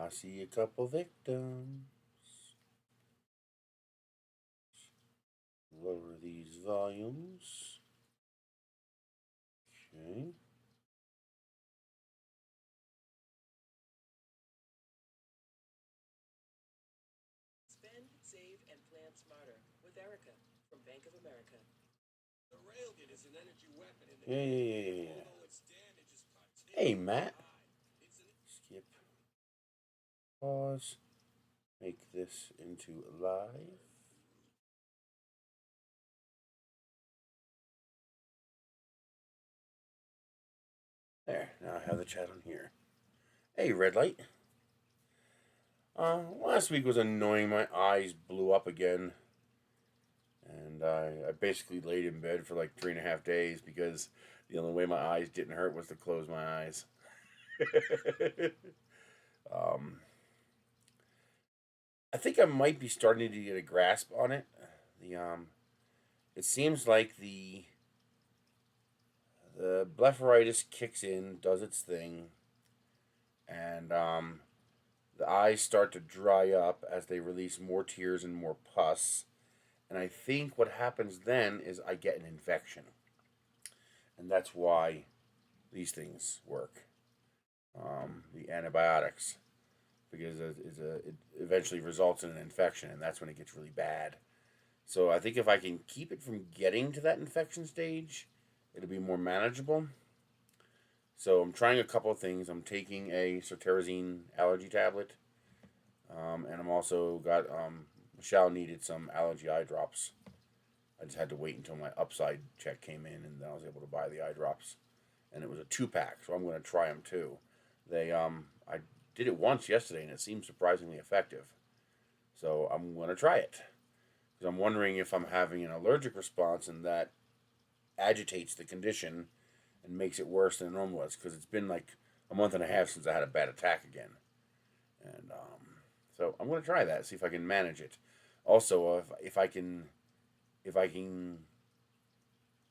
I see a couple victims. Lower these volumes. Okay. Spend, save, and plan smarter with Erica from Bank of America. The railgun is an energy weapon in the Yeah. Hey, Matt. Skip. Pause. Make this into live. There. Now I have the chat on here. Hey, red light. Last week was annoying. My eyes blew up again. And I basically laid in bed for like 3.5 days because the only way my eyes didn't hurt was to close my eyes. I think I might be starting to get a grasp on it. It seems like the blepharitis kicks in, does its thing, and the eyes start to dry up as they release more tears and more pus. And I think what happens then is I get an infection. And that's why these things work. The antibiotics. Because it eventually results in an infection, and that's when it gets really bad. So I think if I can keep it from getting to that infection stage, it'll be more manageable. So I'm trying a couple of things. I'm taking a cetirizine allergy tablet. And I'm also got, Michelle needed some allergy eye drops. I just had to wait until my upside check came in, and then I was able to buy the eye drops. And it was a 2-pack, so I'm going to try them too. I did it once yesterday, and it seemed surprisingly effective. So I'm going to try it. Because I'm wondering if I'm having an allergic response, and that agitates the condition and makes it worse than it normally was. Because it's been like a month and a half since I had a bad attack again. And so I'm going to try that, see if I can manage it. Also, if I can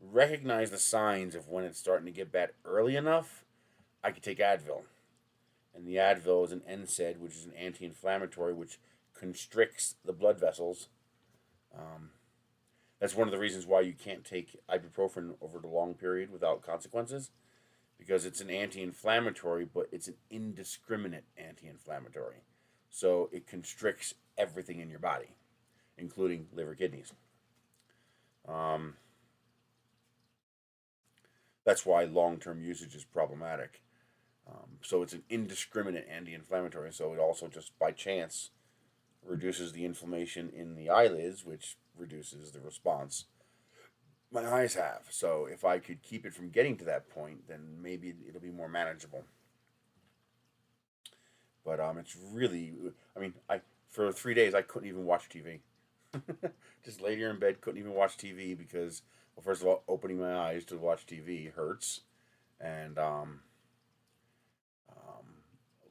recognize the signs of when it's starting to get bad early enough, I can take Advil. And the Advil is an NSAID, which is an anti-inflammatory, which constricts the blood vessels. That's one of the reasons why you can't take ibuprofen over the long period without consequences, because it's an anti-inflammatory, but it's an indiscriminate anti-inflammatory. So it constricts everything in your body, including liver, kidneys. That's why long-term usage is problematic. So it's an indiscriminate anti-inflammatory. So it also just by chance reduces the inflammation in the eyelids, which reduces the response my eyes have. So if I could keep it from getting to that point, then maybe it'll be more manageable. But it's really, I mean, for 3 days I couldn't even watch TV. Just laid here in bed, couldn't even watch TV because, well, first of all, opening my eyes to watch TV hurts, and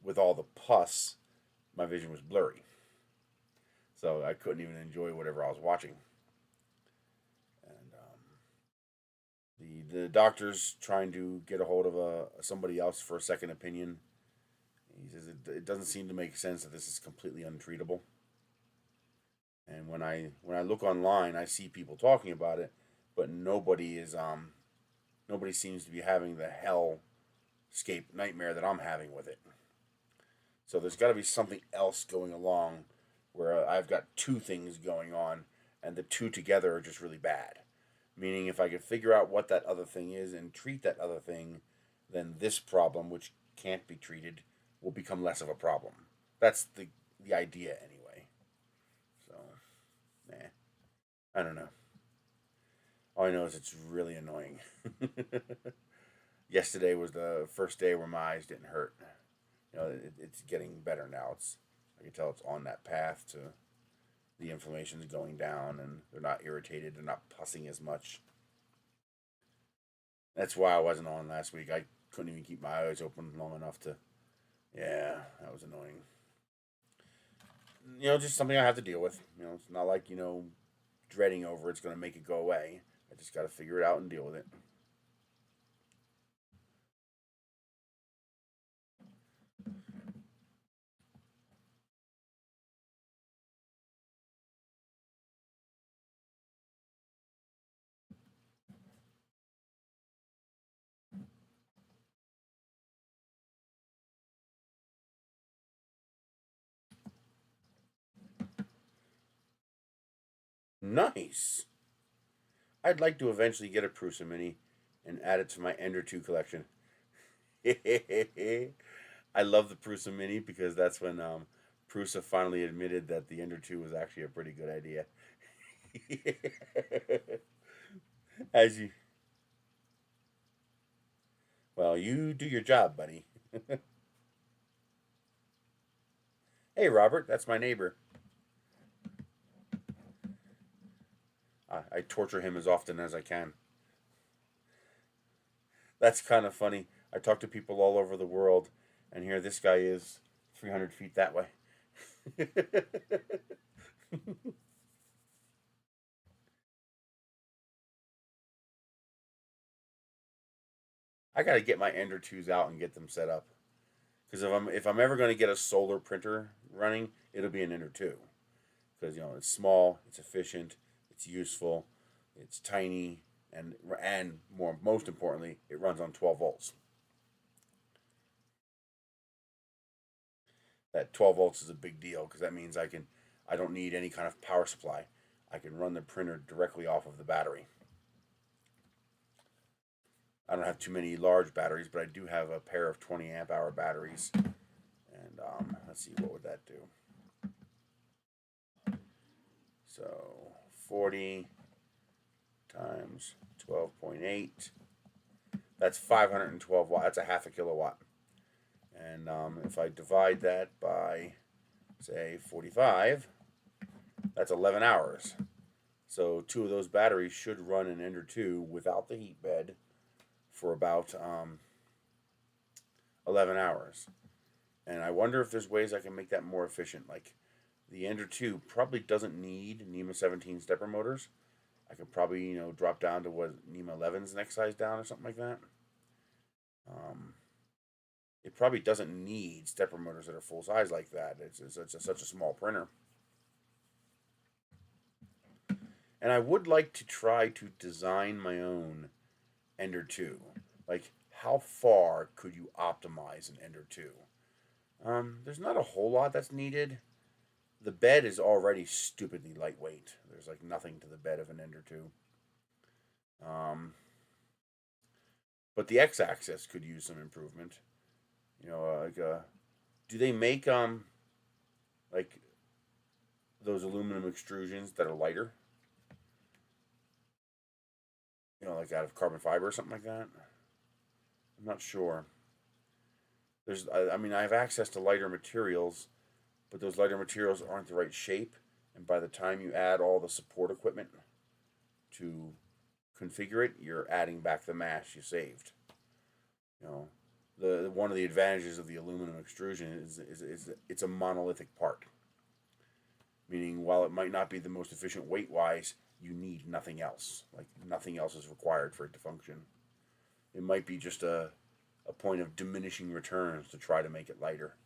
with all the pus, my vision was blurry, so I couldn't even enjoy whatever I was watching. And the doctor's trying to get a hold of somebody else for a second opinion. He says it doesn't seem to make sense that this is completely untreatable. And when I look online, I see people talking about it, but nobody seems to be having the hellscape nightmare that I'm having with it. So there's got to be something else going along where I've got two things going on, and the two together are just really bad. Meaning, if I could figure out what that other thing is and treat that other thing, then this problem, which can't be treated, will become less of a problem. That's the idea anyway. So, I don't know. All I know is it's really annoying. Yesterday was the first day where my eyes didn't hurt. It's getting better now. I can tell it's on that path to the inflammation's going down, and they're not irritated. They're not pussing as much. That's why I wasn't on last week. I couldn't even keep my eyes open long enough to. Yeah, that was annoying. Just something I have to deal with. It's not like dreading over it's going to make it go away. I just got to figure it out and deal with it. Nice. I'd like to eventually get a Prusa Mini and add it to my Ender 2 collection. I love the Prusa Mini because that's when Prusa finally admitted that the Ender 2 was actually a pretty good idea. As you, well, you do your job, buddy. Hey, Robert, that's my neighbor. I torture him as often as I can. That's kind of funny. I talk to people all over the world, and here this guy is 300 feet that way. I got to get my Ender 2s out and get them set up. Because if I'm ever going to get a solar printer running, it'll be an Ender 2. Because it's small, it's efficient, it's useful, it's tiny, and most importantly, it runs on 12 volts. That 12 volts is a big deal because that means I don't need any kind of power supply. I can run the printer directly off of the battery. I don't have too many large batteries, but I do have a pair of 20 amp hour batteries. And let's see, what would that do? So 40 times 12.8. That's 512 watts. That's a half a kilowatt. And if I divide that by, say, 45, that's 11 hours. So 2 of those batteries should run an Ender 2 without the heat bed for about 11 hours. And I wonder if there's ways I can make that more efficient. Like the Ender 2 probably doesn't need NEMA 17 stepper motors. I could probably, drop down to what NEMA 11's next size down or something like that. It probably doesn't need stepper motors that are full size like that. It's such a small printer. And I would like to try to design my own Ender 2. Like, how far could you optimize an Ender 2? There's not a whole lot that's needed. The bed is already stupidly lightweight. There's like nothing to the bed of an Ender 2. But the X-axis could use some improvement. Do they make like those aluminum extrusions that are lighter? Like out of carbon fiber or something like that. I'm not sure. I have access to lighter materials, but those lighter materials aren't the right shape, and by the time you add all the support equipment to configure it, you're adding back the mass you saved. One of the advantages of the aluminum extrusion is it's a monolithic part, meaning while it might not be the most efficient weight-wise, you need nothing else. Like nothing else is required for it to function. It might be just a point of diminishing returns to try to make it lighter.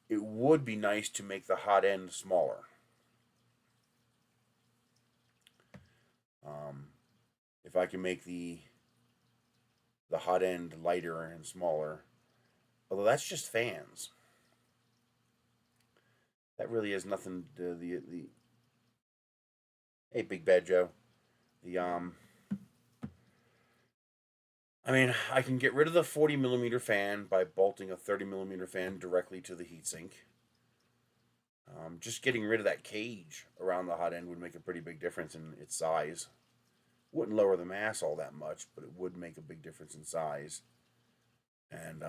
It would be nice to make the hot end smaller. If I can make the hot end lighter and smaller, although that's just fans. That really has nothing to the hey, Big Bad Joe. I can get rid of the 40 millimeter fan by bolting a 30 millimeter fan directly to the heatsink. Just getting rid of that cage around the hot end would make a pretty big difference in its size. Wouldn't lower the mass all that much, but it would make a big difference in size. And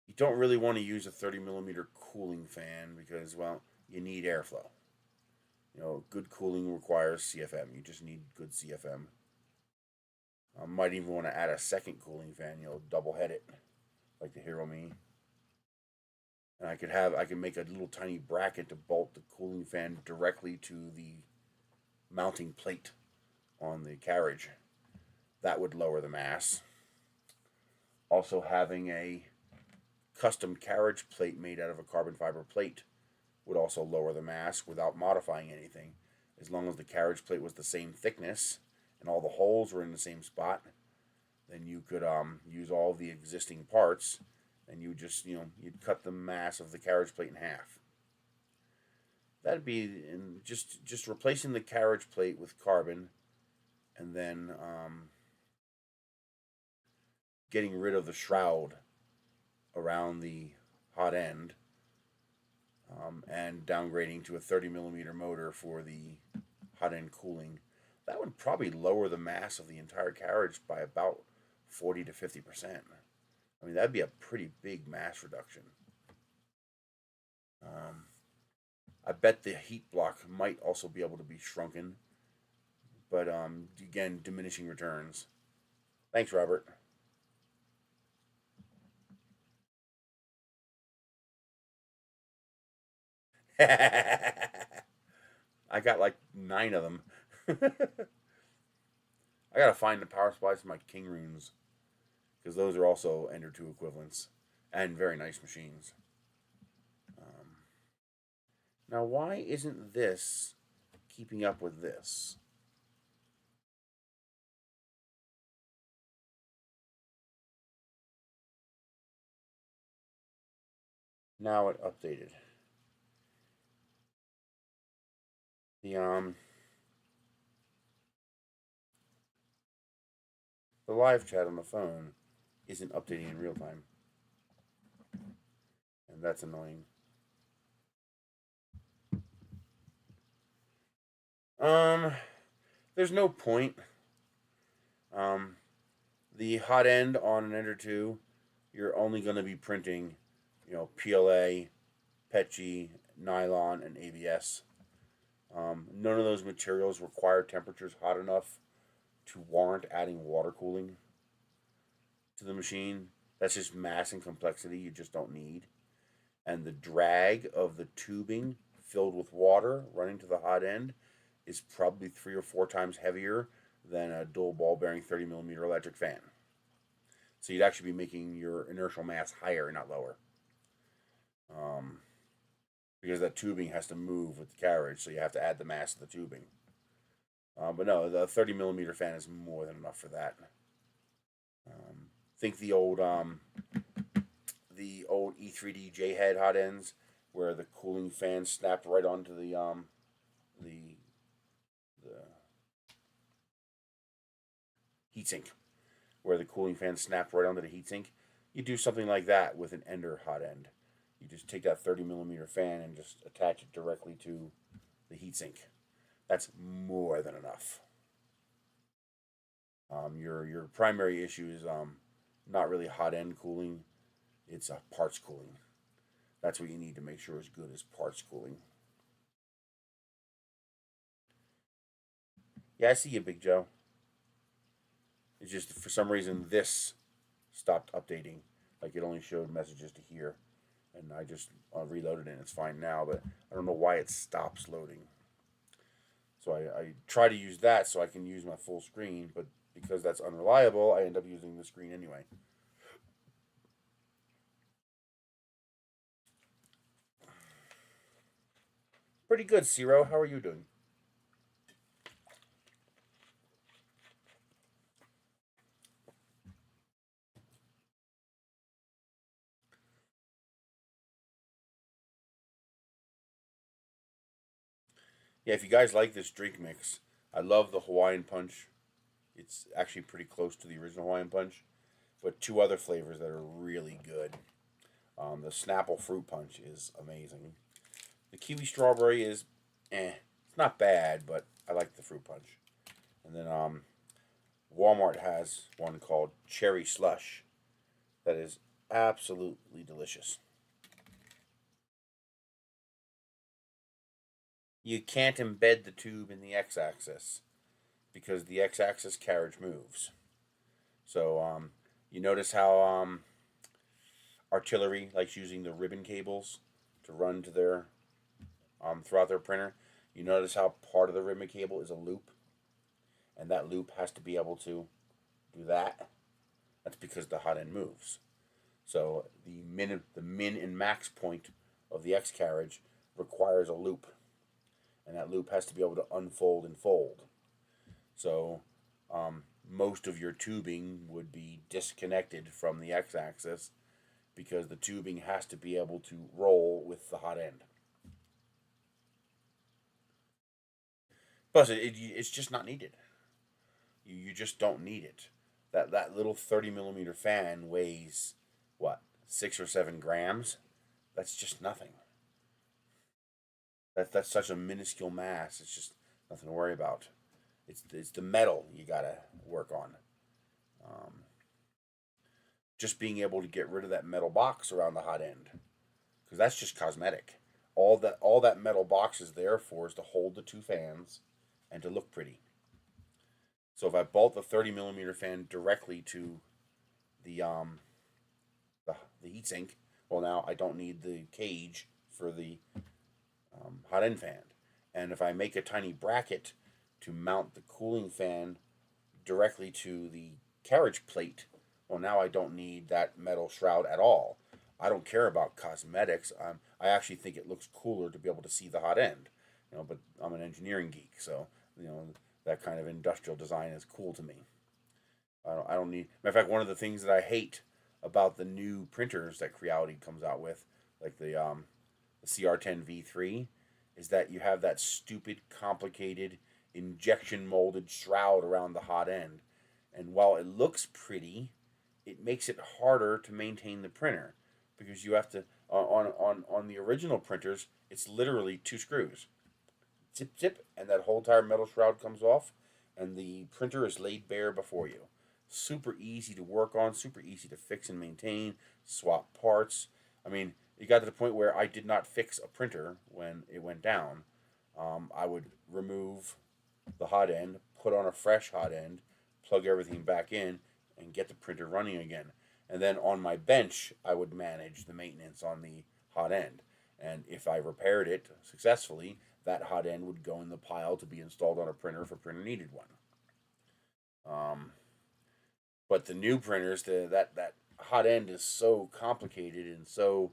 you don't really want to use a 30 millimeter cooling fan because, well, you need airflow. Good cooling requires CFM. You just need good CFM. Might even want to add a second cooling fan, double head it, like the Hero Me. And I can make a little tiny bracket to bolt the cooling fan directly to the mounting plate on the carriage. That would lower the mass. Also, having a custom carriage plate made out of a carbon fiber plate would also lower the mass without modifying anything. As long as the carriage plate was the same thickness and all the holes were in the same spot, then you could use all of the existing parts, and you just you'd cut the mass of the carriage plate in half. That'd be in just replacing the carriage plate with carbon, and then getting rid of the shroud around the hot end, and downgrading to a 30 millimeter motor for the hot end cooling. That would probably lower the mass of the entire carriage by about 40 to 50%. I mean, that'd be a pretty big mass reduction. I bet the heat block might also be able to be shrunken, but again, diminishing returns. Thanks, Robert. I got like 9 of them. I gotta find the power supplies for my King runes, because those are also Ender 2 equivalents and very nice machines. Now, why isn't this keeping up with this? Now it updated. The live chat on the phone isn't updating in real time, and that's annoying. There's no point. The hot end on an Ender 2, you're only going to be printing, PLA, PETG, nylon, and ABS. None of those materials require temperatures hot enough to warrant adding water cooling to the machine. That's just mass and complexity you just don't need. And the drag of the tubing filled with water running to the hot end is probably 3 or 4 times heavier than a dual ball bearing 30 millimeter electric fan. So you'd actually be making your inertial mass higher, not lower. Because that tubing has to move with the carriage, so you have to add the mass to the tubing. But no, the 30 millimeter fan is more than enough for that. Think the old E3D head hot ends, where the cooling fan snapped right onto the heatsink, where the cooling fan snapped right onto the heatsink. You do something like that with an Ender hot end. You just take that 30 millimeter fan and just attach it directly to the heatsink. That's more than enough. Your primary issue is not really hot end cooling, it's parts cooling. That's what you need to make sure is good, is parts cooling. Yeah, I see you, Big Joe. It's just for some reason this stopped updating. Like it only showed messages to here, and I just reloaded it and it's fine now. But I don't know why it stops loading. So I try to use that so I can use my full screen, but because that's unreliable, I end up using the screen anyway. Pretty good, Zero. How are you doing? Yeah, if you guys like this drink mix, I love the Hawaiian Punch. It's actually pretty close to the original Hawaiian Punch, but 2 other flavors that are really good. The Snapple Fruit Punch is amazing. The Kiwi Strawberry is, it's not bad, but I like the Fruit Punch. And then Walmart has one called Cherry Slush that is absolutely delicious. You can't embed the tube in the x-axis because the x-axis carriage moves. So you notice how artillery likes using the ribbon cables to run to their throughout their printer. You notice how part of the ribbon cable is a loop, and that loop has to be able to do that. That's because the hot end moves. So the min and max point of the X carriage requires a loop, and that loop has to be able to unfold and fold. So most of your tubing would be disconnected from the x-axis because the tubing has to be able to roll with the hot end. Plus, it's just not needed. You just don't need it. That little 30 millimeter fan weighs what, 6 or 7 grams? That's just nothing. That's such a minuscule mass. It's just nothing to worry about. It's the metal you gotta work on. Um, just being able to get rid of that metal box around the hot end, because that's just cosmetic. All that metal box is there for is to hold the two fans and to look pretty. So if I bolt the 30 millimeter fan directly to the the heatsink, well, now I don't need the cage for the hot end fan. And if I make a tiny bracket to mount the cooling fan directly to the carriage plate, well, now I don't need that metal shroud at all. I don't care about cosmetics. I actually think it looks cooler to be able to see the hot end. But I'm an engineering geek, so that kind of industrial design is cool to me. I don't need. Matter of fact, one of the things that I hate about the new printers that Creality comes out with, like the CR10 V3, is that you have that stupid, complicated, injection molded shroud around the hot end. And while it looks pretty, it makes it harder to maintain the printer, because you have to on the original printers, it's literally 2 screws. Zip zip, and that whole entire metal shroud comes off, and the printer is laid bare before you. Super easy to work on, super easy to fix and maintain, swap parts. I mean, it got to the point where I did not fix a printer when it went down. I would remove the hot end, put on a fresh hot end, plug everything back in, and get the printer running again. And then on my bench, I would manage the maintenance on the hot end. And if I repaired it successfully, that hot end would go in the pile to be installed on a printer if a printer needed one. But the new printers, that hot end is so complicated and so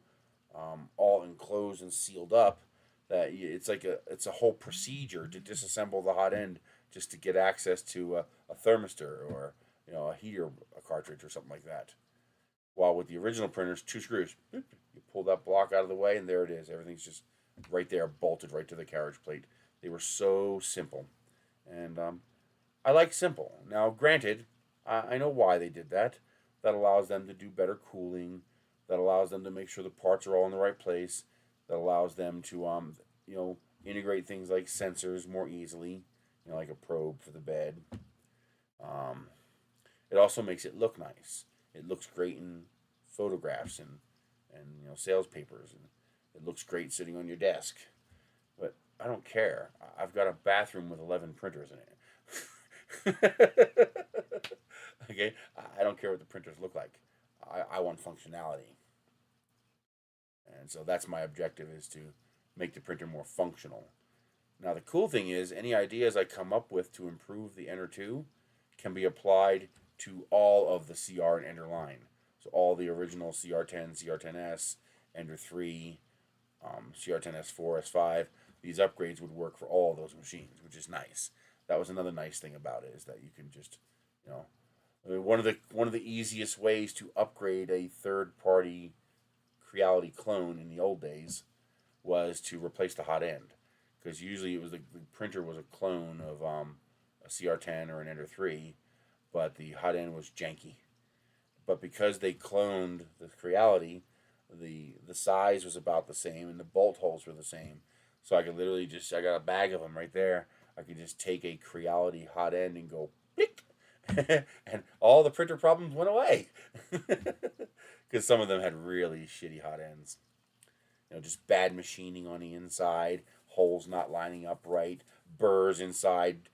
all enclosed and sealed up that it's a whole procedure to disassemble the hot end just to get access to a thermistor or a heater, a cartridge or something like that. While with the original printers, 2 screws, you pull that block out of the way, and there it is. Everything's just right there, bolted right to the carriage plate. They were so simple, and I like simple. Now, granted, I know why they did that. That allows them to do better cooling. That allows them to make sure the parts are all in the right place. That allows them to integrate things like sensors more easily. Like a probe for the bed. It also makes it look nice. It looks great in photographs and sales papers, and it looks great sitting on your desk. But I don't care. I've got a bathroom with 11 printers in it. Okay, I don't care what the printers look like. I want functionality, and so that's my objective, is to make the printer more functional. Now the cool thing is, any ideas I come up with to improve the Ender 2 can be applied to all of the CR and Ender line. So all the original CR10, CR10S, Ender 3, CR10S4, S5, these upgrades would work for all of those machines, which is nice. That was another nice thing about it, is that you can just, one of the easiest ways to upgrade a third-party Creality clone in the old days was to replace the hot end, because usually it was the printer was a clone of a CR10 or an Ender 3, but the hot end was janky. But because they cloned the Creality, the size was about the same and the bolt holes were the same. So I could literally I got a bag of them right there. I could just take a Creality hot end and go blick, and all the printer problems went away. Because some of them had really shitty hot ends. Just bad machining on the inside, holes not lining up right, burrs inside,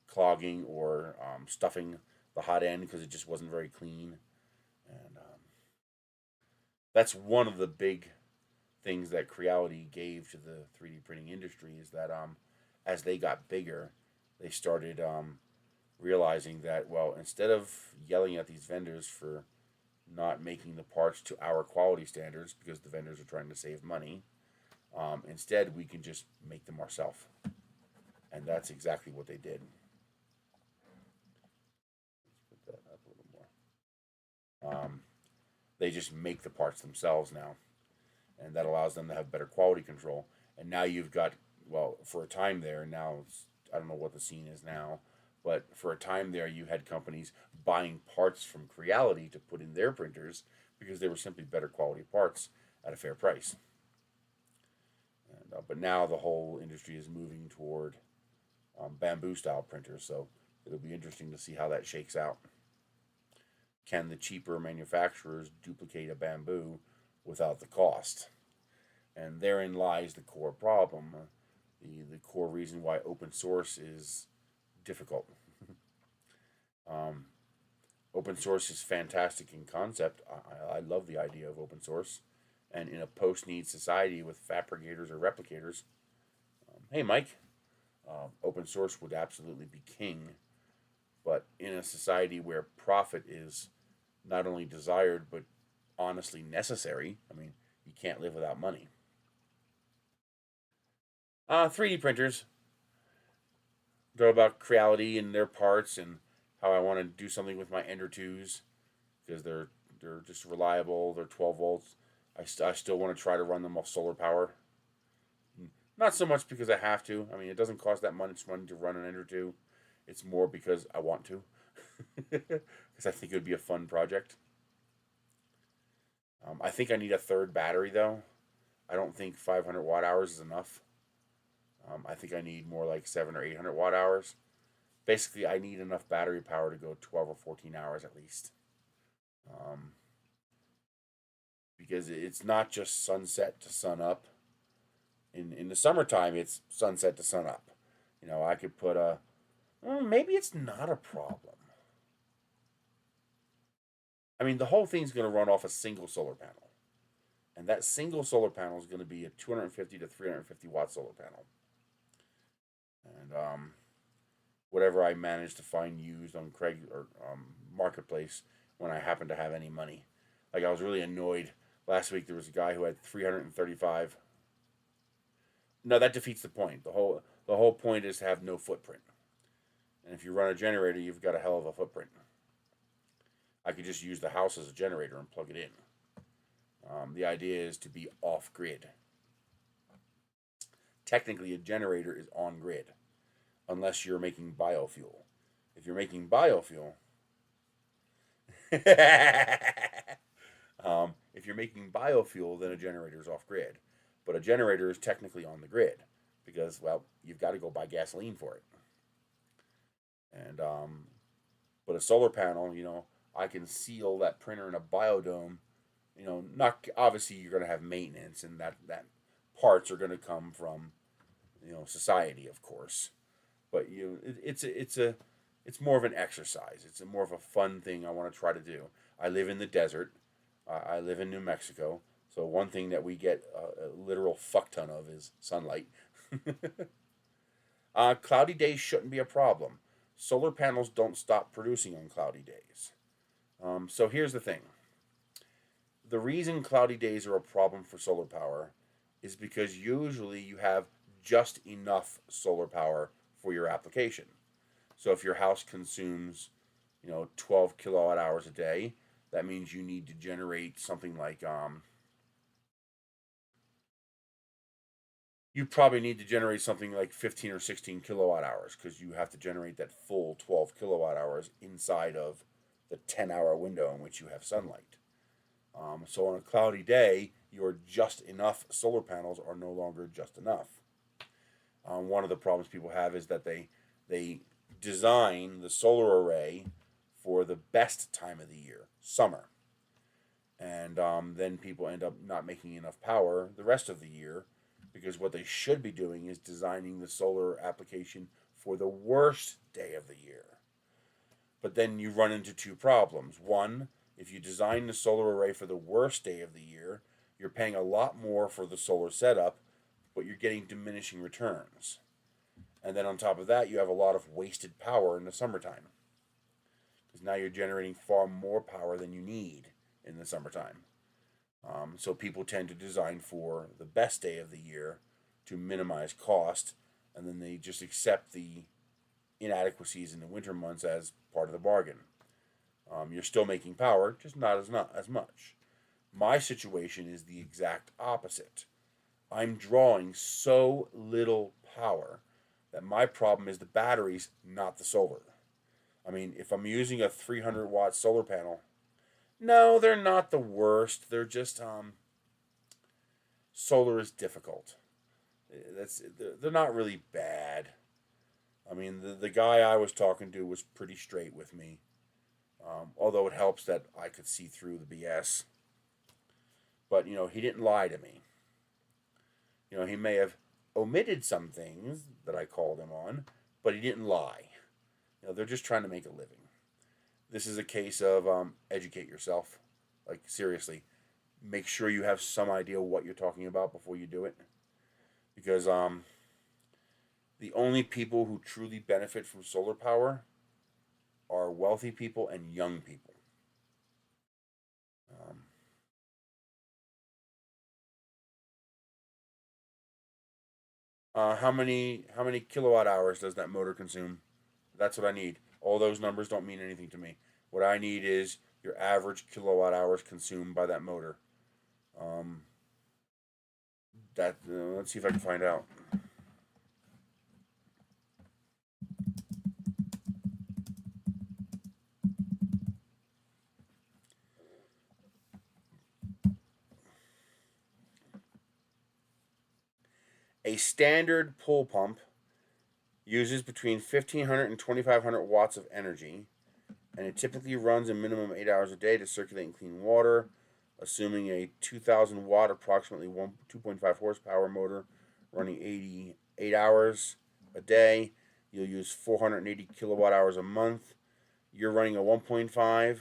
clogging or stuffing the hot end because it just wasn't very clean. And that's one of the big things that Creality gave to the 3D printing industry, is that as they got bigger, they started realizing that, well, instead of yelling at these vendors for not making the parts to our quality standards because the vendors are trying to save money, instead we can just make them ourselves. And that's exactly what they did. Let's put that up a little more. They just make the parts themselves now, and that allows them to have better quality control. And now you've got well, for a time there, now I don't know what the scene is now, but for a time there, you had companies buying parts from Creality to put in their printers because they were simply better quality parts at a fair price. But now the whole industry is moving toward bamboo style printers, so it'll be interesting to see how that shakes out. Can the cheaper manufacturers duplicate a bamboo without the cost? And therein lies the core problem, the core reason why open source is difficult. Open source is fantastic in concept. I love the idea of open source. And in a post-need society with fabricators or replicators, hey, Mike, open source would absolutely be king. But in a society where profit is not only desired, but honestly necessary, I mean, you can't live without money. 3D printers. Talk about Creality and their parts and how I want to do something with my Ender 2s because they're just reliable. They're 12 volts. I still want to try to run them off solar power. Not so much because I have to. I mean, it doesn't cost that much money to run an Ender 2. It's more because I want to. Because I think it would be a fun project. I think I need a third battery, though. I don't think 500 watt hours is enough. I think I need more like 700 or 800 watt hours. Basically, I need enough battery power to go 12 or 14 hours at least. Because it's not just sunset to sun up. In the summertime, it's sunset to sun up. You know, I could put a... Well, maybe it's not a problem. I mean, the whole thing's going to run off a single solar panel. And that single solar panel is going to be a 250 to 350 watt solar panel. And whatever I manage to find used on Craig or Marketplace when I happen to have any money. Like, I was really annoyed. Last week there was a guy who had 335. No, that defeats the point. The whole point is to have no footprint. And if you run a generator, you've got a hell of a footprint. I could just use the house as a generator and plug it in. The idea is to be off-grid. Technically, a generator is on-grid, unless you're making biofuel. If you're making biofuel... if you're making biofuel, then a generator is off-grid. But a generator is technically on the grid, because, well, you've got to go buy gasoline for it. And, but a solar panel, you know, I can seal that printer in a biodome. You know, not obviously you're going to have maintenance, and that parts are going to come from, you know, society, of course. But it's more of an exercise. It's more of a fun thing I want to try to do. I live in the desert. I live in New Mexico. So one thing that we get a literal fuck ton of is sunlight. Cloudy days shouldn't be a problem. Solar panels don't stop producing on cloudy days. So here's the thing. The reason cloudy days are a problem for solar power is because usually you have just enough solar power for your application. So if your house consumes, 12 kilowatt hours a day, that means you need to generate something like, you probably need to generate something like 15 or 16 kilowatt hours because you have to generate that full 12 kilowatt hours inside of the 10-hour window in which you have sunlight. So on a cloudy day, your just enough solar panels are no longer just enough. One of the problems people have is that they design the solar array for the best time of the year, summer. And then people end up not making enough power the rest of the year because what they should be doing is designing the solar application for the worst day of the year. But then you run into two problems. One, if you design the solar array for the worst day of the year, you're paying a lot more for the solar setup, but you're getting diminishing returns. And then on top of that, you have a lot of wasted power in the summertime. Because now you're generating far more power than you need in the summertime. So people tend to design for the best day of the year to minimize cost, and then they just accept the inadequacies in the winter months as part of the bargain. You're still making power, just not as much. My situation is the exact opposite. I'm drawing so little power that my problem is the batteries, not the solar. I mean, if I'm using a 300-watt solar panel, no, they're not the worst. They're just solar is difficult. They're not really bad. I mean, the guy I was talking to was pretty straight with me. Although it helps that I could see through the BS. But, he didn't lie to me. He may have omitted some things that I called him on, but he didn't lie. They're just trying to make a living. This is a case of educate yourself. Like, seriously, make sure you have some idea what you're talking about before you do it. Because the only people who truly benefit from solar power are wealthy people and young people. How many kilowatt hours does that motor consume? That's what I need. All those numbers don't mean anything to me. What I need is your average kilowatt hours consumed by that motor. Um, let's see if I can find out. A standard pull pump uses between 1,500 and 2,500 watts of energy, and it typically runs a minimum 8 hours a day to circulate and clean water. Assuming a 2,000 watt, approximately 2.5 horsepower motor running 88 hours a day, you'll use 480 kilowatt hours a month. You're running a 1.5,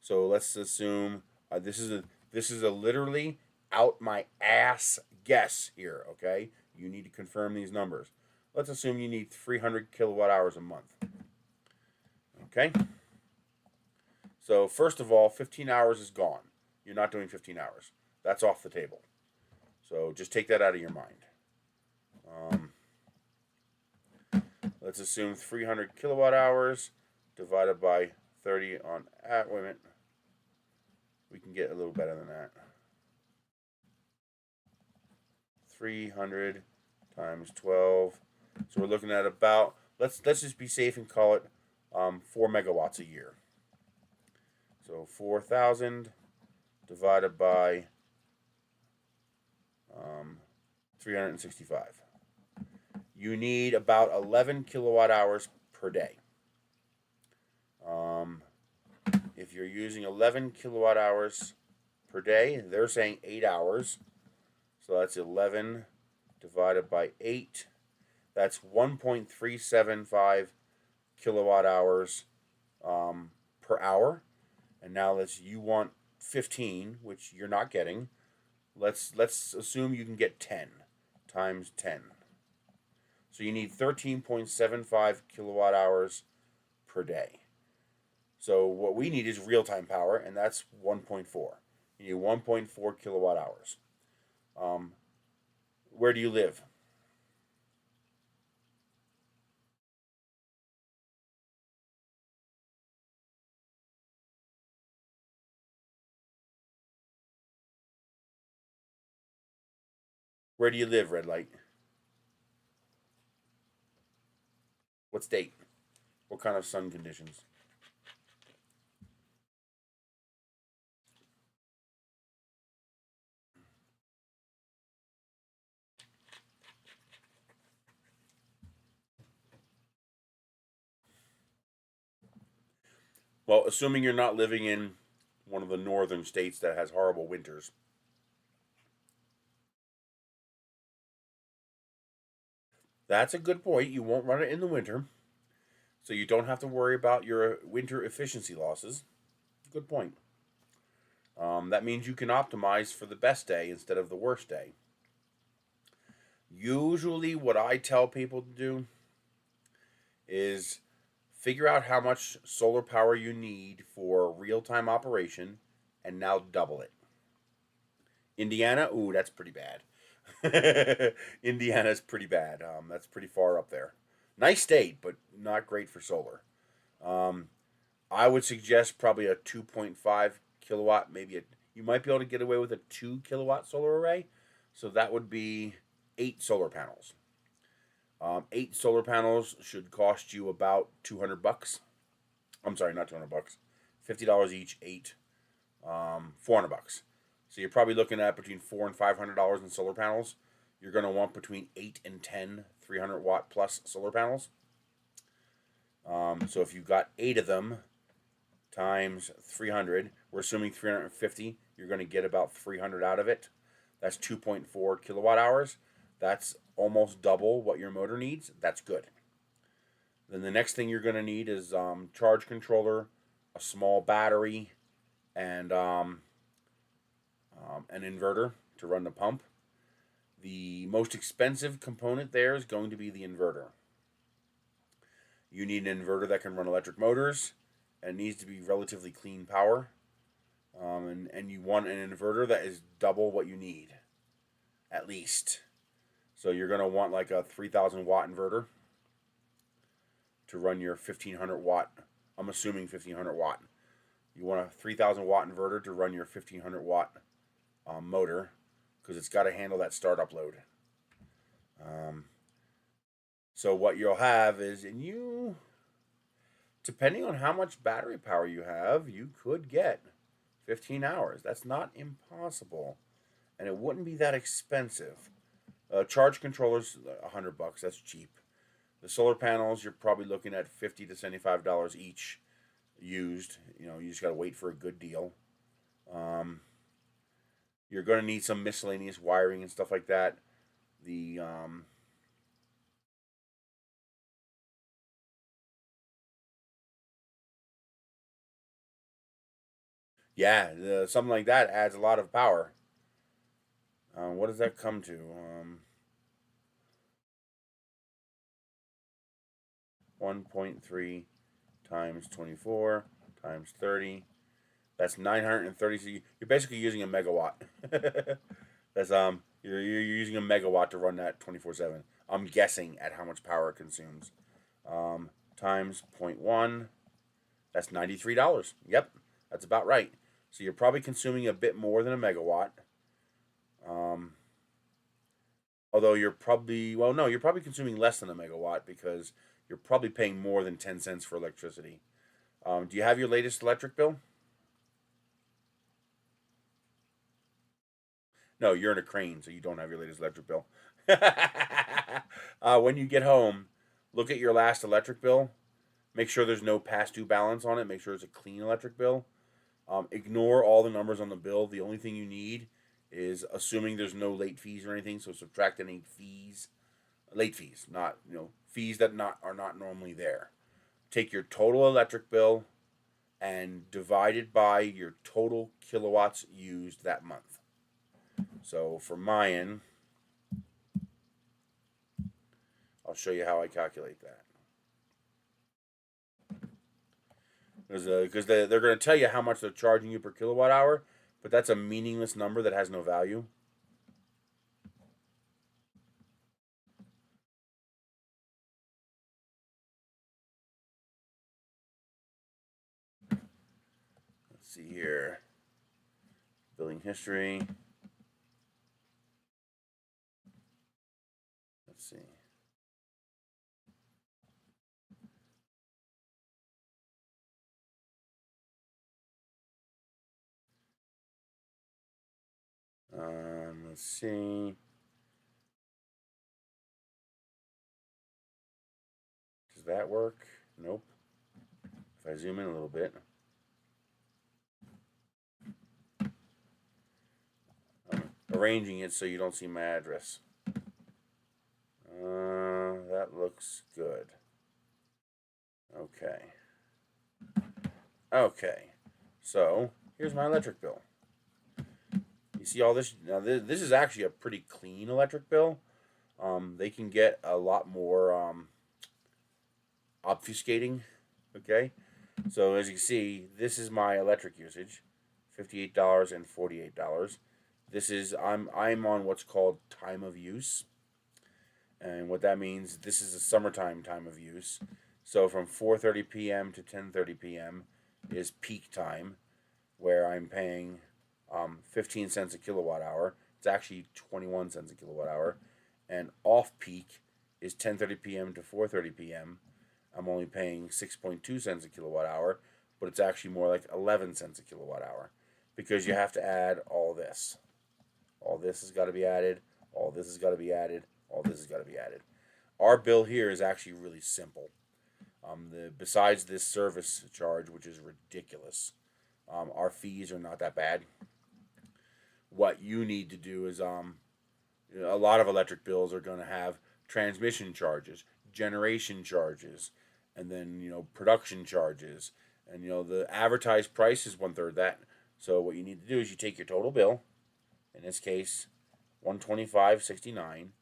so let's assume this is a literally out my ass guess here. Okay, you need to confirm these numbers. Let's assume you need 300 kilowatt hours a month. Okay, so first of all, 15 hours is gone. You're not doing 15 hours. That's off the table. So just take that out of your mind. Let's assume 300 kilowatt hours divided by 30 on wait a minute. We can get a little better than that. 300 times 12. So we're looking at about, let's just be safe and call it 4 megawatts a year. So 4,000 divided by 365. You need about 11 kilowatt hours per day. If you're using 11 kilowatt hours per day, they're saying 8 hours. So that's 11 divided by 8. That's 1.375 kilowatt hours per hour. And now you want 15, which you're not getting. Let's assume you can get 10 times 10. So you need 13.75 kilowatt hours per day. So what we need is real-time power, and that's 1.4. You need 1.4 kilowatt hours. Where do you live? Where do you live, red light? What state? What kind of sun conditions? Well, assuming you're not living in one of the northern states that has horrible winters. That's a good point. You won't run it in the winter, so you don't have to worry about your winter efficiency losses. Good point. That means you can optimize for the best day instead of the worst day. Usually, what I tell people to do is figure out how much solar power you need for real time operation and now double it. Indiana, ooh, that's pretty bad. Indiana's pretty bad. That's pretty far up there. Nice state, but not great for solar. Um, I would suggest probably a 2.5 kilowatt, you might be able to get away with a 2 kilowatt solar array, So that would be 8 solar panels. 8 solar panels should cost you about $200. I'm sorry, not $200. $50 each. 8, $400. So you're probably looking at between $400 and $500 in solar panels. You're going to want between 8 and 10 300-watt plus solar panels. So if you've got 8 of them times 300, we're assuming 350, you're going to get about 300 out of it. That's 2.4 kilowatt hours. That's almost double what your motor needs. That's good. Then the next thing you're going to need is charge controller, a small battery, and an inverter to run the pump. The most expensive component there is going to be the inverter. You need an inverter that can run electric motors, and it needs to be relatively clean power. And you want an inverter that is double what you need, at least. So you're going to want like a 3,000 watt inverter to run your 1,500 watt. I'm assuming 1,500 watt. You want a 3,000 watt inverter to run your 1,500 watt motor, because it's got to handle that startup load. So what you'll have is, and you, depending on how much battery power you have, you could get 15 hours. That's not impossible, and it wouldn't be that expensive. Charge controllers, $100. That's cheap. The solar panels, you're probably looking at $50 to $75 each used. You know, you just gotta wait for a good deal. You're gonna need some miscellaneous wiring and stuff like that. The yeah, something like that adds a lot of power. What does that come to? 1.3 times 24 times 30. That's 930. So you're basically using a megawatt. That's you're using a megawatt to run that 24/7. I'm guessing at how much power it consumes. Times 0.1. That's $93. Yep, that's about right. So you're probably consuming a bit more than a megawatt. Although you're probably, well, no, you're probably consuming less than a megawatt, because you're probably paying more than 10 cents for electricity. Do you have your latest electric bill? No, you're in a crane, so you don't have your latest electric bill. When you get home, look at your last electric bill. Make sure there's no past due balance on it. Make sure it's a clean electric bill. Ignore all the numbers on the bill. The only thing you need is, assuming there's no late fees or anything, so subtract any fees, late fees, not, fees that are not normally there. Take your total electric bill and divide it by your total kilowatts used that month. So for mine, I'll show you how I calculate that. Because they're going to tell you how much they're charging you per kilowatt hour, but that's a meaningless number that has no value. Let's see here. Billing history. Let's see. Let's see. Does that work? Nope. If I zoom in a little bit. I'm arranging it so you don't see my address. That looks good. Okay. Okay. So, here's my electric bill. You see all this? Now, this is actually a pretty clean electric bill. They can get a lot more obfuscating. Okay. So, as you see, this is my electric usage, $58 and $48. This is, I'm on what's called time of use. And what that means, this is a summertime time of use. So from 4:30 p.m. to 10:30 p.m. is peak time, where I'm paying 15 cents a kilowatt hour. it's actually 21 cents a kilowatt hour. And off peak is 10:30 p.m. to 4:30 p.m. I'm only paying 6.2 cents a kilowatt hour, but it's actually more like 11 cents a kilowatt hour because you have to add all this. All this has got to be added. All this has got to be added. All this has got to be added. Our bill here is actually really simple. Besides this service charge, which is ridiculous, our fees are not that bad. What you need to do is a lot of electric bills are going to have transmission charges, generation charges, and then production charges, and the advertised price is 1/3 that. So what you need to do is you take your total bill, in this case, $125.69,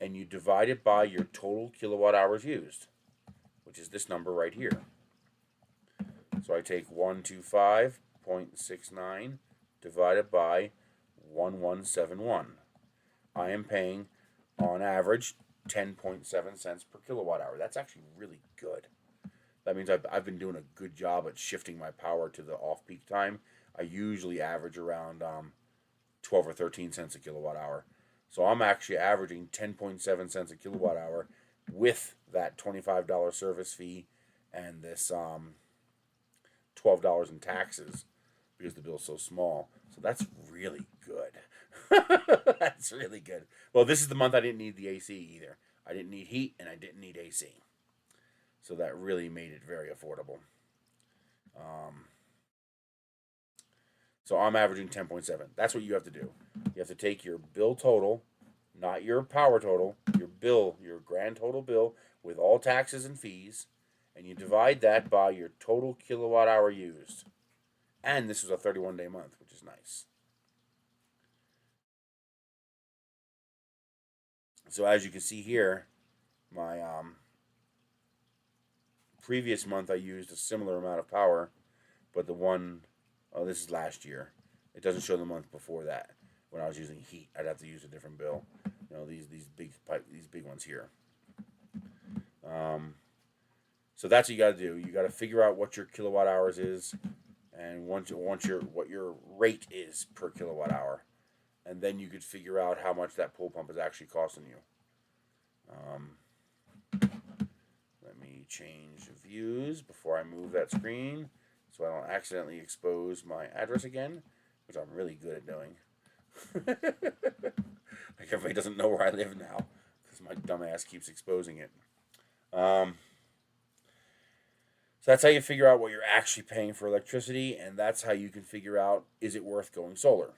and you divide it by your total kilowatt hours used, which is this number right here. So I take 125.69 divided by 1171. I am paying, on average, 10.7 cents per kilowatt hour. That's actually really good. That means I've been doing a good job at shifting my power to the off-peak time. I usually average around 12 or 13 cents a kilowatt hour. So I'm actually averaging 10.7 cents a kilowatt hour with that $25 service fee and this $12 in taxes because the bill's so small. So that's really good. That's really good. Well, this is the month I didn't need the AC either. I didn't need heat and I didn't need AC. So that really made it very affordable. So I'm averaging 10.7. That's what you have to do. You have to take your bill total, not your power total, your bill, your grand total bill with all taxes and fees, and you divide that by your total kilowatt hour used. And this is a 31-day month, which is nice. So as you can see here, my previous month I used a similar amount of power, but this is last year. It doesn't show the month before that. When I was using heat, I'd have to use a different bill. These big ones here. So that's what you got to do. You got to figure out what your kilowatt hours is, and what your rate is per kilowatt hour, and then you could figure out how much that pool pump is actually costing you. Let me change views before I move that screen, so I don't accidentally expose my address again, which I'm really good at doing. Like everybody doesn't know where I live now because my dumb ass keeps exposing it. So that's how you figure out what you're actually paying for electricity, and that's how you can figure out, is it worth going solar?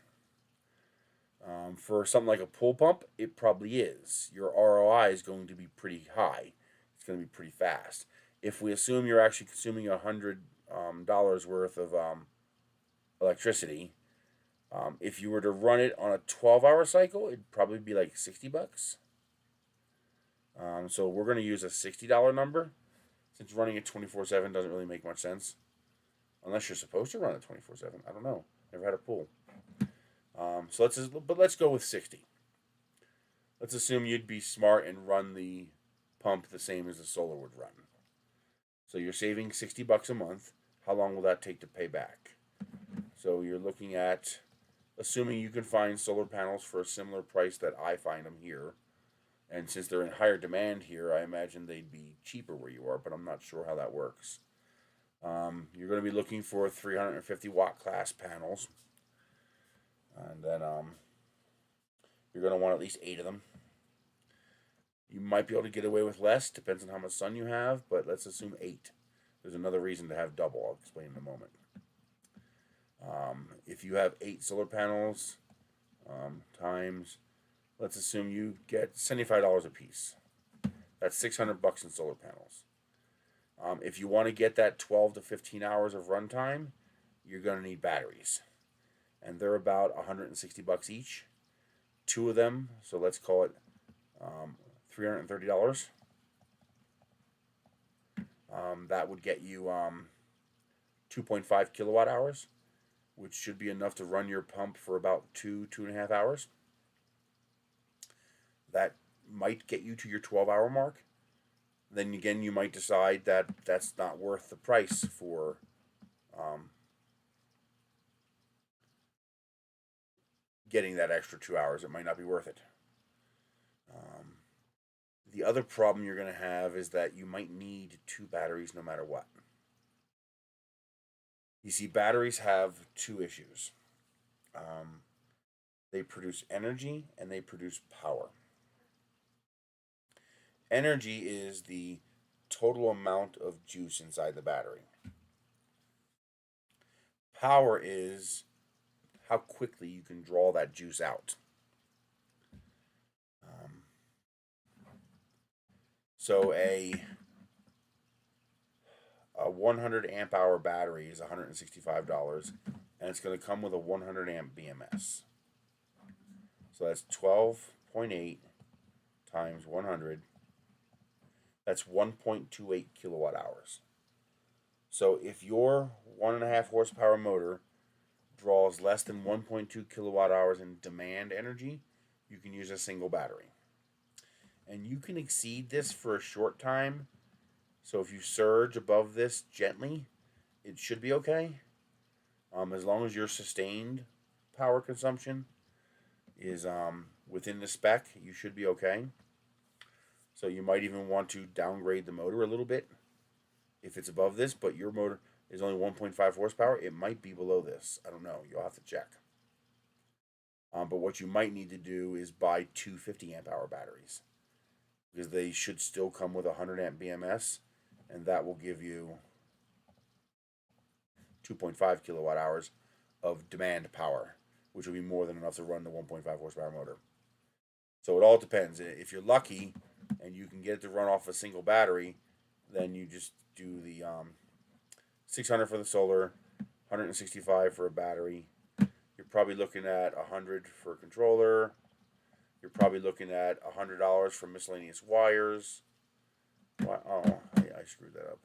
For something like a pool pump, it probably is. Your ROI is going to be pretty high. It's going to be pretty fast. If we assume you're actually consuming $100 worth of electricity, if you were to run it on a 12-hour cycle, it'd probably be like $60. So we're going to use a $60 number, since running it 24/7 doesn't really make much sense, unless you're supposed to run it 24/7. I don't know. Never had a pool. Let's go with 60. Let's assume you'd be smart and run the pump the same as the solar would run. So you're saving $60 a month. How long will that take to pay back? So you're looking at, assuming you can find solar panels for a similar price that I find them here, and since they're in higher demand here, I imagine they'd be cheaper where you are, but I'm not sure how that works. You're going to be looking for 350 watt class panels, and then you're going to want at least 8 of them. You might be able to get away with less, depends on how much sun you have, but let's assume 8. There's another reason to have double, I'll explain in a moment. If you have 8 solar panels times, let's assume you get $75 a piece. That's $600 in solar panels. If you want to get that 12 to 15 hours of runtime, you're going to need batteries. And they're about $160 each. 2 of them, so let's call it $330. That would get you 2.5 kilowatt hours, which should be enough to run your pump for about 2.5 hours. That might get you to your 12-hour mark. Then again, you might decide that that's not worth the price for getting that extra 2 hours. It might not be worth it. The other problem you're going to have is that you might need 2 batteries no matter what. You see, batteries have 2 issues. They produce energy and they produce power. Energy is the total amount of juice inside the battery. Power is how quickly you can draw that juice out. So a 100 amp hour battery is $165, and it's going to come with a 100 amp BMS. So that's 12.8 times 100. That's 1.28 kilowatt hours. So if your 1.5 horsepower motor draws less than 1.2 kilowatt hours in demand energy, you can use a single battery. And you can exceed this for a short time. So if you surge above this gently, it should be okay. As long as your sustained power consumption is within the spec, you should be okay. So you might even want to downgrade the motor a little bit if it's above this, but your motor is only 1.5 horsepower. It might be below this. I don't know. You'll have to check. But what you might need to do is buy 2 50 amp hour batteries, because they should still come with a 100 amp BMS, and that will give you 2.5 kilowatt hours of demand power, which will be more than enough to run the 1.5 horsepower motor. So it all depends. If you're lucky and you can get it to run off a single battery, then you just do the 600 for the solar, 165 for a battery. You're probably looking at 100 for a controller. You're probably looking at $100 for miscellaneous wires. Oh, I screwed that up.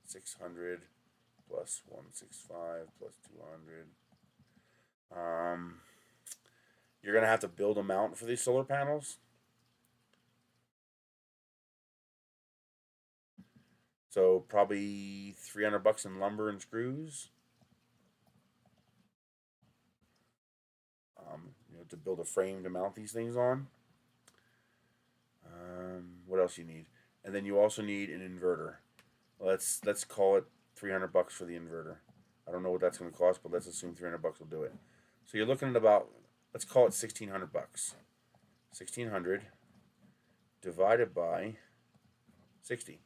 600 plus 165 plus 200. You're gonna have to build a mount for these solar panels. So probably $300 in lumber and screws. To build a frame to mount these things on. What else you need? And then you also need an inverter. Let's call it $300 for the inverter. I don't know what that's going to cost, but let's assume $300 will do it. So you're looking at about, let's call it $1,600. 1,600 divided by 60.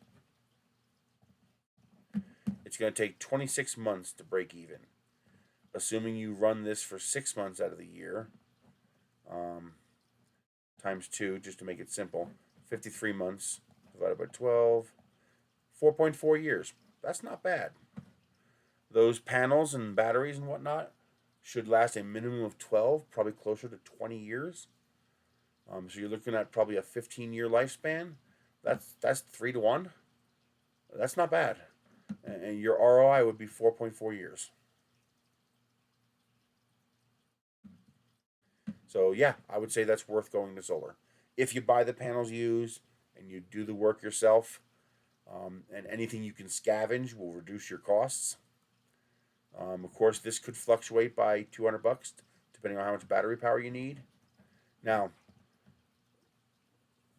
It's going to take 26 months to break even. Assuming you run this for 6 months out of the year, times 2, just to make it simple, 53 months divided by 12, 4.4 years. That's not bad. Those panels and batteries and whatnot should last a minimum of 12, probably closer to 20 years. So you're looking at probably a 15-year lifespan. That's 3 to 1. That's not bad. And your ROI would be 4.4 years. So yeah, I would say that's worth going to solar. If you buy the panels used and you do the work yourself, and anything you can scavenge will reduce your costs. Of course, this could fluctuate by $200 depending on how much battery power you need. Now,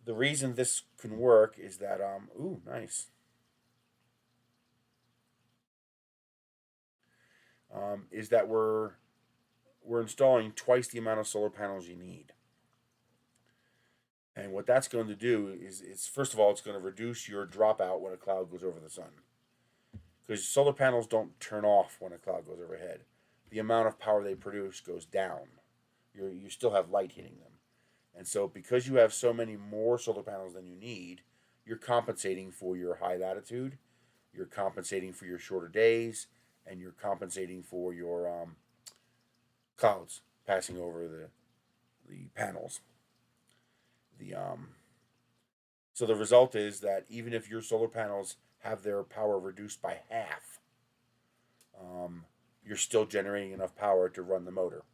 the reason this can work is that, ooh, nice. Is that we're installing twice the amount of solar panels you need. And what that's going to do is first of all, it's going to reduce your dropout when a cloud goes over the sun. Because solar panels don't turn off when a cloud goes overhead. The amount of power they produce goes down. You still have light hitting them. And so because you have so many more solar panels than you need, you're compensating for your high latitude, you're compensating for your shorter days, and you're compensating for your clouds passing over the panels. So the result is that even if your solar panels have their power reduced by half, you're still generating enough power to run the motor.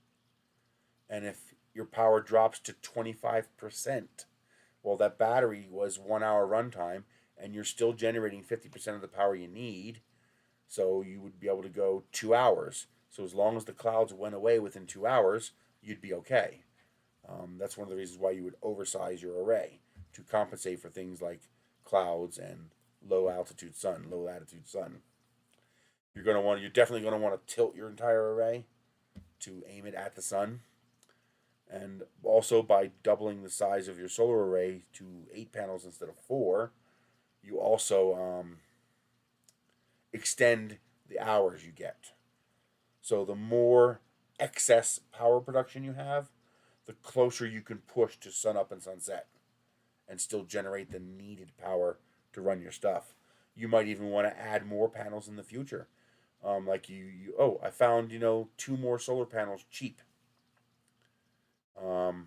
And if your power drops to 25%, well, that battery was 1 hour runtime, and you're still generating 50% of the power you need, so you would be able to go 2 hours. So as long as the clouds went away within 2 hours, you'd be okay. That's one of the reasons why you would oversize your array to compensate for things like clouds and low altitude sun, low latitude sun. You're definitely going to want to tilt your entire array to aim it at the sun. And also, by doubling the size of your solar array to 8 panels instead of 4, you also extend the hours you get. So the more excess power production you have, the closer you can push to sun up and sunset and still generate the needed power to run your stuff. You might even want to add more panels in the future. I found, 2 more solar panels cheap. And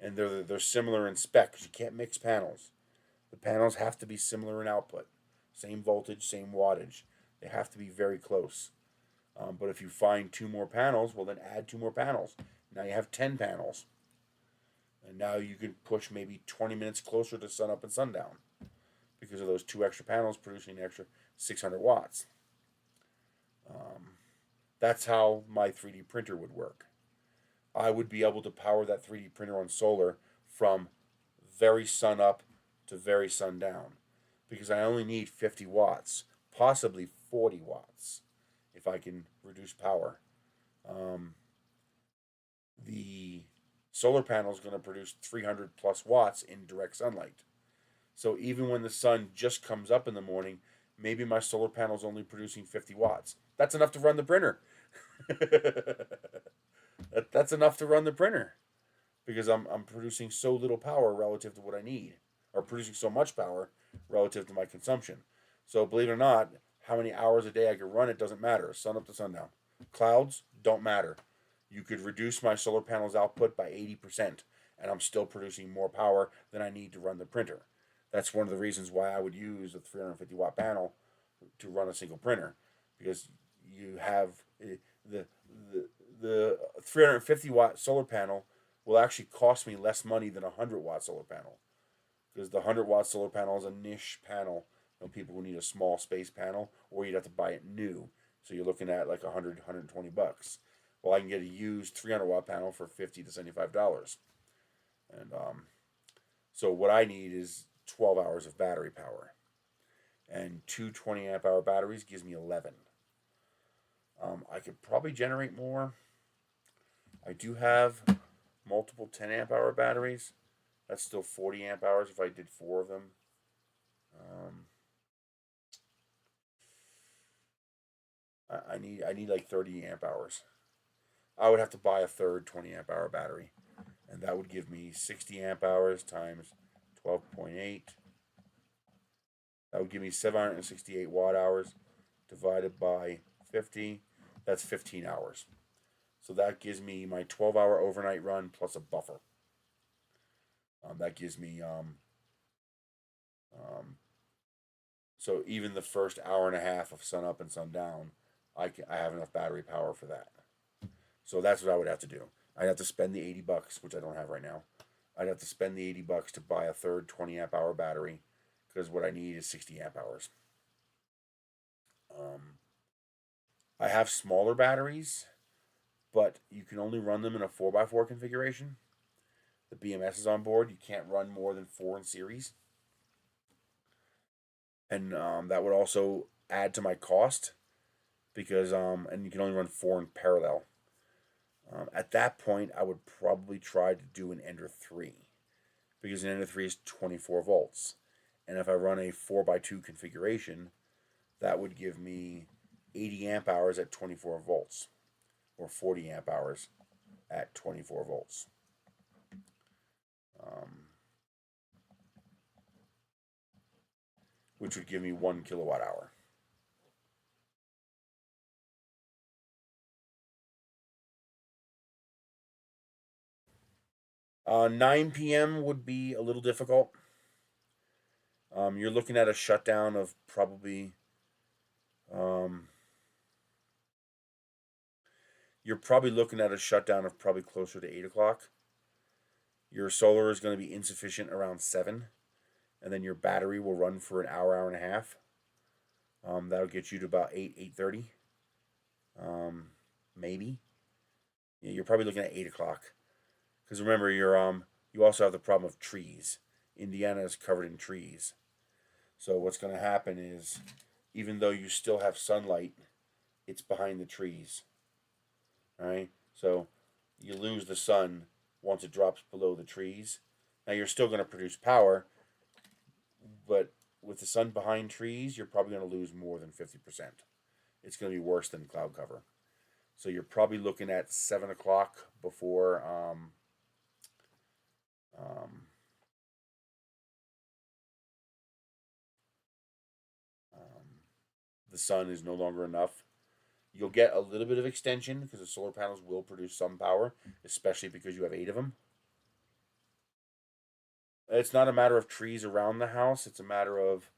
they're similar in spec because you can't mix panels. The panels have to be similar in output, same voltage, same wattage. They have to be very close. But if you find 2 more panels, well, then add 2 more panels. Now you have 10 panels. And now you can push maybe 20 minutes closer to sun up and sundown because of those 2 extra panels producing an extra 600 watts. That's how my 3D printer would work. I would be able to power that 3D printer on solar from very sun up to very sun down because I only need 50 watts, possibly 40 watts if I can reduce power. The solar panel is going to produce 300 plus watts in direct sunlight. So even when the sun just comes up in the morning, maybe my solar panel is only producing 50 watts. That's enough to run the printer. That's enough to run the printer because I'm producing so little power relative to what I need, or producing so much power relative to my consumption. So believe it or not, how many hours a day I can run it doesn't matter. Sun up to sundown. Clouds don't matter. You could reduce my solar panel's output by 80%, and I'm still producing more power than I need to run the printer. That's one of the reasons why I would use a 350 watt panel to run a single printer, because you have the 350 watt solar panel will actually cost me less money than a 100 watt solar panel, because the 100 watt solar panel is a niche panel. People who need a small space panel, or you'd have to buy it new. So you're looking at like 100, 120 bucks. Well, I can get a used 300 watt panel for $50 to $75. And so what I need is 12 hours of battery power. And 2 20 amp hour batteries gives me 11. I could probably generate more. I do have multiple 10 amp hour batteries. That's still 40 amp hours if I did 4 of them. I need like 30 amp hours. I would have to buy a third 20 amp hour battery, and that would give me 60 amp hours times 12.8. That would give me 768 watt hours divided by 50. That's 15 hours. So that gives me my 12-hour overnight run plus a buffer. That gives me so even the first hour and a half of sun up and sun down, I have enough battery power for that. So that's what I would have to do. I'd have to spend the 80 bucks, which I don't have right now. I'd have to spend the 80 bucks to buy a third 20 amp hour battery, because what I need is 60 amp hours. I have smaller batteries, but you can only run them in a 4x4 configuration. The BMS is on board. You can't run more than 4 in series. And that would also add to my cost, because and you can only run 4 in parallel. At that point, I would probably try to do an Ender 3, because an Ender 3 is 24 volts. And if I run a 4x2 configuration, that would give me 80 amp hours at 24 volts, or 40 amp hours at 24 volts. Which would give me 1 kilowatt hour. Uh, 9 p.m. would be a little difficult. You're looking at a shutdown of probably closer to 8 o'clock. Your solar is going to be insufficient around 7, and then your battery will run for an hour, hour and a half. That'll get you to about 8, 8:30, maybe. You're probably looking at 8 o'clock. Because remember, you also have the problem of trees. Indiana is covered in trees. So what's going to happen is, even though you still have sunlight, it's behind the trees. All right. So you lose the sun once it drops below the trees. Now you're still going to produce power, but with the sun behind trees, you're probably going to lose more than 50%. It's going to be worse than cloud cover. So you're probably looking at 7 o'clock before um, um, the sun is no longer enough. You'll get a little bit of extension because the solar panels will produce some power, especially because you have 8 of them. It's not a matter of trees around the house, it's a matter of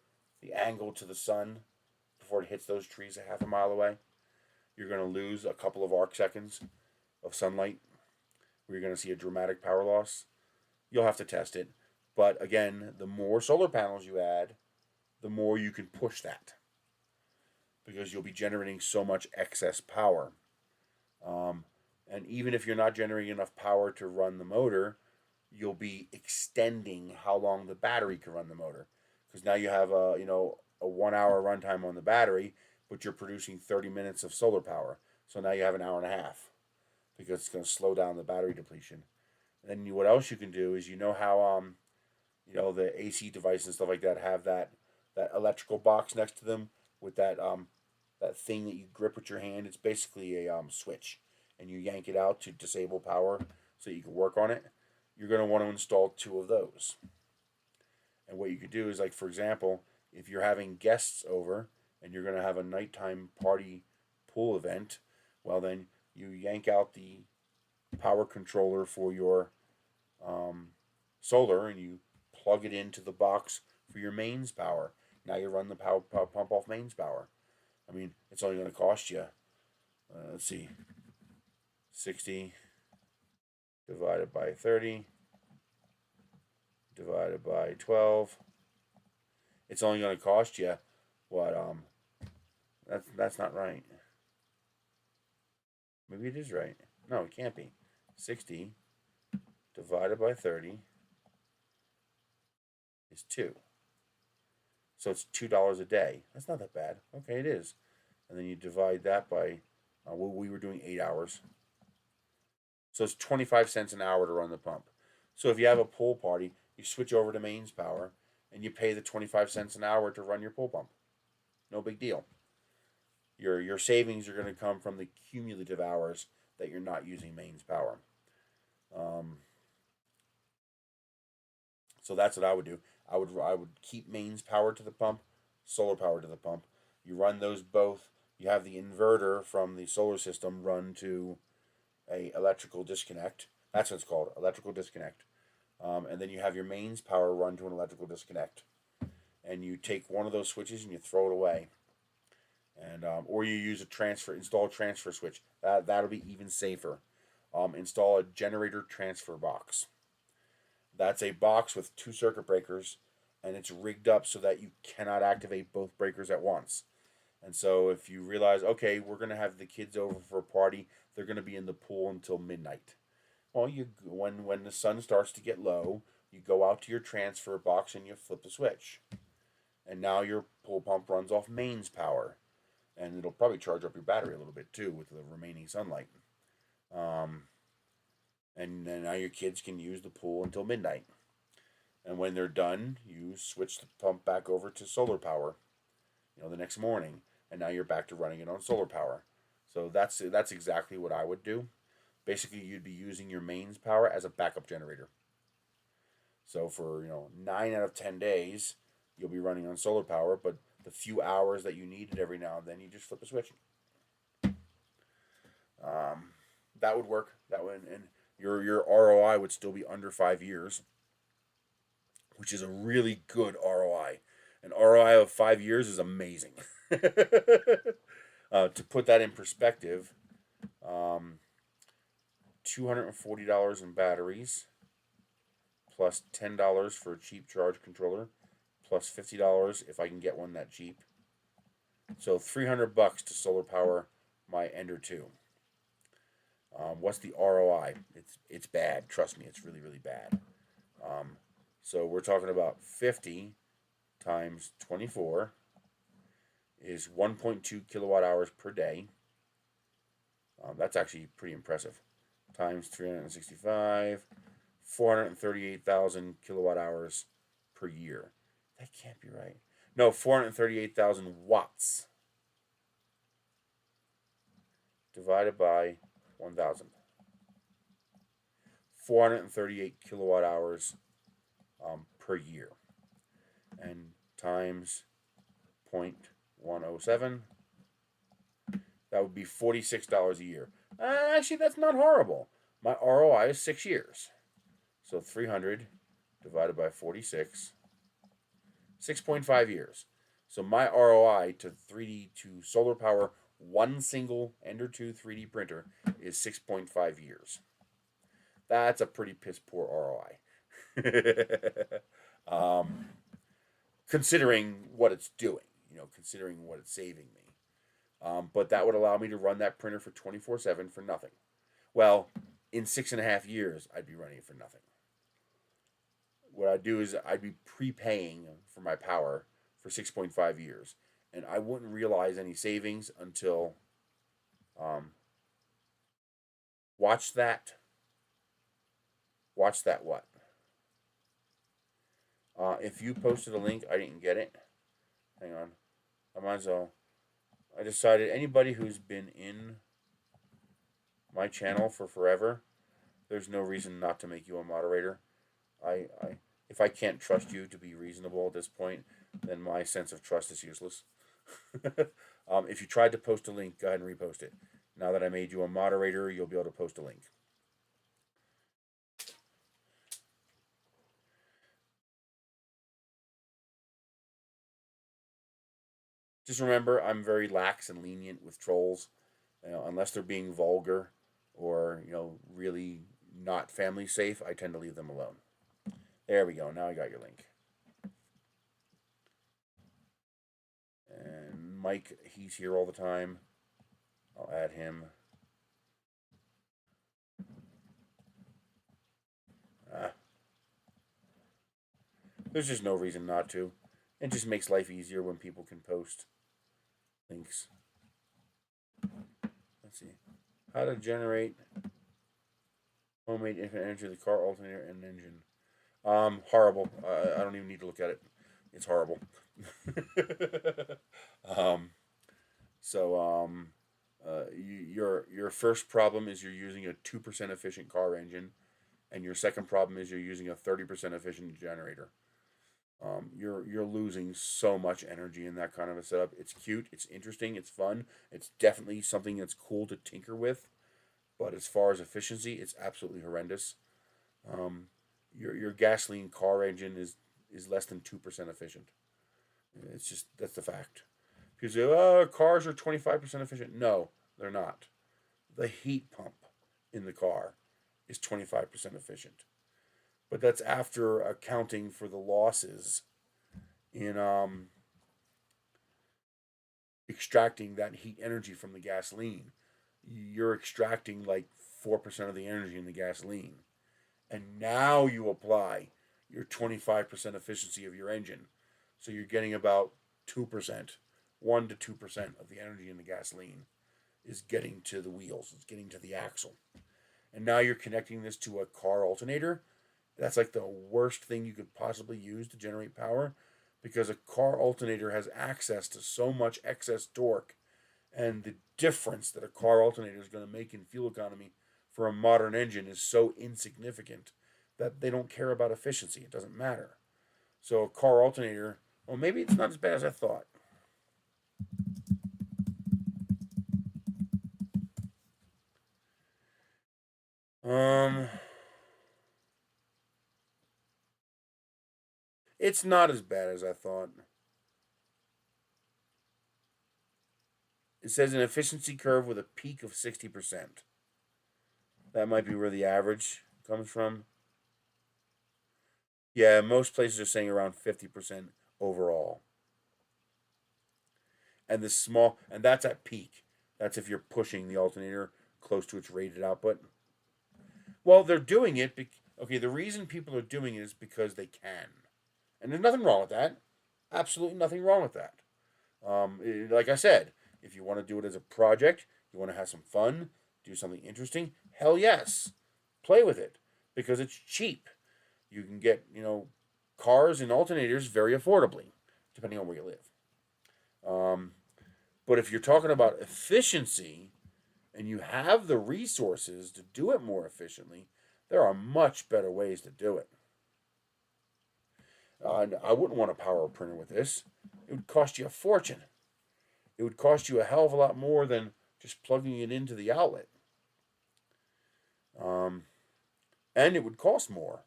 the angle to the sun before it hits those trees a half a mile away. You're going to lose a couple of arc seconds of sunlight where you're going to see a dramatic power loss. You'll have to test it. But again, the more solar panels you add, the more you can push that because you'll be generating so much excess power. And even if you're not generating enough power to run the motor, you'll be extending how long the battery can run the motor. Because now you have a 1 hour runtime on the battery, but you're producing 30 minutes of solar power. So now you have an hour and a half because it's going to slow down the battery depletion. And then what else you can do is how the AC devices and stuff like that have that electrical box next to them with that thing that you grip with your hand. It's basically a switch, and you yank it out to disable power so you can work on it. You're going to want to install 2 of those. And what you could do is, like, for example, if you're having guests over and you're going to have a nighttime party pool event, well, then you yank out the power controller for your solar and you plug it into the box for your mains power. Now you run the power pump off mains power. I mean, it's only going to cost you, let's see, 60 divided by 30 divided by 12. It's only going to cost you what? That's not right. Maybe it is right. No, it can't be. 60 divided by 30 is 2. So it's $2 a day. That's not that bad. Okay, it is. And then you divide that by, we were doing 8 hours. So it's 25 cents an hour to run the pump. So if you have a pool party, you switch over to mains power and you pay the 25 cents an hour to run your pool pump. No big deal. Your savings are going to come from the cumulative hours that you're not using mains power. So that's what I would do. I would keep mains power to the pump, solar power to the pump. You run those both. You have the inverter from the solar system run to a electrical disconnect. That's what it's called, electrical disconnect. And then you have your mains power run to an electrical disconnect. And you take one of those switches and you throw it away. And or you use install a transfer switch. That'll be even safer. Install a generator transfer box. That's a box with 2 circuit breakers, and it's rigged up so that you cannot activate both breakers at once. And so if you realize, okay, we're going to have the kids over for a party, they're going to be in the pool until midnight. Well, when the sun starts to get low, you go out to your transfer box and you flip the switch. And now your pool pump runs off mains power. And it'll probably charge up your battery a little bit too with the remaining sunlight. And then now your kids can use the pool until midnight. And when they're done, you switch the pump back over to solar power, the next morning. And now you're back to running it on solar power. So that's exactly what I would do. Basically, you'd be using your mains power as a backup generator. So for 9 out of 10 days, you'll be running on solar power, but the few hours that you need it every now and then, you just flip a switch. That would work. That would, and your ROI would still be under 5 years, which is a really good ROI. An ROI of 5 years is amazing. To put that in perspective, $240 in batteries, plus $10 for a cheap charge controller, plus $50 if I can get one that cheap. So $300 to solar power my Ender 2. What's the ROI? It's bad. Trust me, it's really, really bad. So we're talking about 50 times 24 is 1.2 kilowatt hours per day. That's actually pretty impressive. Times 365, 438,000 kilowatt hours per year. That can't be right. No, 438,000 watts divided by 1,000. 438 kilowatt hours per year. And times 0.107, that would be $46 a year. Actually, that's not horrible. My ROI is 6 years. So 300 divided by 46, 6.5 years. So my ROI to solar power one single Ender 2 3D printer is 6.5 years. That's a pretty piss poor ROI. Considering what it's doing, considering what it's saving me. But that would allow me to run that printer for 24/7 for nothing. Well, in 6.5 years, I'd be running it for nothing. What I'd do is I'd be prepaying for my power for 6.5 years. And I wouldn't realize any savings until, watch that. Watch that what? If you posted a link, I didn't get it. Hang on. I might as well. I decided anybody who's been in my channel for forever, there's no reason not to make you a moderator. If I can't trust you to be reasonable at this point, then my sense of trust is useless. If you tried to post a link, go ahead and repost it. Now that I made you a moderator, you'll be able to post a link. Just remember, I'm very lax and lenient with trolls, unless they're being vulgar or really not family safe. I tend to leave them alone. There we go. Now I got your link. And Mike, he's here all the time. I'll add him. There's just no reason not to. It just makes life easier when people can post links. Let's see. How to generate homemade infinite energy of the car alternator and engine. Horrible. I don't even need to look at it. It's horrible. Your first problem is you're using a 2% efficient car engine, and your second problem is you're using a 30% efficient generator. You're losing so much energy in that kind of a setup. It's cute, it's interesting, it's fun. It's definitely something that's cool to tinker with, but as far as efficiency, it's absolutely horrendous. Your gasoline car engine is less than 2% efficient. It's just, that's the fact. People say, oh, cars are 25% efficient. No, they're not. The heat pump in the car is 25% efficient. But that's after accounting for the losses in extracting that heat energy from the gasoline. You're extracting like 4% of the energy in the gasoline. And now you apply your 25% efficiency of your engine. So you're getting about 2%, 1 to 2% of the energy in the gasoline is getting to the wheels, it's getting to the axle. And now you're connecting this to a car alternator. That's like the worst thing you could possibly use to generate power, because a car alternator has access to so much excess torque, and the difference that a car alternator is going to make in fuel economy for a modern engine is so insignificant that they don't care about efficiency. It doesn't matter. So a car alternator, well, maybe it's not as bad as I thought. It's not as bad as I thought. It says an efficiency curve with a peak of 60%. That might be where the average comes from. Yeah, most places are saying around 50% overall. And that's at peak. That's if you're pushing the alternator close to its rated output. Well, they're doing it. Okay, the reason people are doing it is because they can, and there's nothing wrong with that. Absolutely nothing wrong with that. Like I said, if you want to do it as a project, you want to have some fun, do something interesting, hell yes, play with it because it's cheap. You can get cars and alternators very affordably, depending on where you live. But if you're talking about efficiency and you have the resources to do it more efficiently, there are much better ways to do it. I wouldn't want a power printer with this. It would cost you a fortune. It would cost you a hell of a lot more than just plugging it into the outlet. And it would cost more,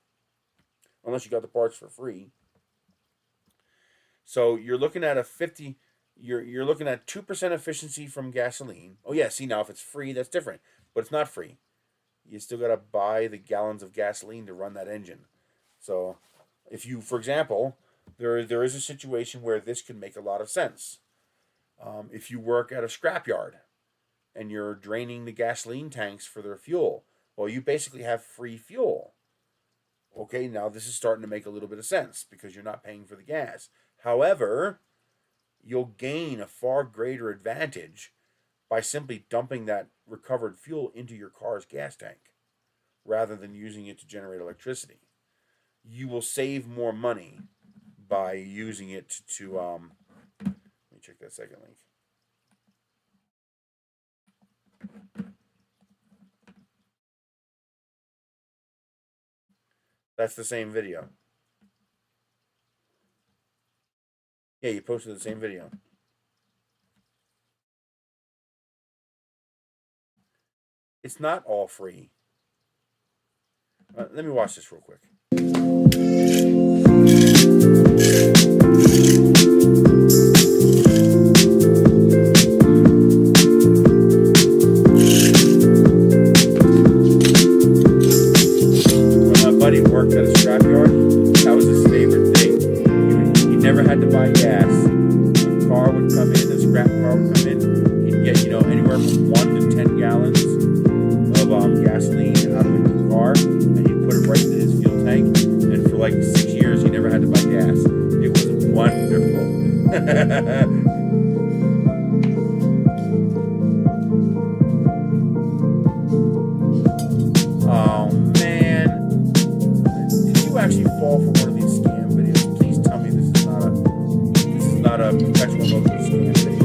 unless you got the parts for free. So you're looking at you're looking at 2% efficiency from gasoline. Oh yeah, see now if it's free, that's different. But it's not free. You still gotta buy the gallons of gasoline to run that engine. So if you, for example, there is a situation where this could make a lot of sense. If you work at a scrapyard and you're draining the gasoline tanks for their fuel, well, you basically have free fuel. Okay, now this is starting to make a little bit of sense because you're not paying for the gas. However, you'll gain a far greater advantage by simply dumping that recovered fuel into your car's gas tank rather than using it to generate electricity. You will save more money by using it to, let me check that second link. That's the same video. Yeah, you posted the same video. It's not all free. Let me watch this real quick. When my buddy worked at a scrapyard, that was his favorite thing. He never had to buy gas. A car would come in, a scrap car would come in. He'd get anywhere from 1 to 10 gallons of gasoline out of the car, and he'd put it right into his fuel tank. And for like 6 years, he never had to buy gas. It was wonderful. Oh man, did you actually fall for one of these scam videos? Please tell me this is not a perpetual motion scam video.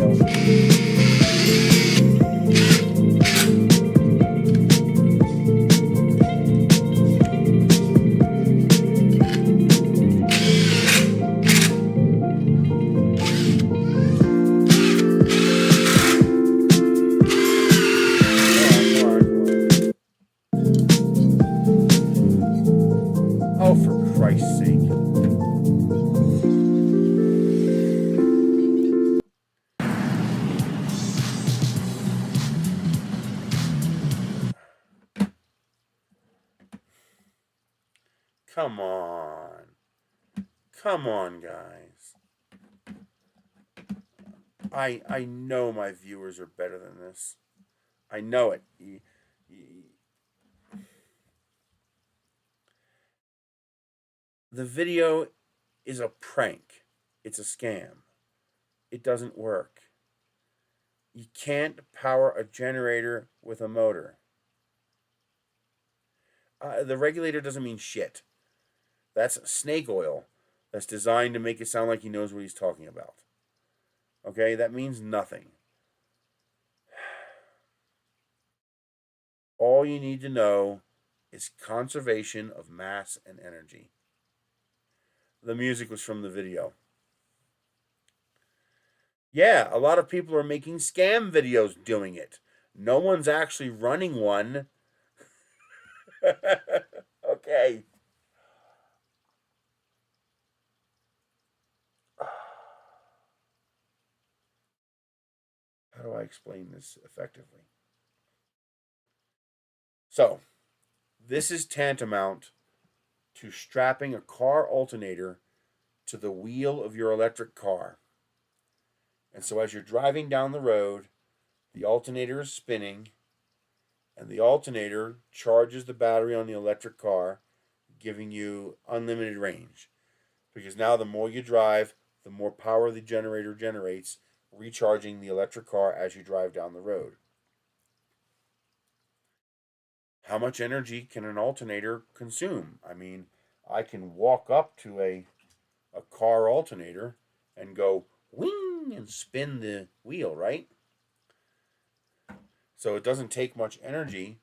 Oh, for Christ's sake. Come on. Come on, guys. I know my viewers are better than this. I know it. The video is a prank. It's a scam. It doesn't work. You can't power a generator with a motor. The regulator doesn't mean shit. That's snake oil. That's designed to make it sound like he knows what he's talking about. Okay, that means nothing. All you need to know is conservation of mass and energy. The music was from the video. Yeah, a lot of people are making scam videos doing it. No one's actually running one. Okay. How do I explain this effectively? So, this is tantamount to strapping a car alternator to the wheel of your electric car. And so as you're driving down the road, the alternator is spinning, And the alternator charges the battery on the electric car, giving you unlimited range. Because now the more you drive, the more power the generator generates, recharging the electric car as you drive down the road. How much energy can an alternator consume? I mean, I can walk up to a car alternator and go wing and spin the wheel, right? So it doesn't take much energy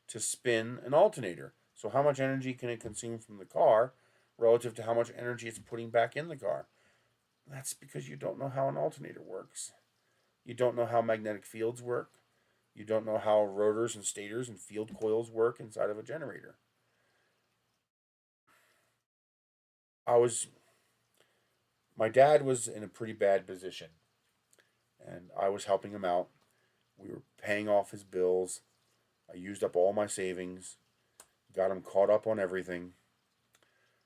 to spin an alternator. So how much energy can it consume from the car relative to how much energy it's putting back in the car? That's because you don't know how an alternator works. You don't know how magnetic fields work. You don't know how rotors and stators and field coils work inside of a generator. I was My dad was in a pretty bad position, and I was helping him out. We were paying off his bills. I used up all my savings, got him caught up on everything.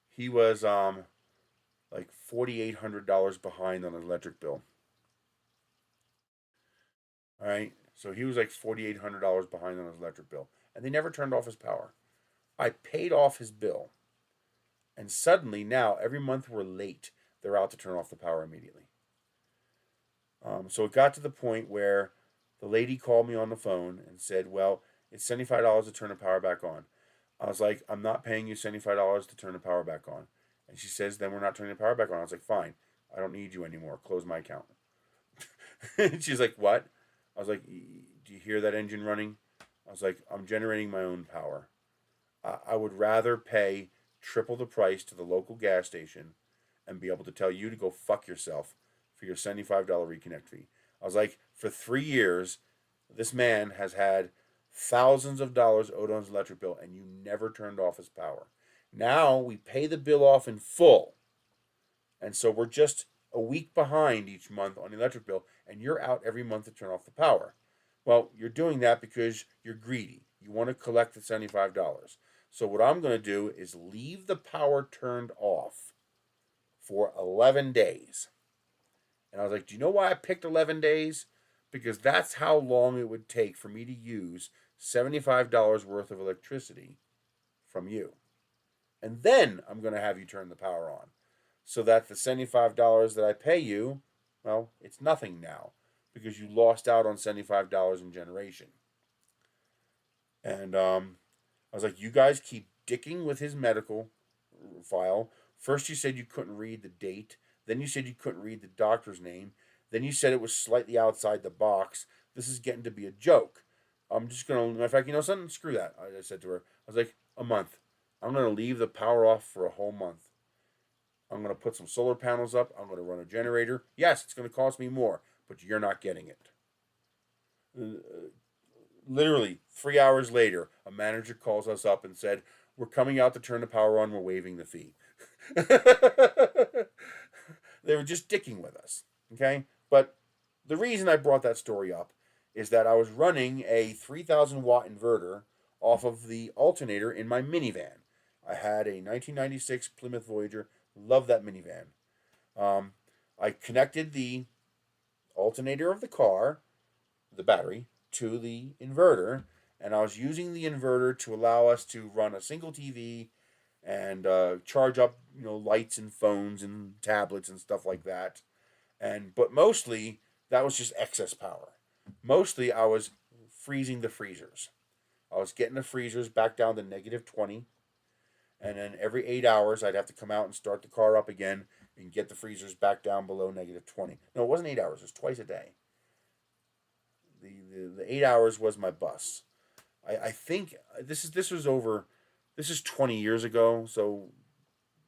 He was like $4,800 behind on his electric bill. All right, so he was like $4,800 behind on his electric bill, and they never turned off his power. I paid off his bill, and suddenly now every month we're late, they're out to turn off the power immediately. So it got to the point where the lady called me on the phone and said, "Well, it's $75 to turn the power back on." I was like, "I'm not paying you $75 to turn the power back on." And she says, "Then we're not turning the power back on." I was like, "Fine, I don't need you anymore. Close my account." She's like, "What?" I was like, "Do you hear that engine running?" I was like, "I'm generating my own power. I would rather pay triple the price to the local gas station and be able to tell you to go fuck yourself for your $75 reconnect fee." I was like, for 3 years, this man has had thousands of dollars owed on his electric bill, and you never turned off his power. Now we pay the bill off in full, and so we're just a week behind each month on the electric bill, and you're out every month to turn off the power. Well, you're doing that because you're greedy. You want to collect the $75. So what I'm going to do is leave the power turned off for 11 days. And I was like, "Do you know why I picked 11 days? Because that's how long it would take for me to use $75 worth of electricity from you. And then I'm going to have you turn the power on. So that the $75 that I pay you, well, it's nothing now because you lost out on $75 in generation." And I was like, "You guys keep dicking with his medical file. First, you said you couldn't read the date. Then, you said you couldn't read the doctor's name. Then, you said it was slightly outside the box. This is getting to be a joke. I'm just going to, matter of fact, you know something? Screw that." I said to her. I was like, "A month. I'm going to leave the power off for a whole month. I'm going to put some solar panels up. I'm going to run a generator. Yes, it's going to cost me more, but you're not getting it." Literally 3 hours later, a manager calls us up and said, "We're coming out to turn the power on. We're waiving the fee." They were just dicking with us. Okay? But the reason I brought that story up is that I was running a 3,000 watt inverter off of the alternator in my minivan. I had a 1996 Plymouth Voyager. Love that minivan. I connected the alternator of the car, the battery, to the inverter, and I was using the inverter to allow us to run a single TV and charge up, lights and phones and tablets and stuff like that. But mostly that was just excess power. Mostly I was freezing the freezers. I was getting the freezers back down to -20, and then every 8 hours I'd have to come out and start the car up again and get the freezers back down below -20. No, it wasn't 8 hours. It was twice a day. The 8 hours was my bus. I think this is 20 years ago, so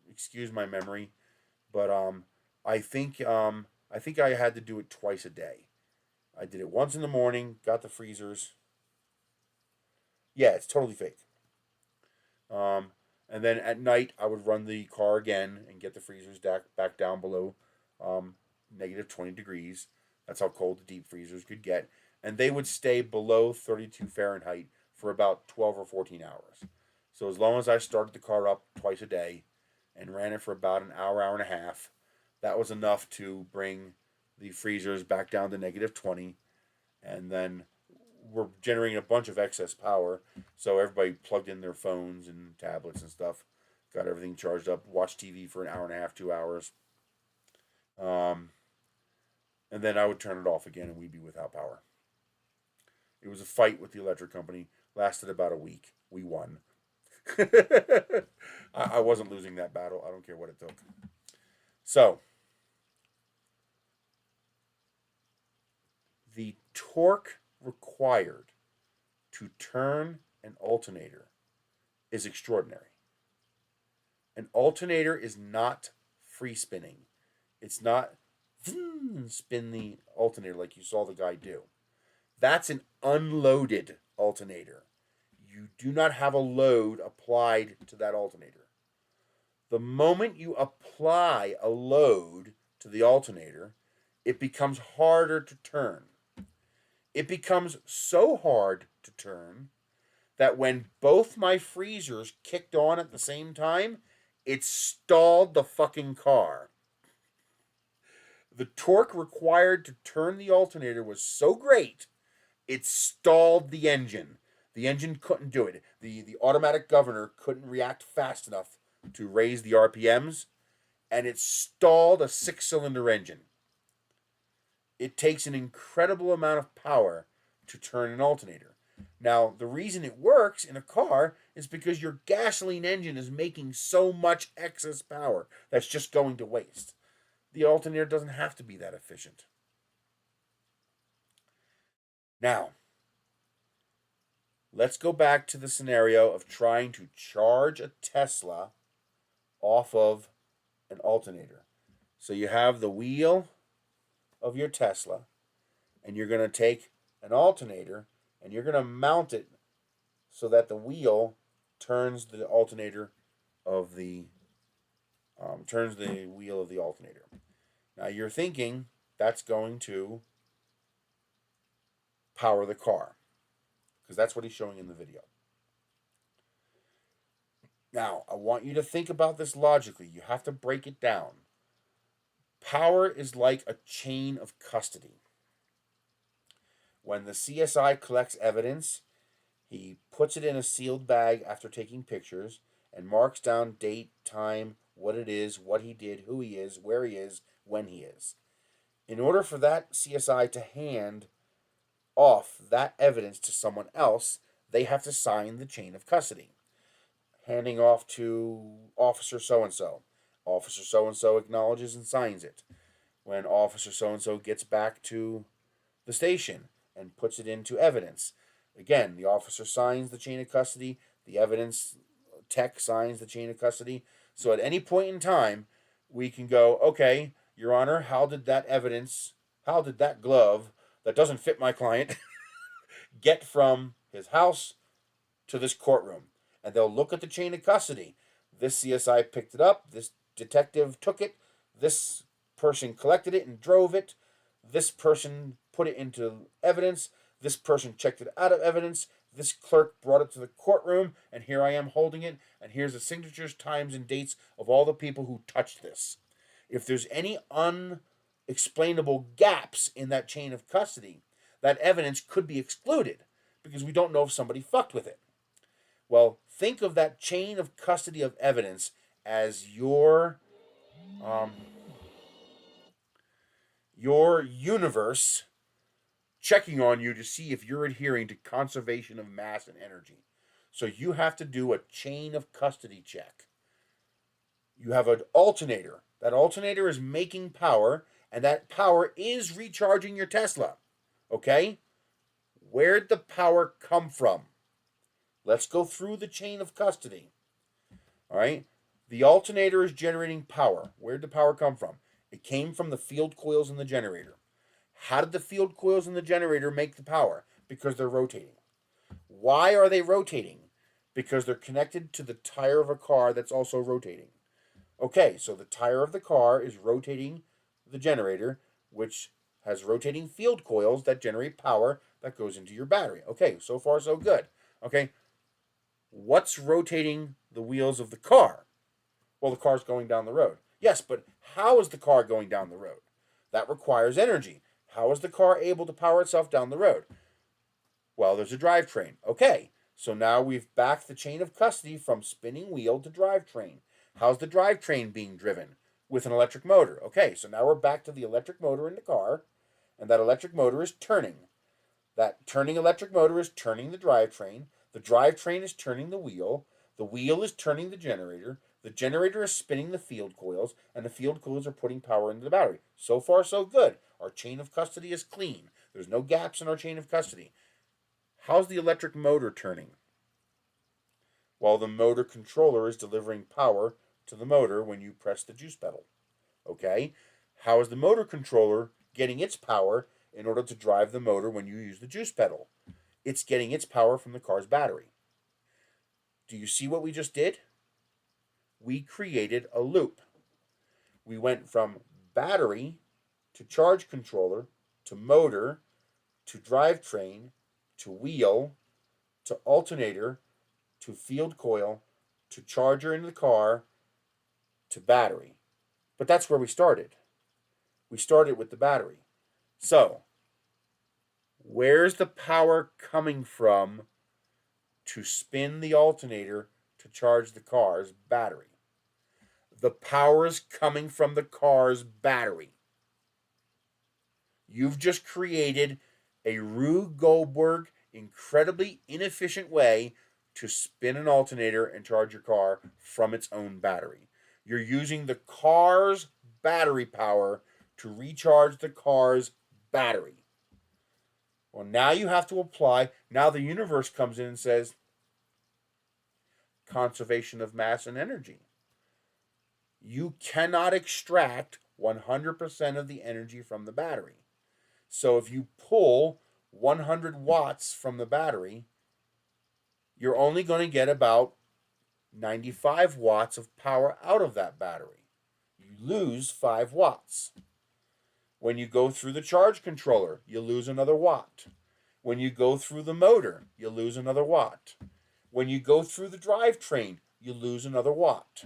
excuse my memory, but I think I had to do it twice a day. I did it once in the morning, got the freezers. Yeah, it's totally fake. Um, and then at night I would run the car again and get the freezers back down below -20 degrees. That's how cold the deep freezers could get, and they would stay below 32 Fahrenheit for about 12 or 14 hours. So as long as I started the car up twice a day and ran it for about an hour, hour and a half, that was enough to bring the freezers back down to -20. And then were generating a bunch of excess power. So everybody plugged in their phones and tablets and stuff, got everything charged up, watched TV for an hour and a half, 2 hours. Um, and then I would turn it off again and we'd be without power. It was a fight with the electric company, lasted about a week. We won. I wasn't losing that battle. I don't care what it took. So, the torque required to turn an alternator is extraordinary. An alternator is not free spinning. It's not spin the alternator like you saw the guy do. That's an unloaded alternator. You do not have a load applied to that alternator. The moment you apply a load to the alternator, it becomes harder to turn. It becomes so hard to turn that when both my freezers kicked on at the same time, it stalled the fucking car. The torque required to turn the alternator was so great, it stalled the engine. The engine couldn't do it. The automatic governor couldn't react fast enough to raise the RPMs, and it stalled a 6-cylinder engine. It takes an incredible amount of power to turn an alternator. Now, the reason it works in a car is because your gasoline engine is making so much excess power that's just going to waste. The alternator doesn't have to be that efficient. Now, let's go back to the scenario of trying to charge a Tesla off of an alternator. So you have the wheel of your Tesla, and you're going to take an alternator and you're going to mount it so that the wheel turns the alternator of the wheel of the alternator. Now you're thinking that's going to power the car, because that's what he's showing in the video. Now, I want you to think about this logically. You have to break it down. Power is like a chain of custody. When the CSI collects evidence, he puts it in a sealed bag after taking pictures and marks down date, time, what it is, what he did, who he is, where he is, when he is. In order for that CSI to hand off that evidence to someone else, they have to sign the chain of custody. Handing off to Officer so-and-so. Officer so-and-so acknowledges and signs it. When Officer so-and-so gets back to the station and puts it into evidence, again, the officer signs the chain of custody, the evidence tech signs the chain of custody. So at any point in time, we can go, okay, Your Honor, how did that glove that doesn't fit my client get from his house to this courtroom? And they'll look at the chain of custody. This CSI picked it up, this detective took it, this person collected it and drove it, this person put it into evidence, this person checked it out of evidence, this clerk brought it to the courtroom, and here I am holding it, and here's the signatures, times, and dates of all the people who touched this. If there's any unexplainable gaps in that chain of custody, that evidence could be excluded because we don't know if somebody fucked with it. Well, think of that chain of custody of evidence as your universe checking on you to see if you're adhering to conservation of mass and energy. So you have to do a chain of custody check. You have an alternator. That alternator is making power, and that power is recharging your Tesla. Okay? Where'd the power come from? Let's go through the chain of custody. All right? The alternator is generating power. Where'd the power come from? It came from the field coils in the generator. How did the field coils in the generator make the power? Because they're rotating. Why are they rotating? Because they're connected to the tire of a car that's also rotating. Okay, so the tire of the car is rotating the generator, which has rotating field coils that generate power that goes into your battery. Okay, so far so good. Okay, what's rotating the wheels of the car? Well, the car's going down the road. Yes, but how is the car going down the road? That requires energy. How is the car able to power itself down the road? Well, there's a drivetrain. Okay, so now we've backed the chain of custody from spinning wheel to drivetrain. How's the drivetrain being driven? With an electric motor. Okay, so now we're back to the electric motor in the car, and that electric motor is turning. That turning electric motor is turning the drivetrain is turning the wheel is turning the generator is spinning the field coils, and the field coils are putting power into the battery. So far, so good. Our chain of custody is clean. There's no gaps in our chain of custody. How's the electric motor turning? Well, the motor controller is delivering power to the motor when you press the juice pedal. Okay? How is the motor controller getting its power in order to drive the motor when you use the juice pedal? It's getting its power from the car's battery. Do you see what we just did? We created a loop. We went from battery to charge controller to motor to drivetrain to wheel to alternator to field coil to charger in the car to battery. But that's where we started. We started with the battery. So, where's the power coming from to spin the alternator to charge the car's battery? The power is coming from the car's battery. You've just created a Rube Goldberg, incredibly inefficient way to spin an alternator and charge your car from its own battery. You're using the car's battery power to recharge the car's battery. Well, now you have to apply. Now the universe comes in and says, conservation of mass and energy. You cannot extract 100% of the energy from the battery. So if you pull 100 watts from the battery, you're only going to get about 95 watts of power out of that battery. You lose 5 watts. When you go through the charge controller, you lose another watt. When you go through the motor, you lose another watt. When you go through the drivetrain, you lose another watt.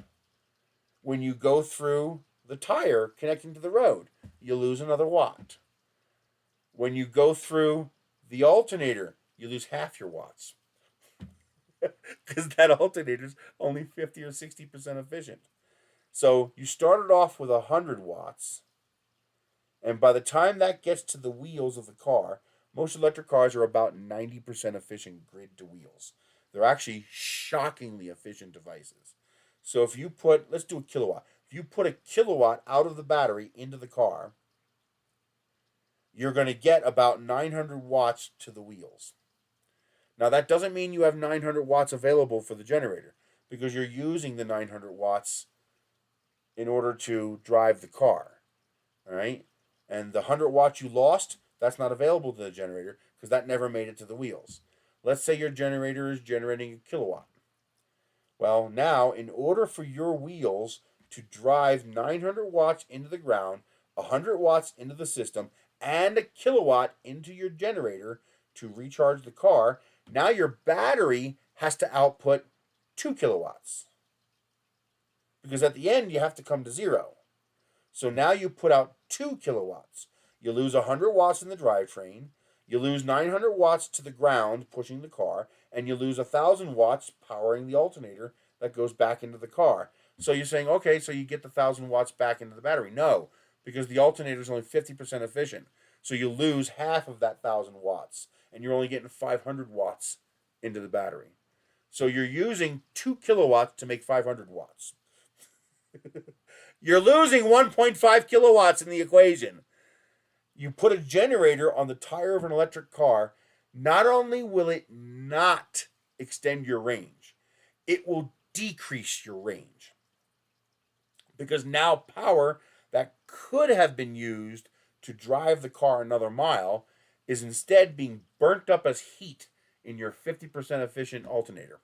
When you go through the tire connecting to the road, you lose another watt. When you go through the alternator, you lose half your watts. Because that alternator is only 50 or 60% efficient. So you started off with 100 watts, and by the time that gets to the wheels of the car, most electric cars are about 90% efficient grid to wheels. They're actually shockingly efficient devices. So if you put, let's do a kilowatt. If you put a kilowatt out of the battery into the car, you're going to get about 900 watts to the wheels. Now that doesn't mean you have 900 watts available for the generator, because you're using the 900 watts in order to drive the car. All right? And the 100 watts you lost, that's not available to the generator because that never made it to the wheels. Let's say your generator is generating a kilowatt. Well, now, in order for your wheels to drive 900 watts into the ground, 100 watts into the system, and a kilowatt into your generator to recharge the car, now your battery has to output 2 kilowatts. Because at the end, you have to come to zero. So now you put out 2 kilowatts. You lose 100 watts in the drivetrain, you lose 900 watts to the ground pushing the car, and you lose 1,000 watts powering the alternator that goes back into the car. So you're saying, okay, so you get the 1,000 watts back into the battery. No, because the alternator is only 50% efficient. So you lose half of that 1,000 watts, and you're only getting 500 watts into the battery. So you're using 2 kilowatts to make 500 watts. You're losing 1.5 kilowatts in the equation. You put a generator on the tire of an electric car, not only will it not extend your range, it will decrease your range. Because now power that could have been used to drive the car another mile is instead being burnt up as heat in your 50% efficient alternator.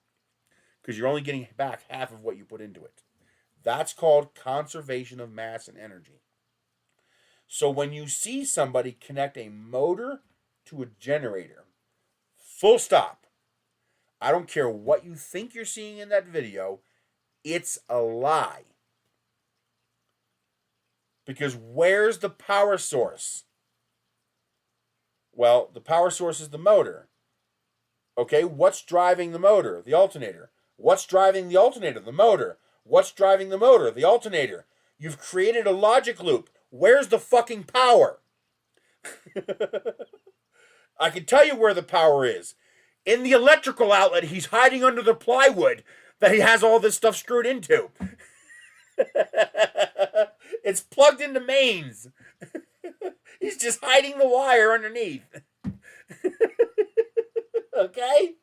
Because you're only getting back half of what you put into it. That's called conservation of mass and energy. So when you see somebody connect a motor to a generator, full stop. I don't care what you think you're seeing in that video, it's a lie. Because where's the power source? Well, the power source is the motor. Okay, what's driving the motor? The alternator. What's driving the alternator? The motor. What's driving the motor? The alternator. You've created a logic loop. Where's the fucking power? I can tell you where the power is. In the electrical outlet he's hiding under the plywood that he has all this stuff screwed into. It's plugged into mains. He's just hiding the wire underneath. Okay?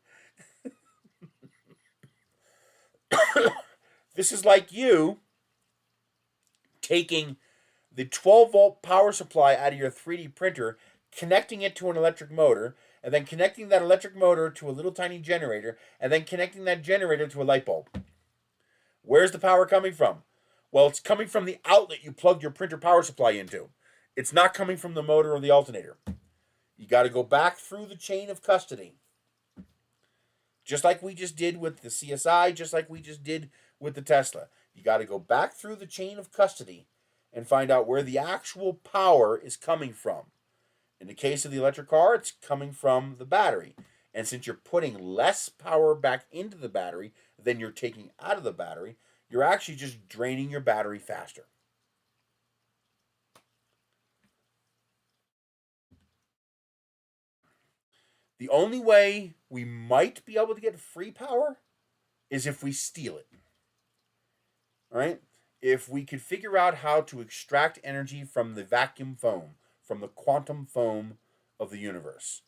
This is like you taking the 12-volt power supply out of your 3D printer, connecting it to an electric motor, and then connecting that electric motor to a little tiny generator, and then connecting that generator to a light bulb. Where's the power coming from? Well, it's coming from the outlet you plugged your printer power supply into. It's not coming from the motor or the alternator. You got to go back through the chain of custody. Just like we just did with the CSI, just like we just did with the Tesla. You got to go back through the chain of custody and find out where the actual power is coming from. In the case of the electric car, it's coming from the battery. And since you're putting less power back into the battery than you're taking out of the battery, you're actually just draining your battery faster. The only way we might be able to get free power is if we steal it. All right? If we could figure out how to extract energy from the vacuum foam, from the quantum foam of the universe.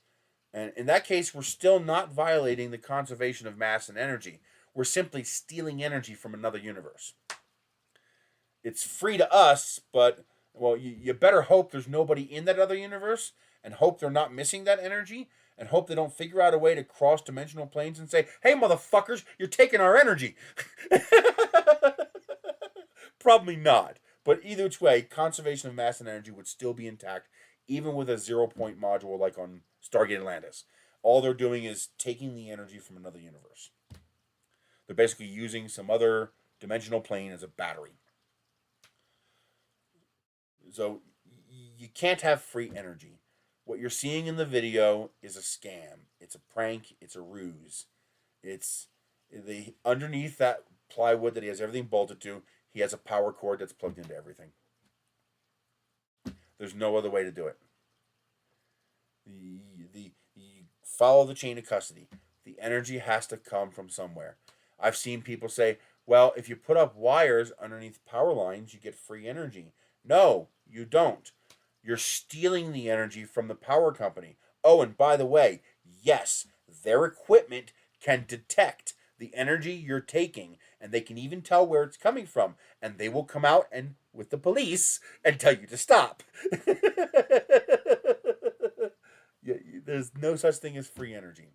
And in that case, we're still not violating the conservation of mass and energy. We're simply stealing energy from another universe. It's free to us, but, well, you better hope there's nobody in that other universe, and hope they're not missing that energy, and hope they don't figure out a way to cross dimensional planes and say, hey, motherfuckers, you're taking our energy. Probably not. But either which way, conservation of mass and energy would still be intact, even with a 0-point module like on Stargate Atlantis. All they're doing is taking the energy from another universe. They're basically using some other dimensional plane as a battery. So you can't have free energy. What you're seeing in the video is a scam. It's a prank. It's a ruse. It's underneath that plywood that he has everything bolted to, he has a power cord that's plugged into everything. There's no other way to do it. You follow the chain of custody. The energy has to come from somewhere. I've seen people say, well, if you put up wires underneath power lines, you get free energy. No, you don't. You're stealing the energy from the power company. Oh, and by the way, yes, their equipment can detect the energy you're taking, and they can even tell where it's coming from, and they will come out and with the police and tell you to stop. There's no such thing as free energy.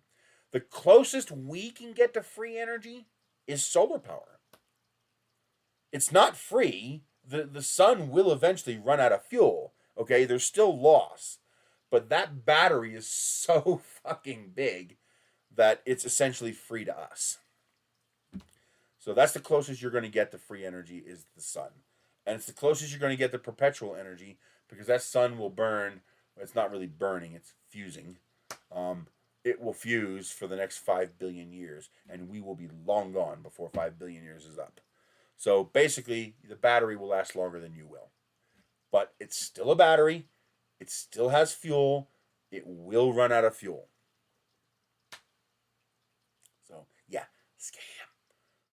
The closest we can get to free energy is solar power. It's not free. The sun will eventually run out of fuel. Okay, there's still loss. But that battery is so fucking big that it's essentially free to us. So that's the closest you're going to get to free energy is the sun. And it's the closest you're going to get to perpetual energy because that sun will burn. It's not really burning, it's fusing. It will fuse for the next 5 billion years, and we will be long gone before 5 billion years is up. So basically, the battery will last longer than you will. But it's still a battery. It still has fuel. It will run out of fuel. So, yeah, scam.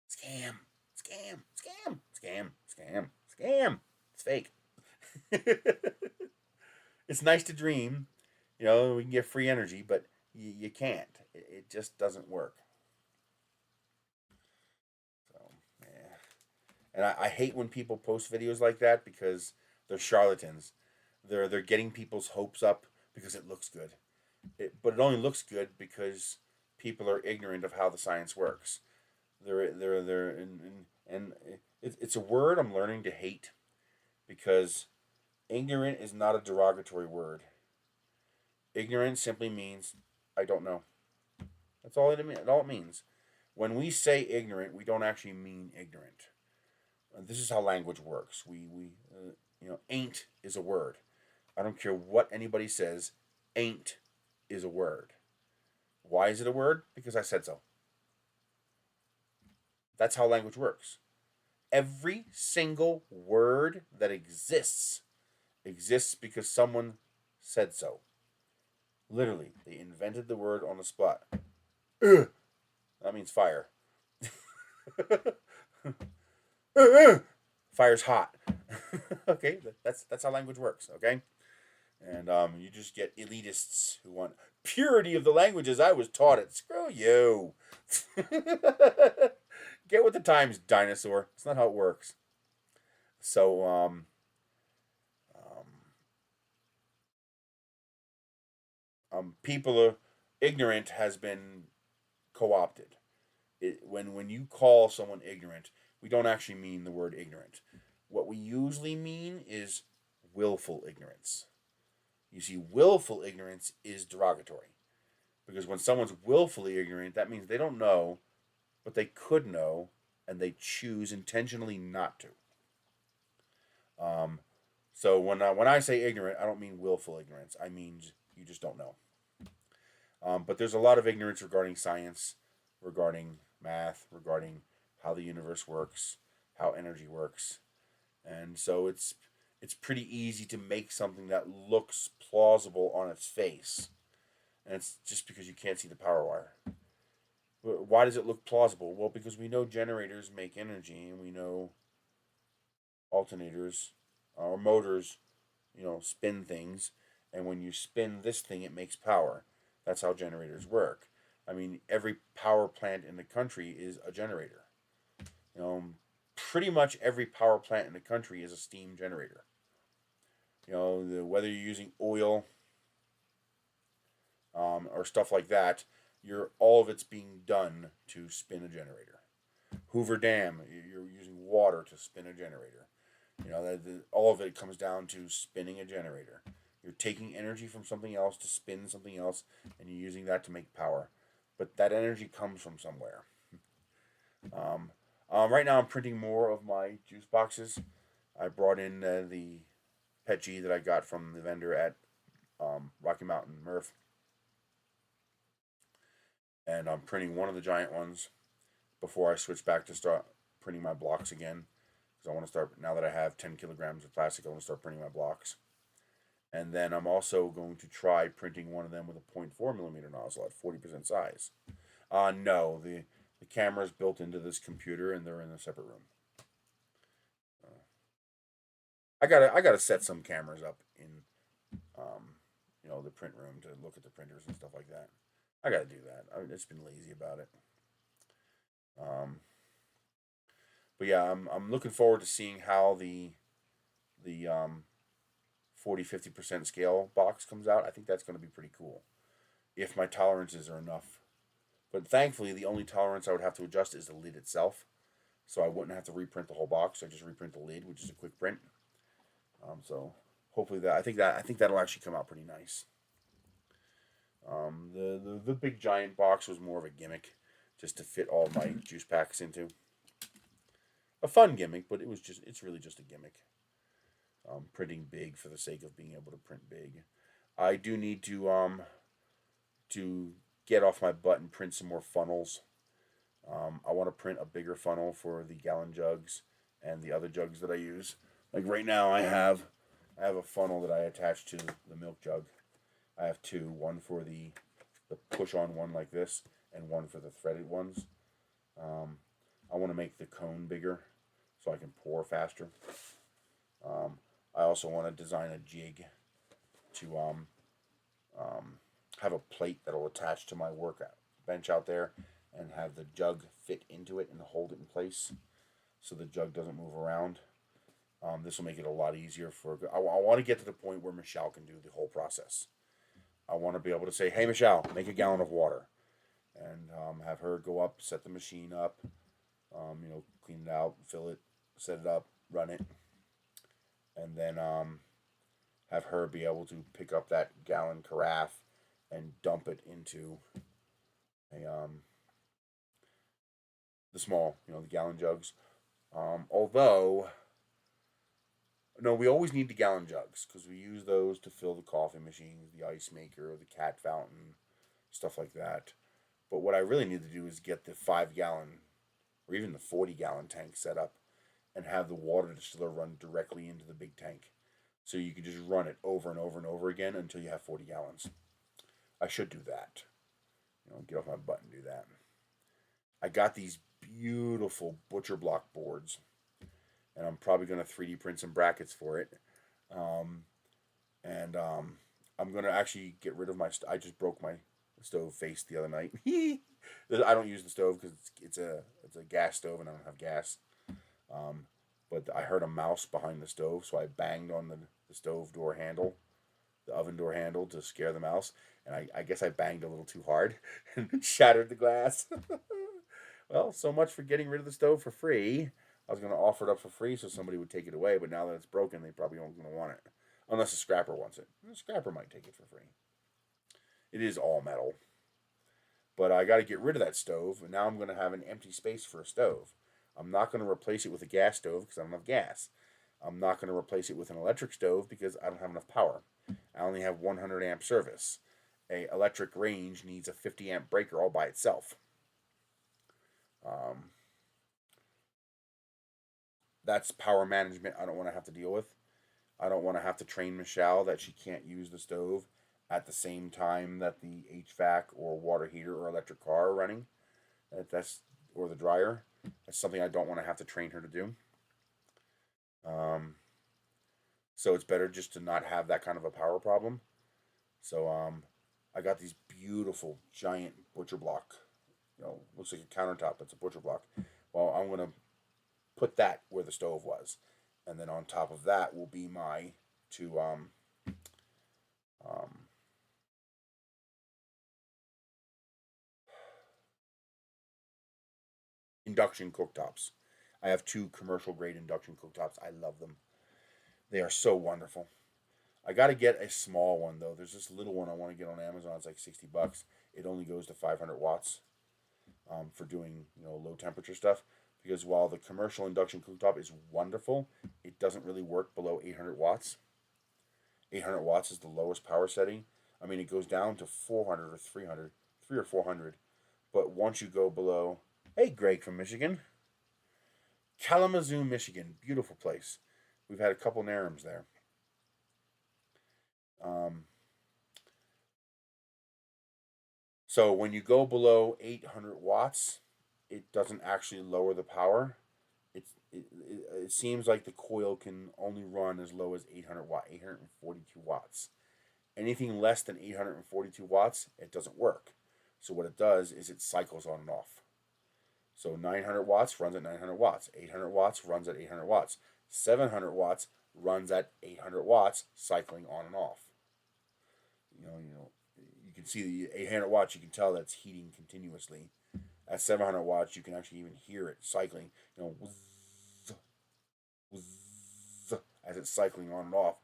Scam. Scam. Scam. Scam. Scam. Scam. It's fake. It's nice to dream. You know, we can get free energy, but you can't. It just doesn't work. So, yeah. And I hate when people post videos like that because they're charlatans. They're getting people's hopes up because it looks good. But it only looks good because people are ignorant of how the science works. It's a word I'm learning to hate because ignorant is not a derogatory word. Ignorant simply means I don't know. That's all it means. When we say ignorant, we don't actually mean ignorant. This is how language works. Ain't is a word. I don't care what anybody says. Ain't is a word. Why is it a word? Because I said so. That's how language works. Every single word that exists because someone said so. Literally, they invented the word on the spot. Ugh. That means fire. Fire's hot. Okay, that's how language works. Okay, and you just get elitists who want purity of the languages I was taught it. Screw you. Get with the times, dinosaur. It's not how it works. So people are ignorant has been co-opted. When you call someone ignorant, we don't actually mean the word ignorant. What we usually mean is willful ignorance. You see, willful ignorance is derogatory because when someone's willfully ignorant, that means they don't know, but they could know, and they choose intentionally not to. Um, so when I say ignorant, I don't mean willful ignorance. I mean you just don't know. But there's a lot of ignorance regarding science, regarding math, regarding how the universe works, how energy works, and so it's pretty easy to make something that looks plausible on its face, and it's just because you can't see the power wire. Why does it look plausible? Well, because we know generators make energy, and we know alternators or motors, spin things, and when you spin this thing, it makes power. That's how generators work. I mean, every power plant in the country is a generator. You know, pretty much every power plant in the country is a steam generator. Whether you're using oil or stuff like that, all of it's being done to spin a generator. Hoover Dam, you're using water to spin a generator. All of it comes down to spinning a generator. You're taking energy from something else to spin something else, and you're using that to make power. But that energy comes from somewhere. Right now, I'm printing more of my juice boxes. I brought in the PETG that I got from the vendor at Rocky Mountain Murph, and I'm printing one of the giant ones before I switch back to start printing my blocks again. Because I want to start, now that I have 10 kilograms of plastic, I want to start printing my blocks. And then I'm also going to try printing one of them with a 0.4 millimeter nozzle at 40% size. No, the camera's built into this computer and they're in a separate room. I gotta set some cameras up in the print room to look at the printers and stuff like that. I gotta do that. I've just been lazy about it. But yeah, I'm looking forward to seeing how the 40-50% scale box comes out. I think that's going to be pretty cool if my tolerances are enough. But thankfully, the only tolerance I would have to adjust is the lid itself, so I wouldn't have to reprint the whole box. I just reprint the lid, which is a quick print. So hopefully I think that'll actually come out pretty nice. The big giant box was more of a gimmick, just to fit all my juice packs into. A fun gimmick, but it's really just a gimmick. Printing big for the sake of being able to print big. I do need to get off my butt and print some more funnels. I want to print a bigger funnel for the gallon jugs and the other jugs that I use. Like right now, I have a funnel that I attach to the milk jug. I have two, one for the push-on one like this, and one for the threaded ones. I want to make the cone bigger so I can pour faster. I also want to design a jig to have a plate that'll attach to my work bench out there and have the jug fit into it and hold it in place so the jug doesn't move around. This will make it a lot easier I want to get to the point where Michelle can do the whole process. I want to be able to say, hey, Michelle, make a gallon of water. And have her go up, set the machine up, clean it out, fill it, set it up, run it. And then have her be able to pick up that gallon carafe and dump it into the small, the gallon jugs. Although, no, we always need the gallon jugs because we use those to fill the coffee machines, the ice maker, the cat fountain, stuff like that. But what I really need to do is get the 5-gallon or even the 40-gallon tank set up and have the water distiller run directly into the big tank. So you can just run it over and over and over again until you have 40 gallons. I should do that. Get off my butt and do that. I got these beautiful butcher block boards, and I'm probably going to 3D print some brackets for it. I'm going to actually get rid of my... I just broke my stove face the other night. I don't use the stove because it's a gas stove and I don't have gas. But I heard a mouse behind the stove, so I banged on the stove door handle, the oven door handle, to scare the mouse. And I guess I banged a little too hard and shattered the glass. Well, so much for getting rid of the stove for free. I was going to offer it up for free so somebody would take it away, but now that it's broken, they probably aren't going to want it. Unless a scrapper wants it. A scrapper might take it for free. It is all metal. But I got to get rid of that stove, and now I'm going to have an empty space for a stove. I'm not going to replace it with a gas stove because I don't have gas. I'm not going to replace it with an electric stove because I don't have enough power. I only have 100 amp service. A electric range needs a 50 amp breaker all by itself. That's power management I don't want to have to deal with. I don't want to have to train Michelle that she can't use the stove at the same time that the HVAC or water heater or electric car are running. Or the dryer. That's something I don't want to have to train her to do. So it's better just to not have that kind of a power problem. So I got these beautiful giant butcher block. Looks like a countertop. It's a butcher block. Well, I'm going to put that where the stove was. And then on top of that will be my two induction cooktops. I have 2 commercial grade induction cooktops. I love them. They are so wonderful. I got to get a small one though. There's this little one I want to get on Amazon. It's like $60. It only goes to 500 watts for doing low temperature stuff. Because while the commercial induction cooktop is wonderful, it doesn't really work below 800 watts. 800 watts is the lowest power setting. I mean, it goes down to 400 or 300, 3 or 400. But once you go below... Hey, Greg from Michigan. Kalamazoo, Michigan. Beautiful place. We've had a couple Narums there. So when you go below 800 watts, it doesn't actually lower the power. It seems like the coil can only run as low as 842 watts. Anything less than 842 watts, it doesn't work. So what it does is it cycles on and off. So 900 watts runs at 900 watts. 800 watts runs at 800 watts. 700 watts runs at 800 watts, cycling on and off. You can see the 800 watts, you can tell that's heating continuously. At 700 watts, you can actually even hear it cycling, as it's cycling on and off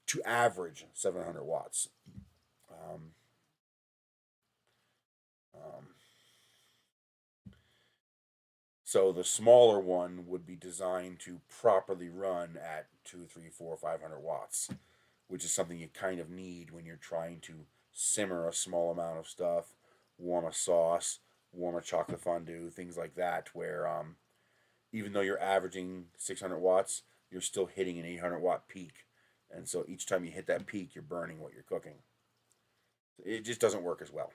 to average 700 watts. So the smaller one would be designed to properly run at 2, 3, 4, 500 watts, which is something you kind of need when you're trying to simmer a small amount of stuff, warm a sauce, warm a chocolate fondue, things like that, where even though you're averaging 600 watts, you're still hitting an 800 watt peak. And so each time you hit that peak, you're burning what you're cooking. It just doesn't work as well.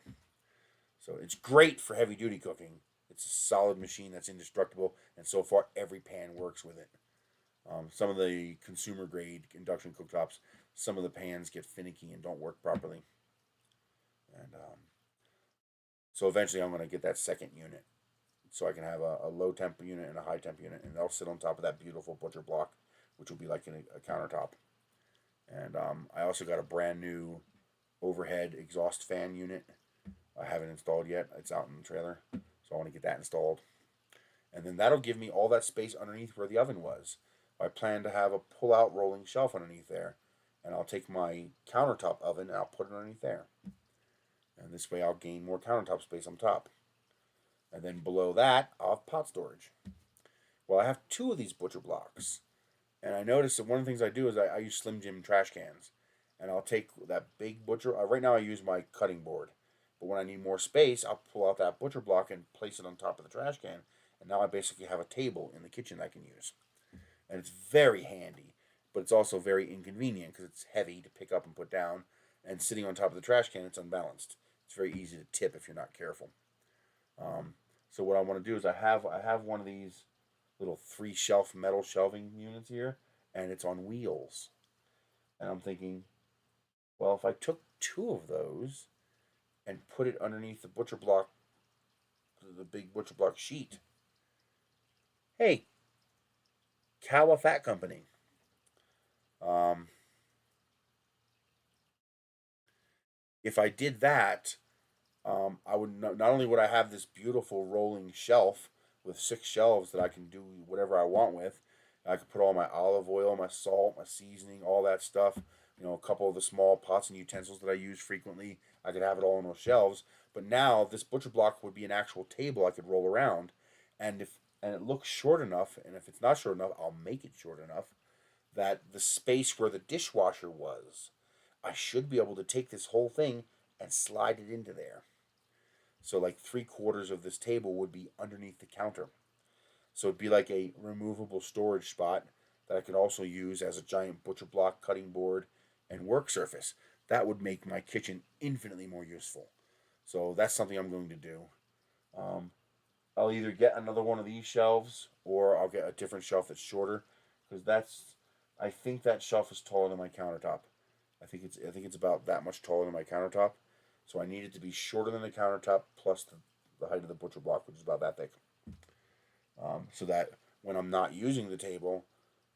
So it's great for heavy duty cooking. It's a solid machine that's indestructible, and so far every pan works with it. Some of the consumer grade induction cooktops, some of the pans get finicky and don't work properly. And so eventually I'm going to get that second unit, so I can have a low temp unit and a high temp unit, and they'll sit on top of that beautiful butcher block, which will be like a countertop. And I also got a brand new overhead exhaust fan unit. I haven't installed yet. It's out in the trailer, so I want to get that installed. And then that'll give me all that space underneath where the oven was. I plan to have a pull-out rolling shelf underneath there, and I'll take my countertop oven and I'll put it underneath there. And this way I'll gain more countertop space on top. And then below that, I'll have pot storage. Well, I have 2 of these butcher blocks. And I noticed that one of the things I do is I use Slim Jim trash cans. And I'll take that big butcher... right now I use my cutting board. But when I need more space, I'll pull out that butcher block and place it on top of the trash can. And now I basically have a table in the kitchen I can use. And it's very handy, but it's also very inconvenient because it's heavy to pick up and put down. And sitting on top of the trash can, it's unbalanced. It's very easy to tip if you're not careful. So what I want to do is I have one of these little 3-shelf metal shelving units here, and it's on wheels. And I'm thinking, well, if I took 2 of those and put it underneath the butcher block, the big butcher block sheet. Hey, Kawa Fat Company. If I did that, I would not only would I have this beautiful rolling shelf with 6 shelves that I can do whatever I want with. I could put all my olive oil, my salt, my seasoning, all that stuff. A couple of the small pots and utensils that I use frequently. I could have it all on those shelves. But now this butcher block would be an actual table I could roll around, and it looks short enough, and if it's not short enough, I'll make it short enough that the space where the dishwasher was, I should be able to take this whole thing and slide it into there. So like 3/4 of this table would be underneath the counter. So it'd be like a removable storage spot that I could also use as a giant butcher block, cutting board, and work surface. That would make my kitchen infinitely more useful. So that's something I'm going to do. Um, I'll either get another one of these shelves or I'll get a different shelf that's shorter, because I think that shelf is taller than my countertop. I think it's about that much taller than my countertop. So I need it to be shorter than the countertop plus the height of the butcher block, which is about that thick. So that when I'm not using the table,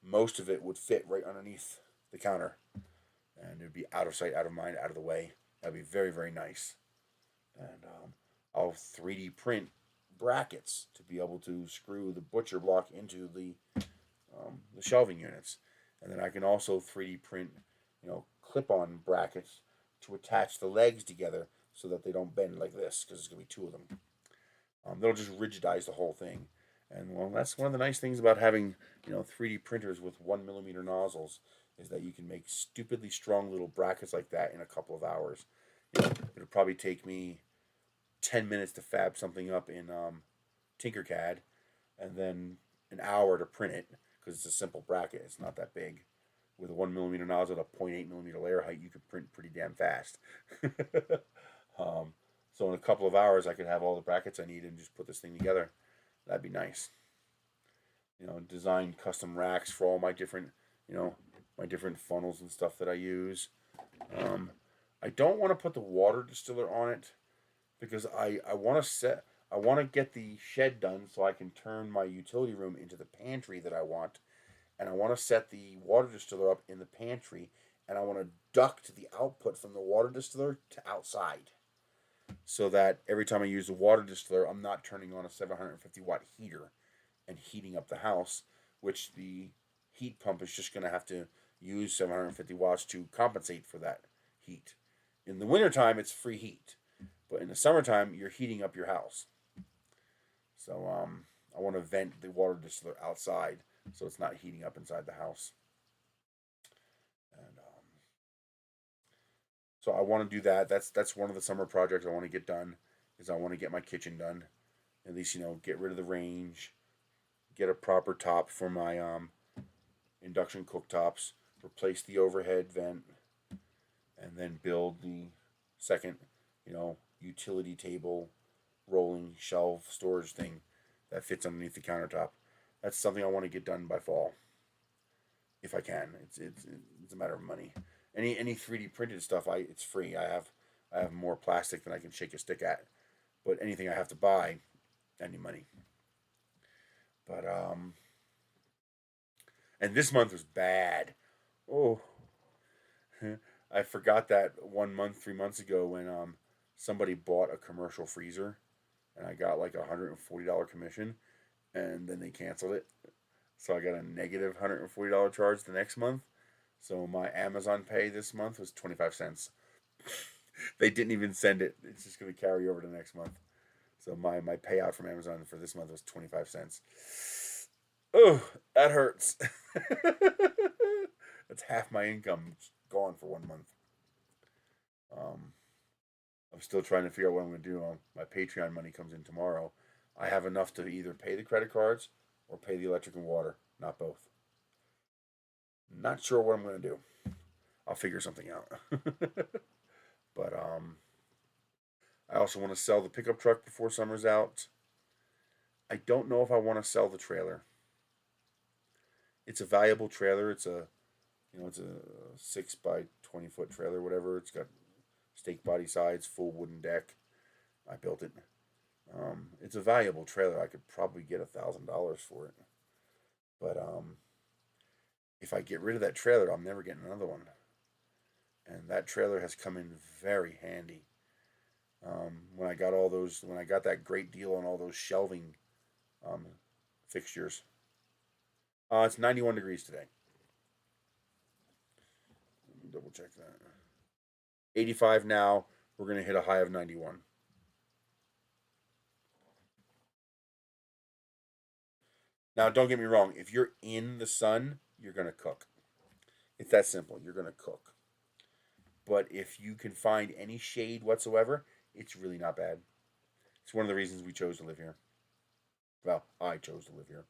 most of it would fit right underneath the counter, and it would be out of sight, out of mind, out of the way. That'd be very, very nice. And I'll 3D print brackets to be able to screw the butcher block into the shelving units, and then I can also 3D print, clip-on brackets to attach the legs together so that they don't bend like this, because there's gonna be 2 of them. They'll just rigidize the whole thing. And well, that's one of the nice things about having 3D printers with 1mm nozzles, is that you can make stupidly strong little brackets like that in a couple of hours. It'll probably take me 10 minutes to fab something up in Tinkercad, and then an hour to print it, because it's a simple bracket. It's not that big. With a 1mm nozzle at a 0.8mm layer height, you can print pretty damn fast. So in a couple of hours, I could have all the brackets I need and just put this thing together. That'd be nice. Design custom racks for all my different, my different funnels and stuff that I use. I don't want to put the water distiller on it, because I want to get the shed done so I can turn my utility room into the pantry that I want, and I want to set the water distiller up in the pantry, and I want to duct the output from the water distiller to outside, so that every time I use the water distiller, I'm not turning on a 750-watt heater and heating up the house, which the heat pump is just going to have to use 750 watts to compensate for that heat. In the wintertime, it's free heat, but in the summertime, you're heating up your house. So I want to vent the water distiller outside so it's not heating up inside the house. And so I want to do that. That's one of the summer projects I want to get done. Is I want to get my kitchen done. At least get rid of the range, get a proper top for my induction cooktops, replace the overhead vent, and then build the second, utility table, rolling shelf storage thing that fits underneath the countertop. That's something I want to get done by fall, if I can. It's a matter of money. Any 3D printed stuff, it's free. I have more plastic than I can shake a stick at. But anything I have to buy, I need money. But and this month was bad. Oh, I forgot that 1 month, 3 months ago, when somebody bought a commercial freezer, and I got like $140 commission, and then they canceled it. So I got a negative $140 charge the next month. So my Amazon pay this month was 25 cents. They didn't even send it. It's just going to carry over to next month. So my payout from Amazon for this month was 25 cents. Oh, that hurts. That's half my income gone for 1 month. I'm still trying to figure out what I'm going to do. My Patreon money comes in tomorrow. I have enough to either pay the credit cards or pay the electric and water, not both. Not sure what I'm going to do. I'll figure something out. But I also want to sell the pickup truck before summer's out. I don't know if I want to sell the trailer. It's a valuable trailer. It's a it's a 6 by 20 foot trailer, whatever. It's got stake body sides, full wooden deck. I built it. It's a valuable trailer. I could probably get $1,000 for it. But if I get rid of that trailer, I'm never getting another one. And that trailer has come in very handy. When I got that great deal on all those shelving fixtures. It's 91 degrees today. Let me double check that. 85 now. We're going to hit a high of 91. Now, don't get me wrong. If you're in the sun, you're going to cook. It's that simple. You're going to cook. But if you can find any shade whatsoever, it's really not bad. It's one of the reasons we chose to live here. Well, I chose to live here.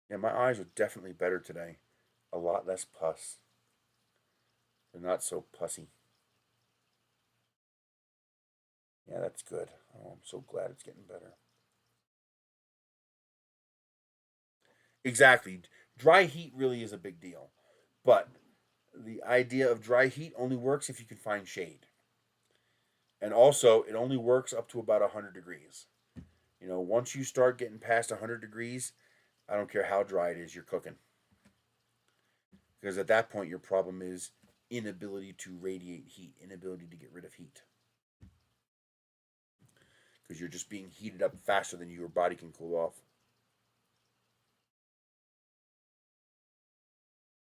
Yeah, my eyes are definitely better today. A lot less pus. They're not so pussy. Yeah, that's good. Oh, I'm so glad it's getting better. Exactly. Dry heat really is a big deal. But the idea of dry heat only works if you can find shade. And also, it only works up to about 100 degrees. Once you start getting past 100 degrees, I don't care how dry it is, you're cooking. Because at that point, your problem is inability to radiate heat, inability to get rid of heat. Because you're just being heated up faster than your body can cool off.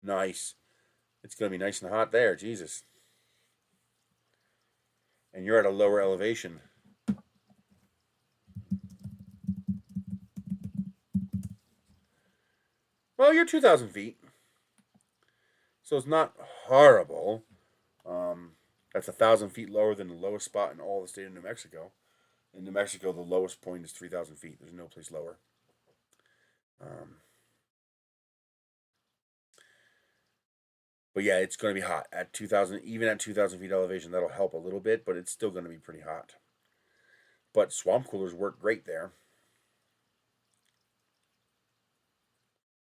Nice. It's going to be nice and hot there, Jesus. And you're at a lower elevation. Well, you're 2,000 feet. So it's not horrible. That's 1,000 feet lower than the lowest spot in all the state of New Mexico. In New Mexico, the lowest point is 3,000 feet. There's no place lower. But yeah, it's going to be hot at 2,000. Even at 2,000 feet elevation, that'll help a little bit, but it's still going to be pretty hot. But swamp coolers work great there.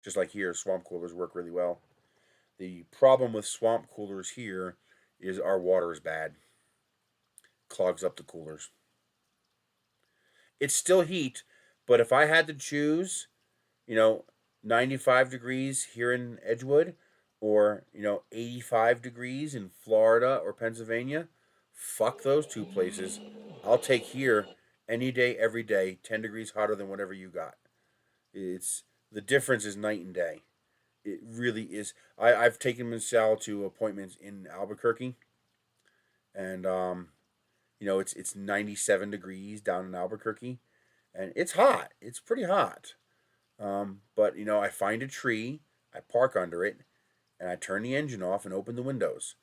Just like here, swamp coolers work really well. The problem with swamp coolers here is our water is bad. Clogs up the coolers. It's still heat, but if I had to choose, 95 degrees here in Edgewood or, 85 degrees in Florida or Pennsylvania, fuck those two places. I'll take here any day, every day, 10 degrees hotter than whatever you got. It's the difference is night and day. It really is. I've taken Michelle to appointments in Albuquerque, and it's 97 degrees down in Albuquerque, and it's hot. It's pretty hot. But I find a tree, I park under it, and I turn the engine off and open the windows.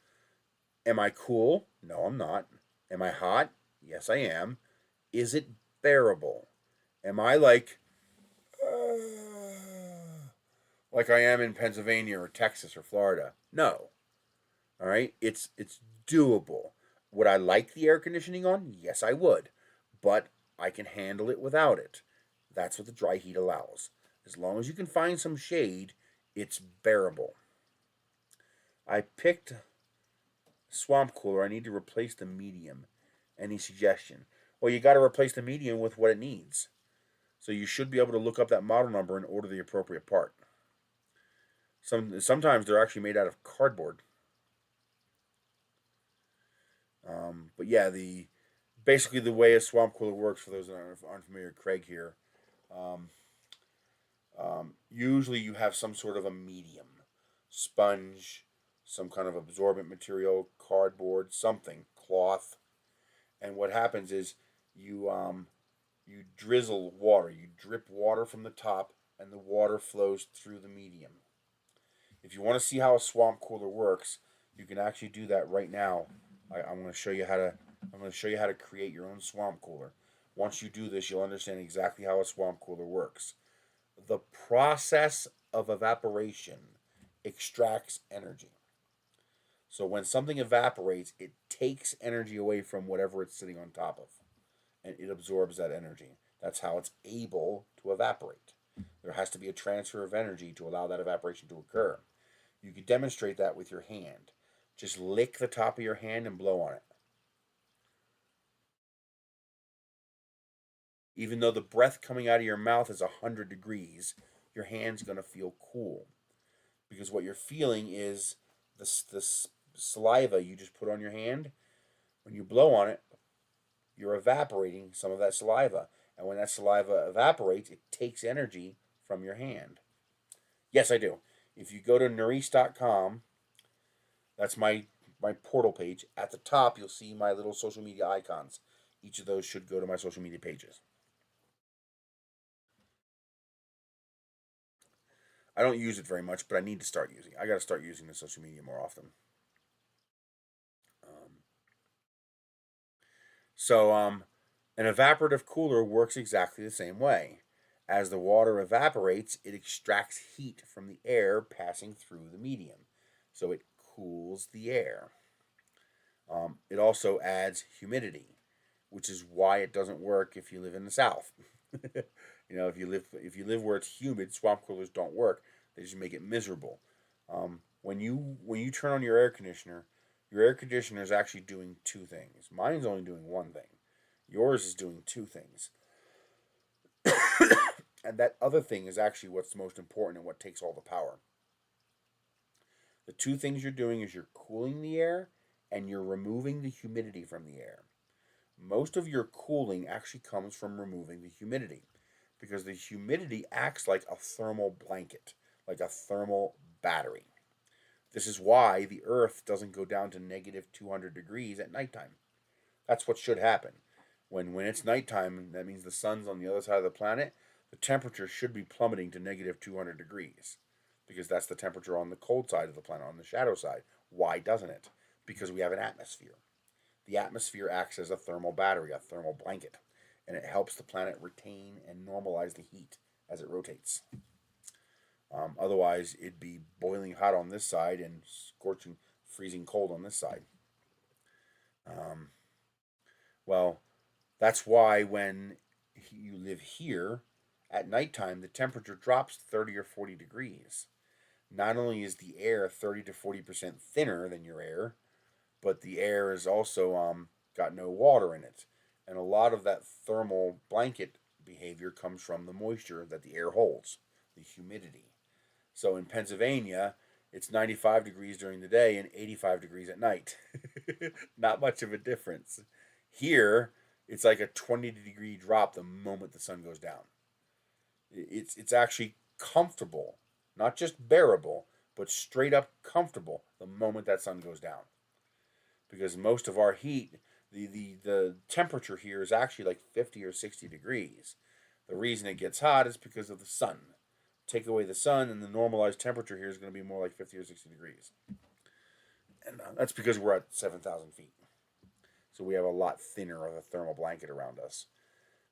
Am I cool? No, I'm not. Am I hot? Yes, I am. Is it bearable? Am I like I am in Pennsylvania or Texas or Florida? No. All right, it's doable. Would I like the air conditioning on? Yes, I would. But I can handle it without it. That's what the dry heat allows. As long as you can find some shade, it's bearable. I picked swamp cooler. I need to replace the medium. Any suggestion? Well, you got to replace the medium with what it needs. So you should be able to look up that model number and order the appropriate part. Sometimes they're actually made out of cardboard. But yeah, basically the way a swamp cooler works, for those that aren't familiar, Craig here. Usually you have some sort of a medium, sponge, some kind of absorbent material, cardboard, something, cloth, and what happens is you drizzle water, you drip water from the top, and the water flows through the medium. If you want to see how a swamp cooler works, you can actually do that right now I'm going to show you how to. I'm going to show you how to create your own swamp cooler. Once you do this, you'll understand exactly how a swamp cooler works. The process of evaporation extracts energy. So when something evaporates, it takes energy away from whatever it's sitting on top of, and it absorbs that energy. That's how it's able to evaporate. There has to be a transfer of energy to allow that evaporation to occur. You can demonstrate that with your hand. Just lick the top of your hand and blow on it. Even though the breath coming out of your mouth is 100 degrees, your hand's going to feel cool. Because what you're feeling is the saliva you just put on your hand. When you blow on it, you're evaporating some of that saliva. And when that saliva evaporates, it takes energy from your hand. Yes, I do. If you go to Nerisse.com, that's my portal page. At the top, you'll see my little social media icons. Each of those should go to my social media pages. I don't use it very much, but I need to start using it. I got to start using the social media more often. Um, so, an evaporative cooler works exactly the same way. As the water evaporates, it extracts heat from the air passing through the medium. So it cools the air. It also adds humidity, which is why it doesn't work if you live in the South. If you live where it's humid, swamp coolers don't work. They just make it miserable. When you turn on your air conditioner is actually doing two things. Mine's only doing one thing. Yours is doing two things. And that other thing is actually what's most important and what takes all the power. The two things you're doing is you're cooling the air and you're removing the humidity from the air. Most of your cooling actually comes from removing the humidity because the humidity acts like a thermal blanket, like a thermal battery. This is why the Earth doesn't go down to negative 200 degrees at nighttime. That's what should happen. When it's nighttime, that means the sun's on the other side of the planet, the temperature should be plummeting to negative 200 degrees because that's the temperature on the cold side of the planet, on the shadow side. Why doesn't it? Because we have an atmosphere. The atmosphere acts as a thermal battery, a thermal blanket, and it helps the planet retain and normalize the heat as it rotates. Otherwise, it'd be boiling hot on this side and scorching, freezing cold on this side. Um, well, that's why when you live here, at nighttime, the temperature drops 30 or 40 degrees. Not only is the air 30 to 40% thinner than your air, but the air is also got no water in it. And a lot of that thermal blanket behavior comes from the moisture that the air holds, the humidity. So in Pennsylvania, it's 95 degrees during the day and 85 degrees at night. Not much of a difference. Here, it's like a 20-degree drop the moment the sun goes down. It's actually comfortable, not just bearable, but straight up comfortable the moment that sun goes down. Because most of our heat, the temperature here is actually like 50 or 60 degrees. The reason it gets hot is because of the sun. Take away the sun, and the normalized temperature here is going to be more like 50 or 60 degrees. And that's because we're at 7,000 feet. So we have a lot thinner of a thermal blanket around us.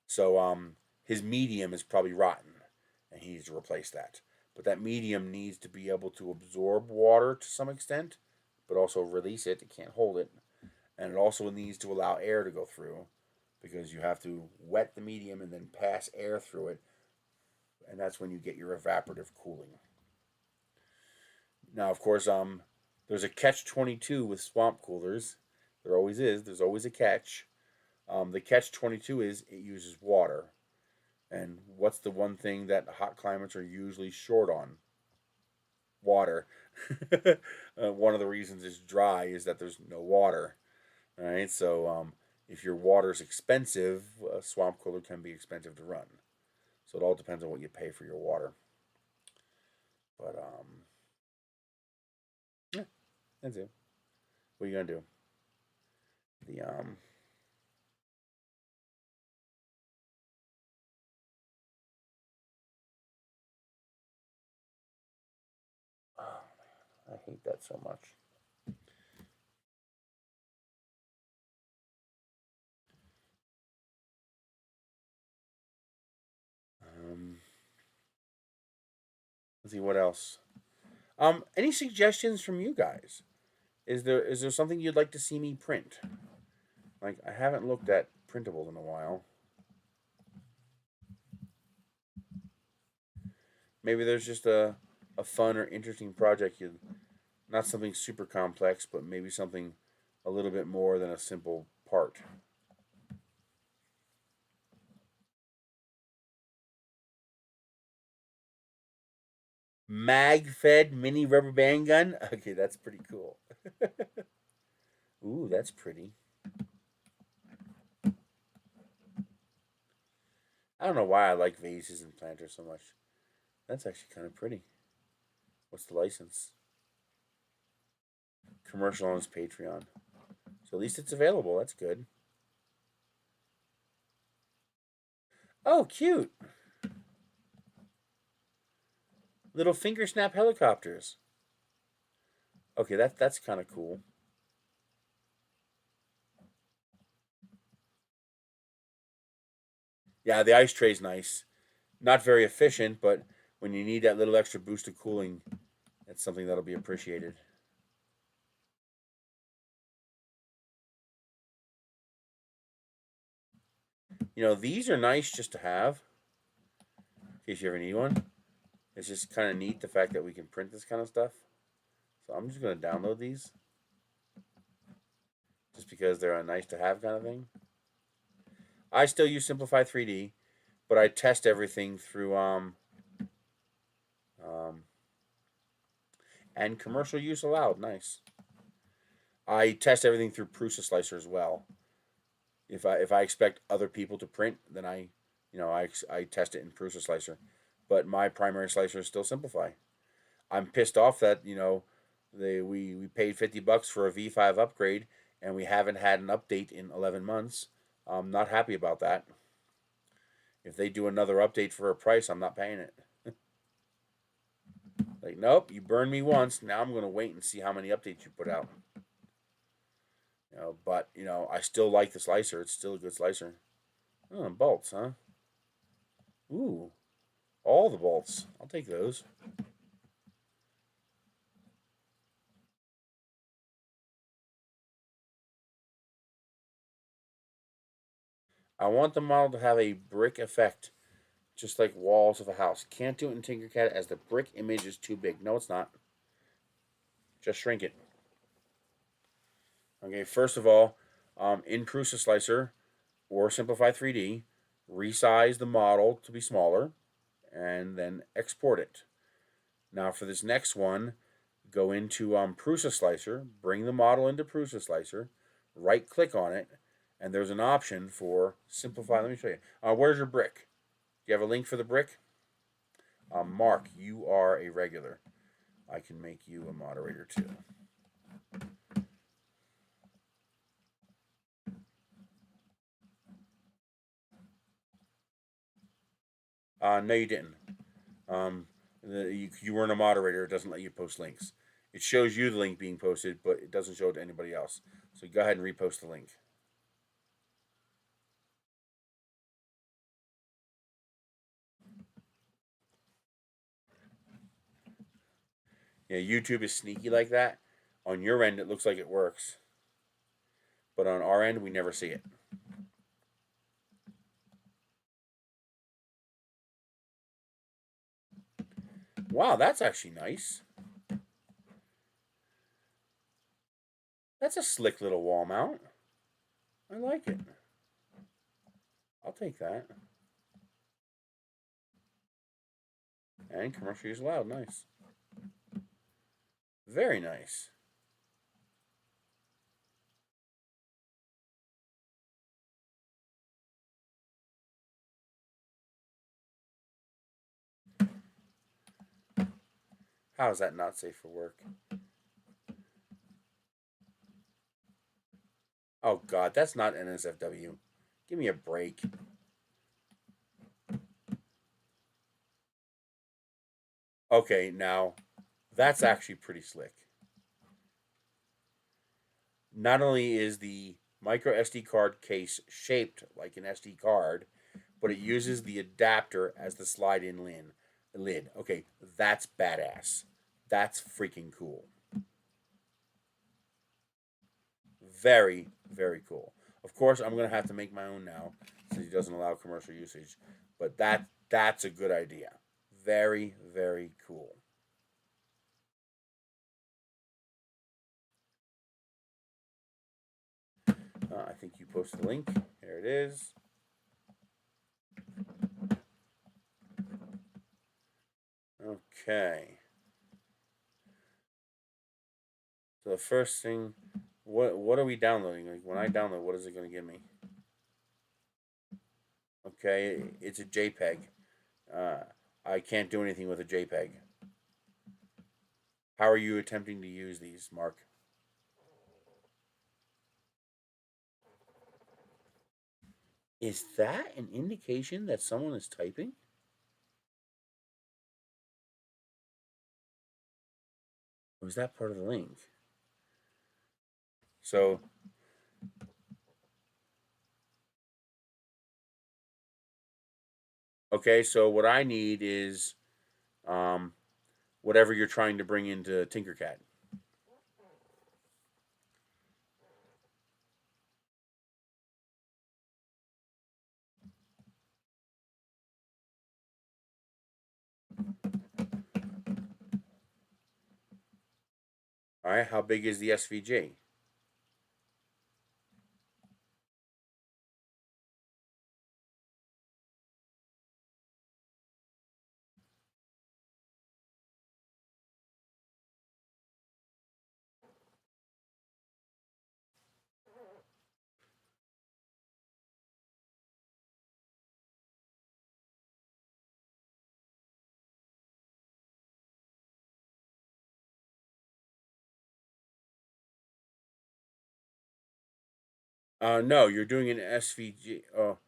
So his medium is probably rotten, and he needs to replace that. But that medium needs to be able to absorb water to some extent, but also release it. It can't hold it. And it also needs to allow air to go through because you have to wet the medium and then pass air through it. And that's when you get your evaporative cooling. Now, of course, there's a catch 22 with swamp coolers. There always is. There's always a catch. The catch 22 is it uses water. And what's the one thing that hot climates are usually short on? Water. One of the reasons it's dry is that there's no water. All right, so if your water's expensive, a swamp cooler can be expensive to run. So it all depends on what you pay for your water. But yeah, that's it. What are you gonna do? The oh, I hate that so much. Let's see what else. Any suggestions from you guys? Is there something you'd like to see me print? Like, I haven't looked at printables in a while. Maybe there's just a fun or interesting project you, not something super complex, but maybe something a little bit more than a simple part. Mag fed mini rubber band gun. Okay, that's pretty cool. Ooh, that's pretty. I don't know why I like vases and planters so much. That's actually kind of pretty. What's the license? Commercial on his Patreon. So at least it's available. That's good. Oh, cute. Little finger snap helicopters. Okay, that's kind of cool. Yeah, the ice tray's nice. Not very efficient, but when you need that little extra boost of cooling, that's something that'll be appreciated. You know, these are nice just to have in case you ever need one. It's just kind of neat the fact that we can print this kind of stuff. So I'm just going to download these just because they're a nice to have kind of thing. I still use Simplify 3D, but I test everything through um and commercial use allowed. Nice. I test everything through Prusa Slicer as well. If I expect other people to print, then I test it in Prusa Slicer. But my primary slicer is still Simplify. I'm pissed off that we paid $50 for a V5 upgrade and we haven't had an update in 11 months. I'm not happy about that. If they do another update for a price, I'm not paying it. Like, nope, you burned me once. Now I'm going to wait and see how many updates you put out. But I still like the slicer. It's still a good slicer. Oh, bolts, huh? Ooh, all the bolts. I'll take those. I want the model to have a brick effect, just like walls of a house. Can't do it in Tinkercad as the brick image is too big. No, it's not. Just shrink it. Okay, first of all, in Prusa Slicer or Simplify 3D, resize the model to be smaller and then export it. Now for this next one, go into Prusa Slicer, bring the model into Prusa Slicer, right click on it, and there's an option for simplify. Let me show you. Where's your brick? Do you have a link for the brick? Mark, you are a regular. I can make you a moderator too. No, you didn't. You weren't a moderator. It doesn't let you post links. It shows you the link being posted, but it doesn't show it to anybody else. So go ahead and repost the link. Yeah, YouTube is sneaky like that. On your end, it looks like it works, but on our end, we never see it. Wow, that's actually nice. That's a slick little wall mount. I like it. I'll take that. And commercial use allowed. Nice. Very nice. How is that not safe for work? Oh God, that's not NSFW. Give me a break. Okay, now that's actually pretty slick. Not only is the micro SD card case shaped like an SD card, but it uses the adapter as the slide-in lid. Okay, That's badass. That's freaking cool. Very, very cool. Of course, I'm gonna have to make my own now since he doesn't allow commercial usage. But that's a good idea. Very, very cool. I think you posted the link. Here it is. Okay. So the first thing, what are we downloading? Like when I download, what is it going to give me? Okay, it's a JPEG. I can't do anything with a JPEG. How are you attempting to use these, Mark? Is that an indication that someone is typing? Or is that part of the link? So, okay, so what I need is whatever you're trying to bring into Tinkercad. All right, how big is the SVG? No, you're doing an SVG. Oh,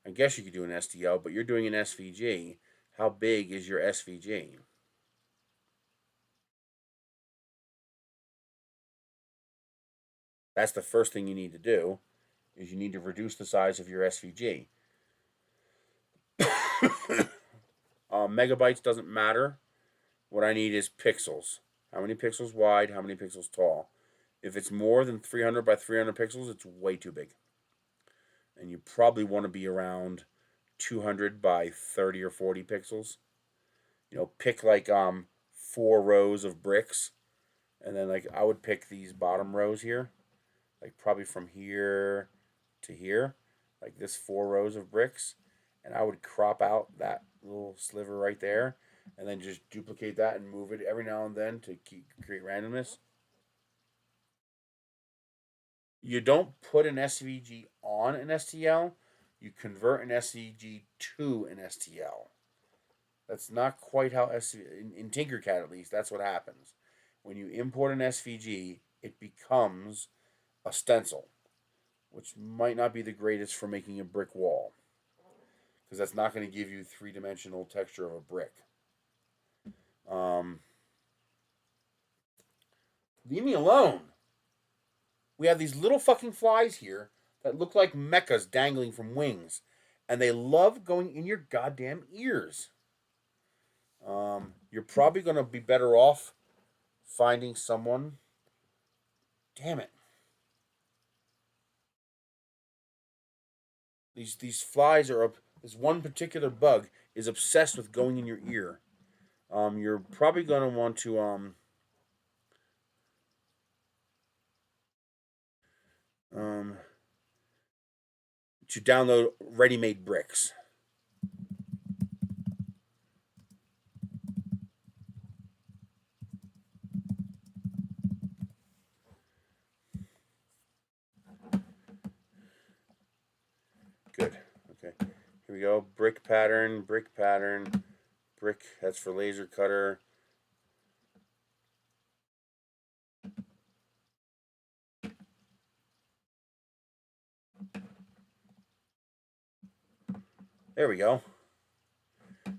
I guess you could do an STL, but you're doing an SVG. How big is your SVG? That's the first thing you need to do. Is you need to reduce the size of your SVG. Megabytes doesn't matter. What I need is pixels. How many pixels wide? How many pixels tall? If it's more than 300 by 300 pixels, it's way too big. And you probably want to be around 200 by 30 or 40 pixels. You know, pick like 4 rows of bricks, and then like I would pick these bottom rows here, like probably from here to here, like this 4 rows of bricks, and I would crop out that little sliver right there, and then just duplicate that and move it every now and then to create randomness. You don't put an SVG on an STL, you convert an SVG to an STL. That's not quite how in Tinkercad at least. That's what happens when you import an SVG. It becomes a stencil, which might not be the greatest for making a brick wall, because that's not going to give you three-dimensional texture of a brick. Um, Leave me alone. We have these little fucking flies here that look like mechas dangling from wings, and they love going in your goddamn ears. You're probably going to be better off finding someone. Damn it. These flies are up. This one particular bug is obsessed with going in your ear. You're probably gonna want um, to download ready-made bricks. Good. Okay. Here we go. Brick pattern. Brick pattern. Brick. That's for laser cutter. There we go.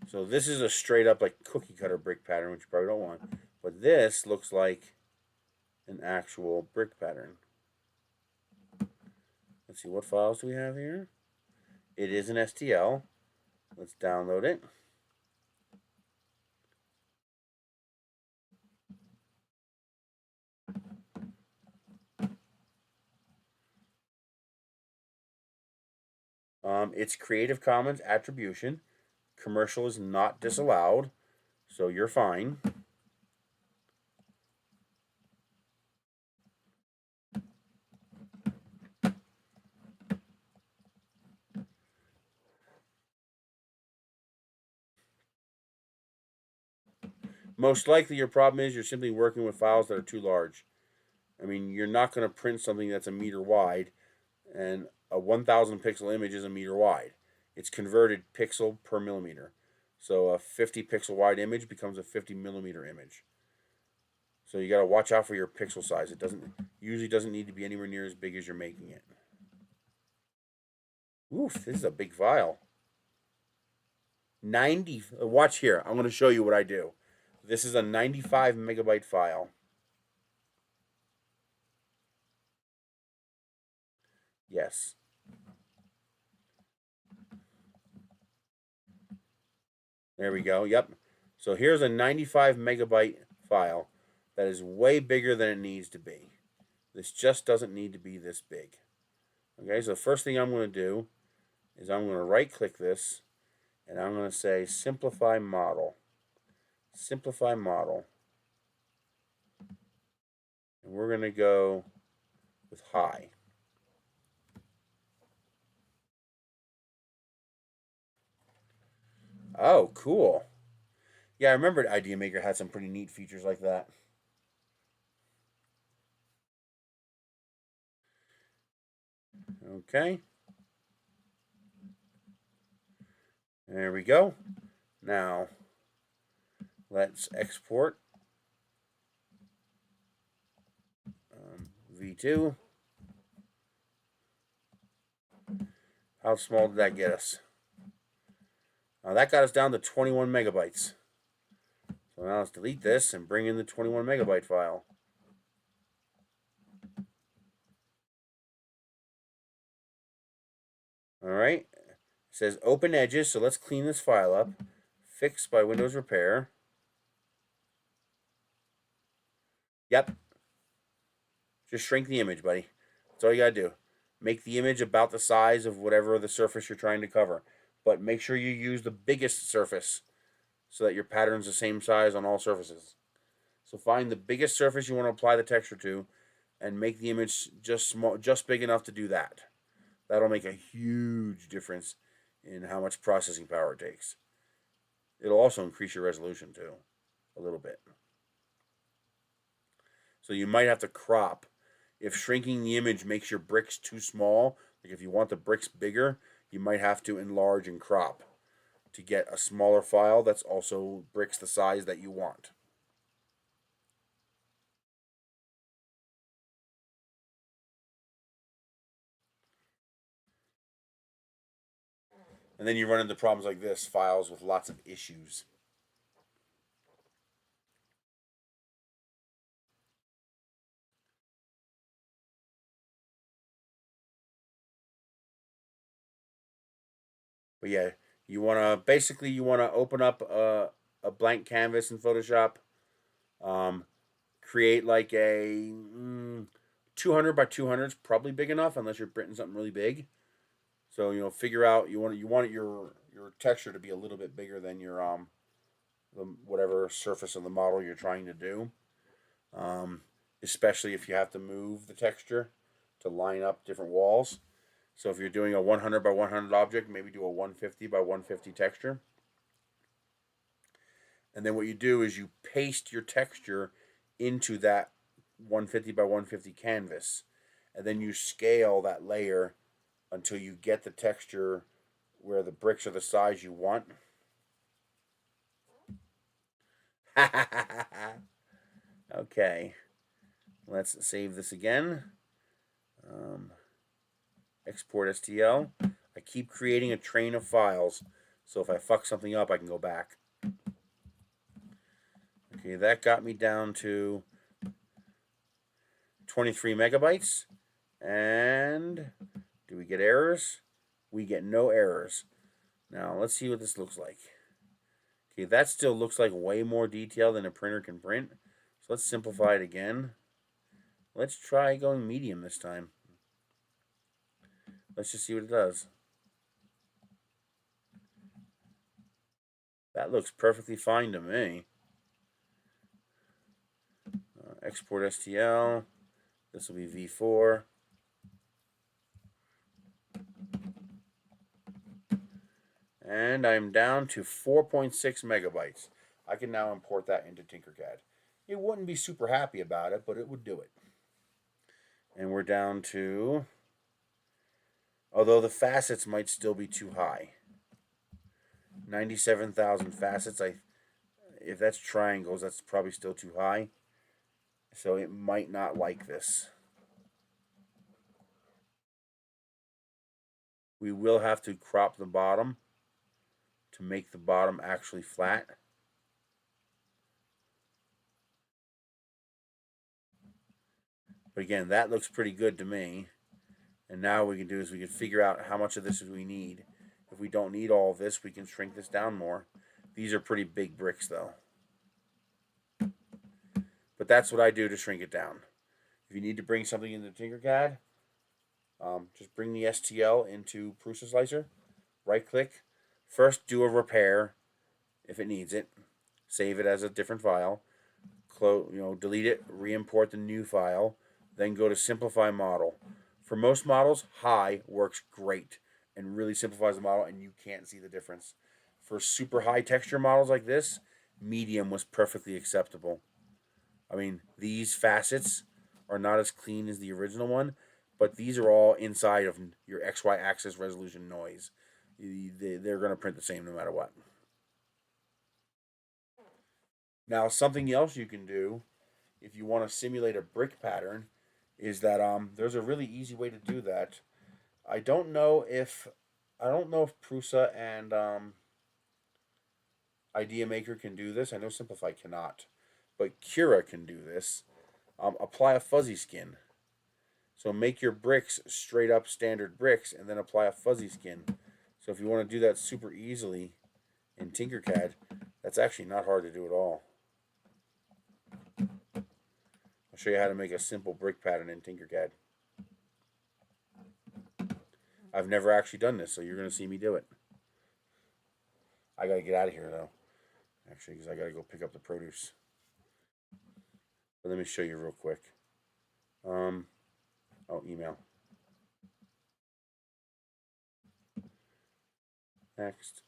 So this is a straight up like cookie cutter brick pattern, which you probably don't want. But this looks like an actual brick pattern. Let's see, what files do we have here? It is an STL. Let's download it. It's Creative Commons attribution. Commercial is not disallowed, so you're fine. Most likely your problem is you're simply working with files that are too large. I mean, you're not going to print something that's a meter wide, and a 1000 pixel image is a meter wide. It's converted pixel per millimeter. So a 50 pixel wide image becomes a 50 millimeter image. So you got to watch out for your pixel size. It usually doesn't need to be anywhere near as big as you're making it. Oof, this is a big file. 90. Watch here. I'm going to show you what I do. This is a 95 megabyte file. Yes. There we go. Yep. So here's a 95 megabyte file that is way bigger than it needs to be. This just doesn't need to be this big. Okay, so the first thing I'm going to do is I'm going to right click this and I'm going to say simplify model. Simplify model. And we're going to go with high. Oh, cool. Yeah, I remember Idea Maker had some pretty neat features like that. Okay. There we go. Now, let's export. V2. How small did that get us? That got us down to 21 megabytes. So now let's delete this and bring in the 21 megabyte file. Alright. It says open edges, so let's clean this file up. Fix by Windows Repair. Yep. Just shrink the image, buddy. That's all you gotta do. Make the image about the size of whatever the surface you're trying to cover. But make sure you use the biggest surface so that your pattern's the same size on all surfaces. So find the biggest surface you want to apply the texture to and make the image just big enough to do that. That'll make a huge difference in how much processing power it takes. It'll also increase your resolution too, a little bit. So you might have to crop. If shrinking the image makes your bricks too small, like if you want the bricks bigger, you might have to enlarge and crop to get a smaller file that's also bricks the size that you want. And then you run into problems like this, files with lots of issues. But yeah, you want to open up a blank canvas in Photoshop, create like a 200 by 200 is probably big enough unless you're printing something really big. So figure out you want your texture to be a little bit bigger than your whatever surface of the model you're trying to do. Especially if you have to move the texture to line up different walls. So if you're doing a 100 by 100 object, maybe do a 150 by 150 texture. And then what you do is you paste your texture into that 150 by 150 canvas. And then you scale that layer until you get the texture where the bricks are the size you want. Okay. Let's save this again. Export STL. I keep creating a train of files, so if I fuck something up, I can go back. Okay, that got me down to 23 megabytes. And do we get errors? We get no errors. Now, let's see what this looks like. Okay, that still looks like way more detail than a printer can print. So let's simplify it again. Let's try going medium this time. Let's just see what it does. That looks perfectly fine to me. Export STL. This will be V4. And I'm down to 4.6 megabytes. I can now import that into Tinkercad. It wouldn't be super happy about it, but it would do it. And we're down to, although the facets might still be too high, 97,000 facets. If that's triangles, that's probably still too high. So it might not like this. We will have to crop the bottom to make the bottom actually flat. But again, that looks pretty good to me. And now what we can do is we can figure out how much of this we need. If we don't need all of this, we can shrink this down more. These are pretty big bricks though. But that's what I do to shrink it down. If you need to bring something into Tinkercad, just bring the STL into Prusa Slicer, right click, first do a repair if it needs it, save it as a different file, delete it, re-import the new file, then go to Simplify Model. For most models, high works great and really simplifies the model and you can't see the difference. For super high texture models like this, medium was perfectly acceptable. I mean, these facets are not as clean as the original one, but these are all inside of your XY axis resolution noise. They're going to print the same no matter what. Now, something else you can do if you want to simulate a brick pattern is that there's a really easy way to do that. I don't know if Prusa and Idea Maker can do this. I know Simplify cannot, but Cura can do this. Apply a fuzzy skin. So make your bricks straight up standard bricks and then apply a fuzzy skin. So if you want to do that super easily in Tinkercad, that's actually not hard to do at all. I'll show you how to make a simple brick pattern in Tinkercad. I've never actually done this, so you're going to see me do it. I got to get out of here though, actually, because I got to go pick up the produce. But let me show you real quick. Email. Next.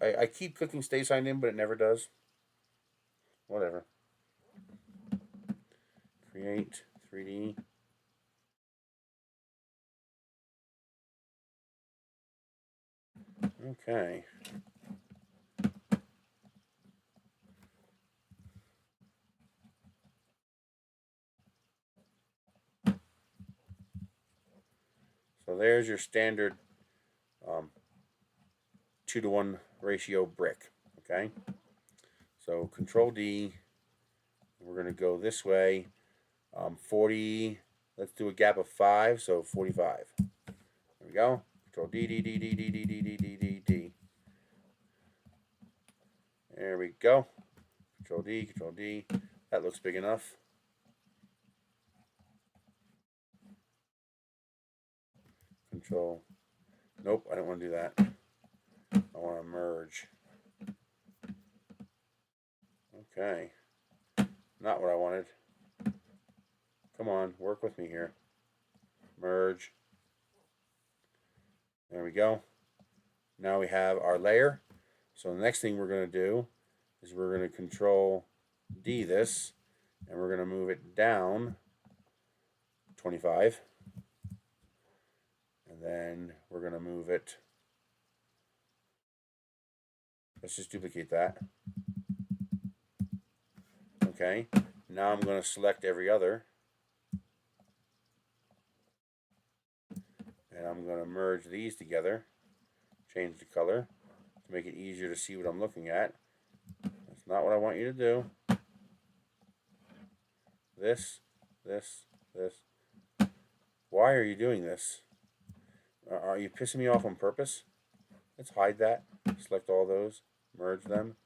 I keep clicking stay signed in, but it never does. Whatever. Create 3D. Okay. So there's your standard 2-to-1 ratio brick. Okay. So Control D. We're going to go this way. 40. Let's do a gap of 5. So 45. There we go. Control D, D, D, D, D, D, D, D, D, D, D. There we go. Control D, Control D. That looks big enough. Control. Nope, I don't want to do that. I want to merge. Okay. Not what I wanted. Come on, work with me here. Merge. There we go. Now we have our layer. So the next thing we're going to do is we're going to Control D this, and we're going to move it down 25. And then we're going to move it. Let's just duplicate that. Okay. Now I'm going to select every other. And I'm going to merge these together. Change the color to make it easier to see what I'm looking at. That's not what I want you to do. This. Why are you doing this? Are you pissing me off on purpose? Let's hide that. Select all those. Merge them.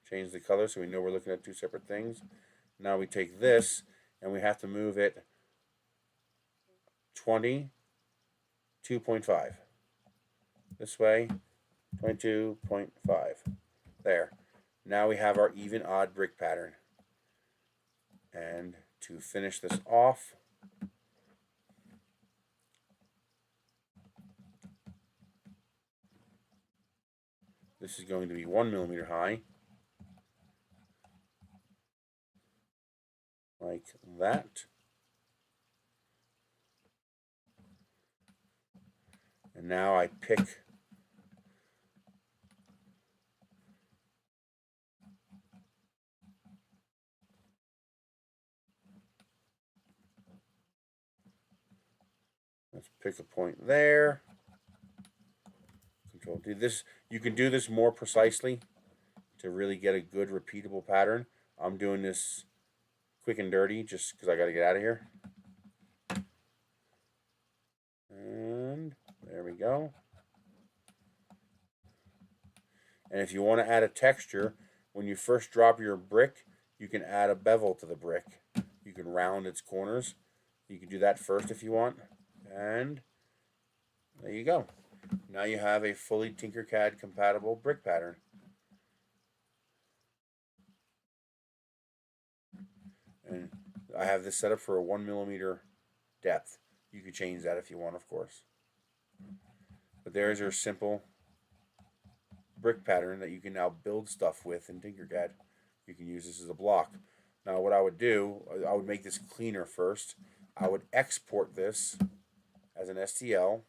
Change the color so we know we're looking at two separate things. Now we take this and we have to move it 22.5. This way. 22.5. There. Now we have our even odd brick pattern. And to finish this off, this is going to be 1 millimeter high, like that. And now I pick let's pick a point there. Control D. This, you can do this more precisely to really get a good repeatable pattern. I'm doing this quick and dirty just because I got to get out of here. And there we go. And if you want to add a texture, when you first drop your brick, you can add a bevel to the brick. You can round its corners. You can do that first if you want. And there you go. Now you have a fully Tinkercad compatible brick pattern. And I have this set up for a 1 millimeter depth. You can change that if you want, of course. But there's your simple brick pattern that you can now build stuff with in Tinkercad. You can use this as a block. Now what I would do, I would make this cleaner first. I would export this as an STL.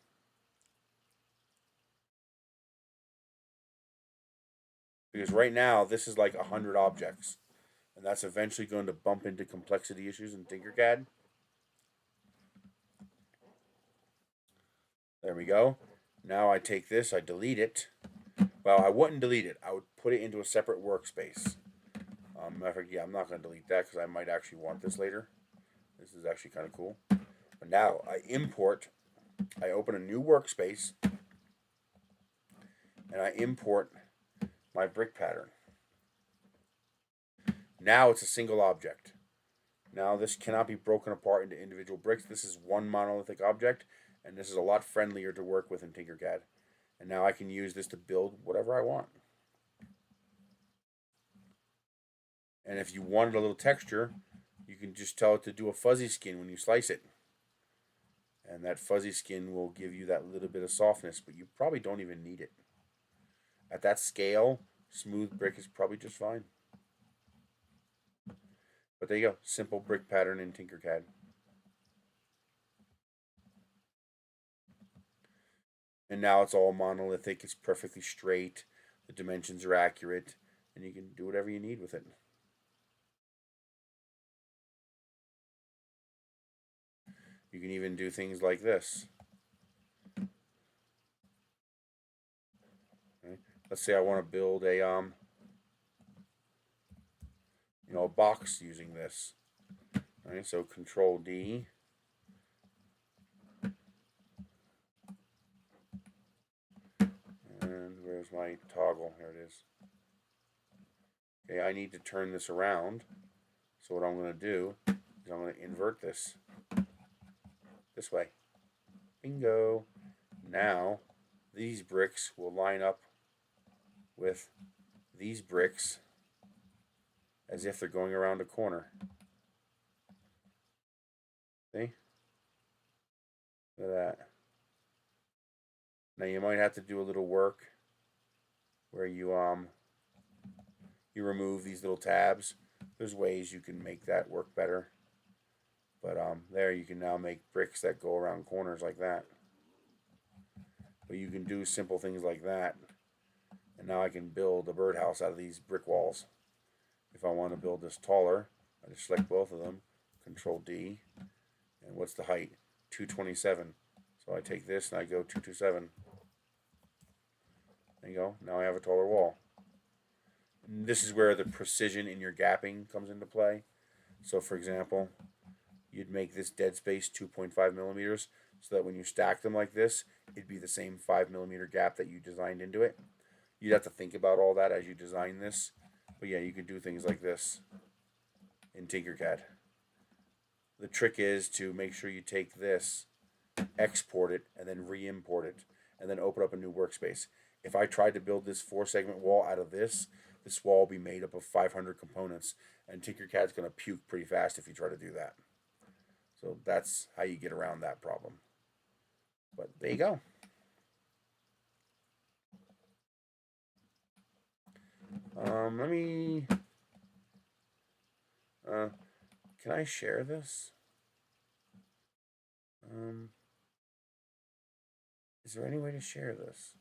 Because right now this is like 100 objects. And that's eventually going to bump into complexity issues in Tinkercad. There we go. Now I take this, I delete it. Well, I wouldn't delete it. I would put it into a separate workspace. Matter of fact, yeah, I'm not going to delete that because I might actually want this later. This is actually kind of cool. But now I import, I open a new workspace, and I import my brick pattern. Now it's a single object. Now this cannot be broken apart into individual bricks. This is one monolithic object, and this is a lot friendlier to work with in Tinkercad. And now I can use this to build whatever I want. And if you wanted a little texture, you can just tell it to do a fuzzy skin when you slice it. And that fuzzy skin will give you that little bit of softness, but you probably don't even need it. At that scale, smooth brick is probably just fine. But there you go, simple brick pattern in Tinkercad. And now it's all monolithic, it's perfectly straight, the dimensions are accurate, and you can do whatever you need with it. You can even do things like this. Okay. Let's say I want to build a a box using this. All right, so Control D. And where's my toggle? Here it is. Okay, I need to turn this around. So what I'm going to do is I'm going to invert this way. Bingo. Now these bricks will line up with these bricks as if they're going around a corner. See? Look at that. Now you might have to do a little work where you remove these little tabs. There's ways you can make that work better. But there you can now make bricks that go around corners like that. But you can do simple things like that. And now I can build a birdhouse out of these brick walls. If I want to build this taller, I just select both of them, Control D, and what's the height? 227. So I take this and I go 227. There you go. Now I have a taller wall. And this is where the precision in your gapping comes into play. So for example, you'd make this dead space 2.5 millimeters so that when you stack them like this, it'd be the same 5 millimeter gap that you designed into it. You'd have to think about all that as you design this. But yeah, you can do things like this in Tinkercad. The trick is to make sure you take this, export it, and then re-import it, and then open up a new workspace. if I tried to build this 4-segment wall out of this wall will be made up of 500 components, and Tinkercad's going to puke pretty fast if you try to do that. So that's how you get around that problem. But there you go. Let me... can I share this? Is there any way to share this?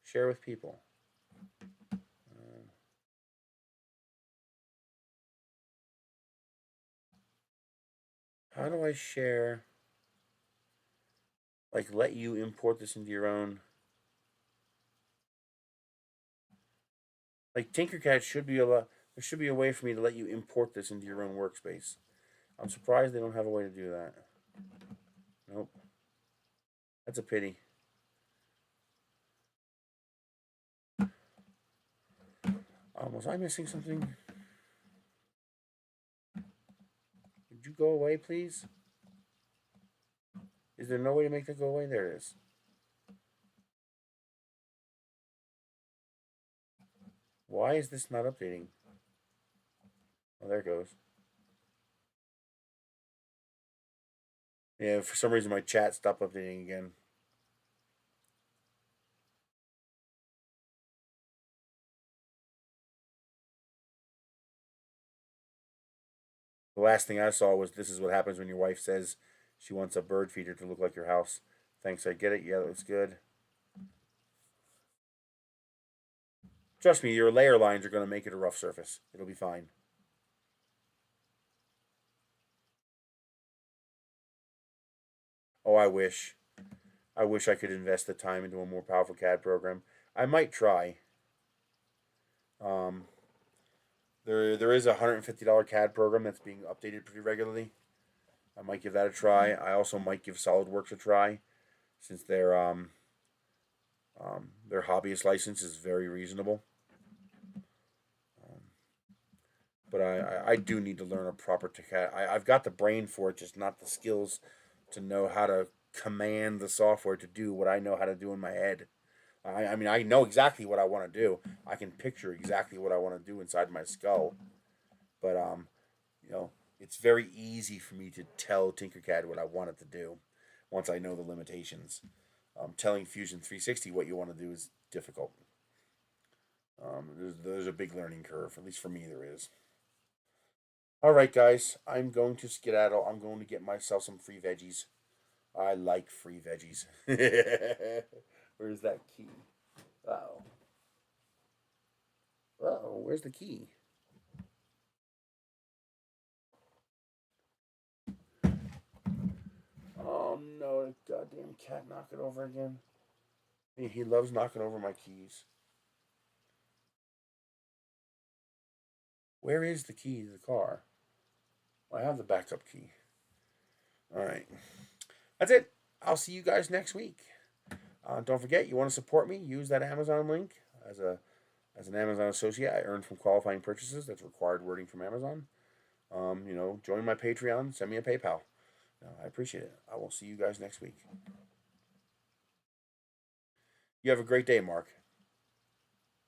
Share with people. How do I share? Like, let you import this into your own. Like, Tinkercad should be there should be a way for me to let you import this into your own workspace. I'm surprised they don't have a way to do that. Nope. That's a pity. Was I missing something? Would you go away, please? Is there no way to make that go away? There it is. Why is this not updating? Oh, there it goes. Yeah, for some reason my chat stopped updating again. The last thing I saw was this is what happens when your wife says she wants a bird feeder to look like your house. Thanks, I get it. Yeah, that looks good. Trust me, your layer lines are going to make it a rough surface. It'll be fine. Oh, I wish. I wish I could invest the time into a more powerful CAD program. I might try. There is a $150 CAD program that's being updated pretty regularly. I might give that a try. I also might give SolidWorks a try, since their hobbyist license is very reasonable. But I do need to learn a proper CAD. I've got the brain for it, just not the skills to know how to command the software to do what I know how to do in my head. I mean, I know exactly what I want to do. I can picture exactly what I want to do inside my skull. But you know, it's very easy for me to tell Tinkercad what I want it to do once I know the limitations. Telling Fusion 360 what you want to do is difficult. There's a big learning curve. At least for me, there is. All right, guys. I'm going to skedaddle. I'm going to get myself some free veggies. I like free veggies. Where's that key? Uh-oh. Uh-oh, where's the key? Oh no, goddamn cat knock it over again. He loves knocking over my keys. Where is the key to the car? I have the backup key. Alright. That's it. I'll see you guys next week. Don't forget, you want to support me, use that Amazon link. As an Amazon associate, I earn from qualifying purchases. That's required wording from Amazon. Join my Patreon, send me a PayPal. I appreciate it. I will see you guys next week. You have a great day, Mark.